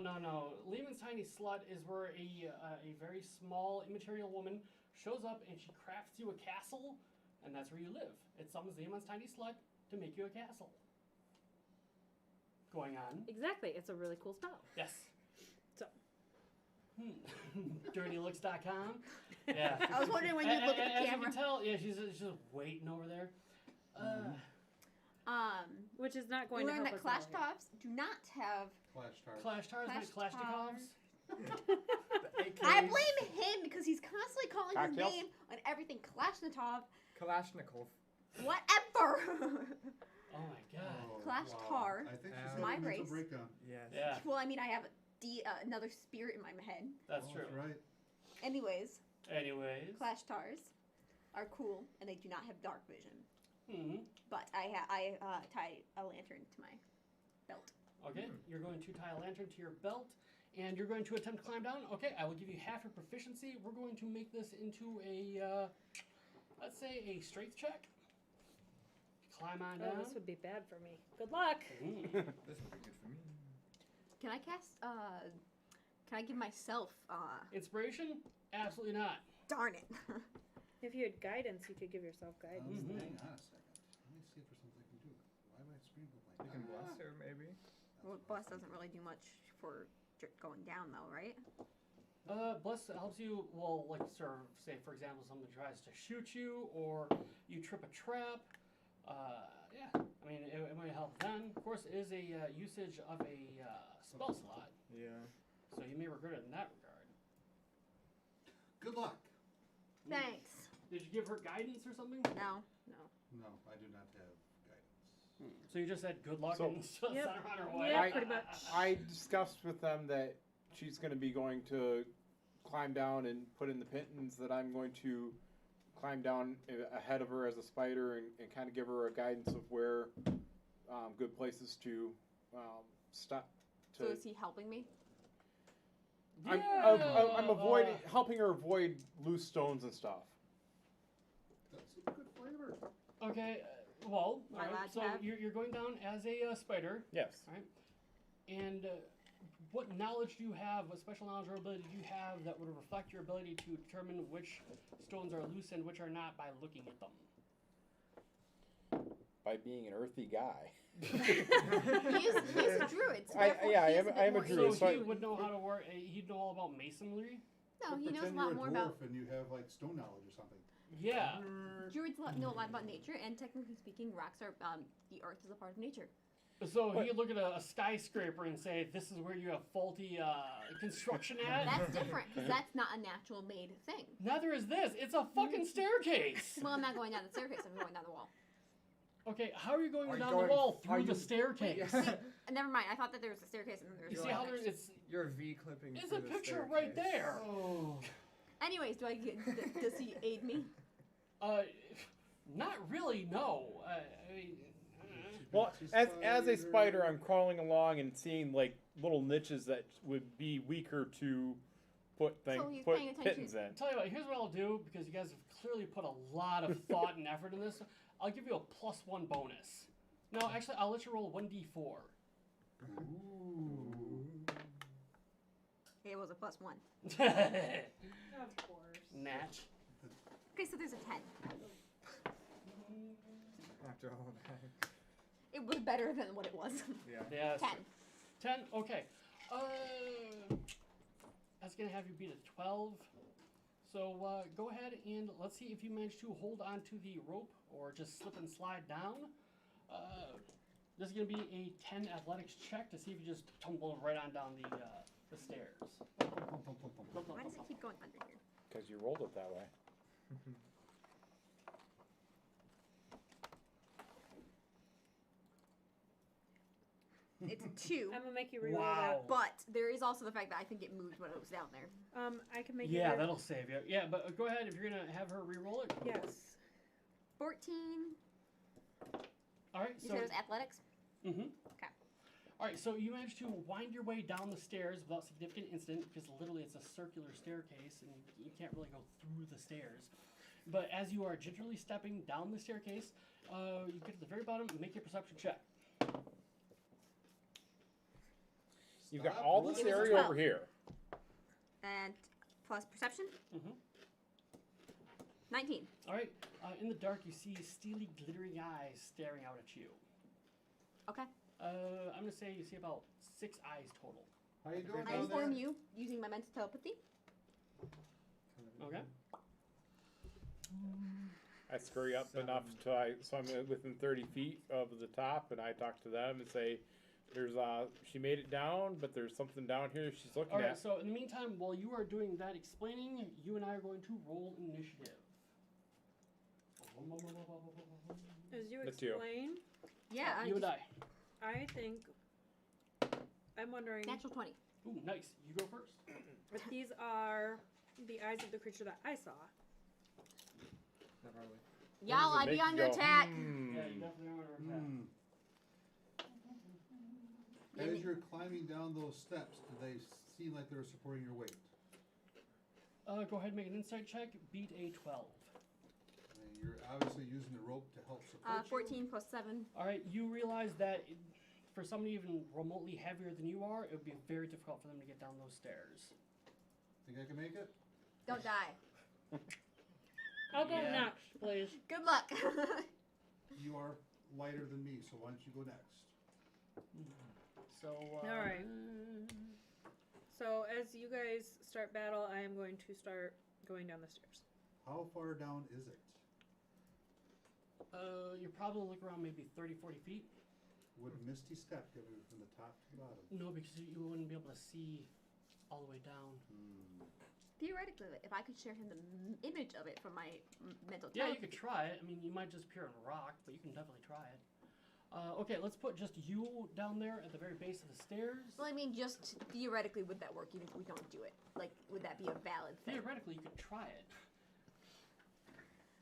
S2: Lehman's Tiny Slut is where a very small, immaterial woman shows up and she crafts you a castle, and that's where you live. It summons Lehman's Tiny Slut to make you a castle. Going on.
S1: Exactly. It's a really cool spell.
S2: Yes.
S1: So.
S2: DirtyLooks.com. Yeah.
S7: I was wondering when you'd look at the
S2: As you
S7: camera.
S2: can tell, yeah, she's just waiting over there.
S1: Which is not
S7: We
S1: going to
S7: learned
S1: help
S7: that
S1: us
S7: Clash
S1: out here.
S7: Tops do not have.
S4: Clash Tars.
S2: Clash Tars like
S7: Clash
S2: Kalashnikovs.
S7: I blame him because he's constantly calling his
S6: Cocktails?
S7: name on everything. Kalashnikov,
S5: Kalashnikov.
S7: whatever.
S2: Oh my god.
S4: Oh,
S7: Clash
S4: wow.
S7: Tar.
S4: I think
S5: Ow.
S4: she's
S7: My
S4: having a mental
S7: race.
S4: breakdown.
S5: Yes.
S2: Yeah,
S7: Well, I mean, I have another spirit in my head.
S2: that's
S4: Oh,
S2: true.
S4: That's right.
S7: Anyways,
S2: Anyways.
S7: Clash Tars are cool, and they do not have dark vision.
S2: Hmm.
S7: But I tie a lantern to my belt.
S2: Okay, you're going to tie a lantern to your belt, and you're going to attempt to climb down. Okay, I will give you half your proficiency. We're going to make this into a, let's say, a strength check. Climb on
S1: Oh,
S2: down.
S1: this would be bad for me. Good luck.
S2: Mm.
S5: This would be good for me.
S7: Can I cast? Can I give myself?
S2: Inspiration? Absolutely not.
S7: Darn it!
S1: If you had guidance, you could give yourself guidance.
S2: Mhm.
S4: Hang on a second. Let me see if there's something I can do. Why would I screen go
S5: You
S4: blank?
S5: can bless her, maybe.
S7: Well, bless doesn't really do much for going down, though, right?
S2: Bless helps you, well, like, sort of, say, for example, someone tries to shoot you, or you trip a trap. Yeah, I mean, it might help then. Of course, it is a usage of a spell slot,
S5: Yeah.
S2: so you may regret it in that regard.
S4: Good luck.
S7: Thanks.
S2: Did you give her guidance or something?
S7: No.
S4: No, I do not have guidance.
S2: So you just said good luck
S6: So-
S2: and sent
S1: Yep.
S2: her on her way?
S1: Yeah, pretty much.
S6: I discussed with them that she's going to be going to climb down and put in the pittance, that I'm going to climb down ahead of her as a spider and kind of give her a guidance of where good places to stop.
S7: So is he helping me?
S6: I'm avoiding helping her avoid loose stones and stuff.
S4: That's a good flavor.
S2: Okay, well,
S7: Am I
S2: alright,
S7: allowed to
S2: so
S7: have?
S2: you're going down as a spider,
S6: Yes.
S2: alright? And what knowledge do you have, what special knowledge or ability do you have that would reflect your ability to determine which stones are loose and which are not by looking at them?
S6: By being an earthy guy.
S7: He's a druid. So therefore
S6: I
S7: he's
S6: am
S7: a bit
S6: a
S7: more
S6: druid,
S2: So
S6: so
S2: he
S6: I-
S2: would know how to work, he'd know all about masonry?
S7: No, he knows a
S4: Pretend
S7: lot
S4: you're
S7: more
S4: dwarf
S7: about.
S4: and you have like stone knowledge or something.
S2: Yeah.
S7: Druids know a lot about nature, and technically speaking, rocks are the earth is a part of nature.
S2: So
S6: What?
S2: he'd look at a skyscraper and say, this is where you have faulty construction at?
S7: That's different because that's not a natural made thing.
S2: Neither is this. It's a fucking staircase.
S7: Well, I'm not going down the staircase. I'm going down the wall.
S2: Okay, how are you going
S5: Are you
S2: down
S5: going-
S2: the wall
S5: are
S2: through the
S5: you-
S2: staircase?
S7: Never mind. I thought that there was a staircase and then there was
S2: You
S7: a
S2: see how
S7: wall.
S2: there, it's
S5: You're V clipping.
S2: It's
S5: through
S2: a
S5: the
S2: picture right
S5: staircase.
S2: there.
S4: Oh.
S7: Anyways, does he aid me?
S2: Not really. No. I mean,
S6: Well, as a spider, I'm crawling along and seeing like little niches that would be weaker to put
S7: So he's
S6: put
S7: paying attention.
S6: kittens in.
S2: tell you what. Here's what I'll do because you guys have clearly put a lot of thought and effort in this. I'll give you a +1 bonus. No, actually, I'll let you roll 1d4.
S4: Ooh.
S7: It was a +1.
S1: Of course.
S2: Nat.
S7: Okay, so there's a 10.
S5: After all that.
S7: It was better than what it was.
S5: Yeah.
S2: Yes.
S7: 10.
S2: 10. Okay. That's gonna have you beat a 12. So go ahead and let's see if you manage to hold on to the rope or just slip and slide down. This is gonna be a 10 athletics check to see if you just tumble right on down the stairs.
S7: Why does it keep going under here?
S6: Because you rolled it that way.
S7: It's a 2.
S1: I'm gonna make you reroll
S2: Wow.
S7: But there is also the fact that I think it moved when it was down there.
S1: that. I can make
S2: Yeah,
S1: you.
S2: that'll save you. Yeah, but go ahead if you're gonna have her re-roll it.
S1: Yes.
S7: 14.
S2: All right.
S7: You
S2: So.
S7: said it was athletics?
S2: Mm-hmm.
S7: Okay.
S2: All right, so you managed to wind your way down the stairs without significant incident because literally it's a circular staircase and you can't really go through the stairs. But as you are gingerly stepping down the staircase, you get to the very bottom and make your perception check.
S6: You've got
S4: Stop
S6: all this
S7: It was a
S6: area
S7: 12.
S6: over here.
S7: And plus perception?
S2: Mm-hmm.
S7: 19.
S2: All right, in the dark you see steely, glittering eyes staring out at you.
S7: Okay.
S2: I'm gonna say you see about 6 eyes total.
S4: How you doing
S7: I
S4: down
S7: inform
S4: there?
S7: you using my mental telepathy.
S2: Okay.
S6: I scurry up enough so I'm within 30 feet of the top, and I talk to them and say, "There's she made it down, but there's something down here she's looking
S2: All right.
S6: at."
S2: So in the meantime, while you are doing that explaining, you and I are going to roll initiative.
S1: As you
S6: The two.
S1: explain,
S7: Yeah.
S2: You and I.
S1: I think. I'm wondering
S7: Natural 20.
S2: Ooh, nice. You go first.
S1: if these are the eyes of the creature that I saw.
S5: Not probably.
S7: Y'all, I
S6: Make
S7: be
S6: you
S7: under
S6: go,
S7: attack.
S6: "Hmm."
S2: Yeah, you definitely are under attack.
S4: As you're climbing down those steps, do they seem like they're supporting your weight?
S2: Go ahead and make an insight check. Beat a 12.
S4: And you're obviously using the rope to help support
S7: 14 plus 7.
S2: All right, you realize that for somebody even remotely heavier than you are, it would be very difficult for them to get down those stairs.
S4: you. Think I can make it?
S7: Don't die.
S1: I'll go
S2: Yeah.
S1: next, please.
S7: Good luck.
S4: You are lighter than me, so why don't you go next?
S2: So.
S1: All right. So as you guys start battle, I am going to start going down the stairs.
S4: How far down is it?
S2: You're probably looking around maybe 30, 40 feet.
S4: Would Misty Step get me from the top to the bottom?
S2: No, because you wouldn't be able to see all the way down.
S7: Theoretically, if I could share him the image of it from my mental
S2: Yeah, you
S7: telepathy.
S2: could try it. I mean, you might just appear on a rock, but you can definitely try it. Okay, let's put just you down there at the very base of the stairs.
S7: Well, I mean, just theoretically, would that work even if we don't do it? Like, would that be a valid thing?
S2: Theoretically, you could try it.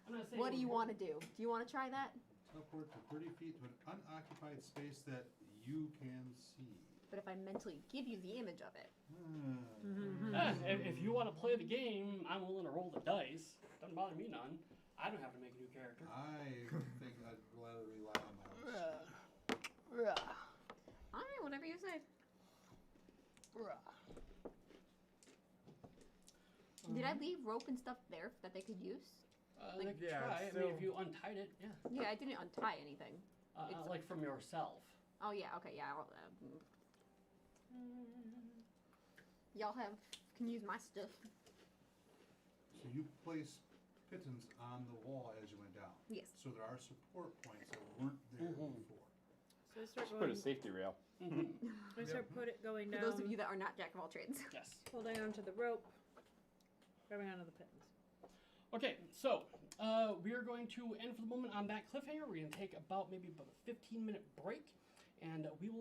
S2: I'm not saying
S7: What do
S2: it
S7: you
S2: would
S7: want to do? Do you want to try that?
S4: Teleport to 30 feet to an unoccupied space that you can see.
S7: But if I mentally give you the image of it,
S2: If you want to play the game, I'm willing to roll the dice. Doesn't bother me none. I don't have to make a new character.
S4: I think I'd rather rely on my own.
S7: all right, whatever you say. Did I leave rope and stuff there that they could use?
S2: They could
S5: yeah,
S2: try. I
S5: so-
S2: mean, if you untied it, yeah.
S7: Yeah, I didn't untie anything. It's-
S2: Like from yourself.
S7: Oh yeah, okay, yeah. Y'all can use my stuff.
S4: So you place pittons on the wall as you went down.
S7: Yes.
S4: So there are support points that weren't there
S2: Mhm.
S4: before.
S1: So I start
S6: Just put a
S1: going.
S6: safety rail.
S1: I start going
S7: For
S1: down.
S7: those of you that are not jack of all trades.
S2: Yes.
S1: Holding onto the rope, grabbing onto the pins.
S2: Okay, so we are going to end for the moment on that cliffhanger. We're going to take maybe about a 15-minute break, and we will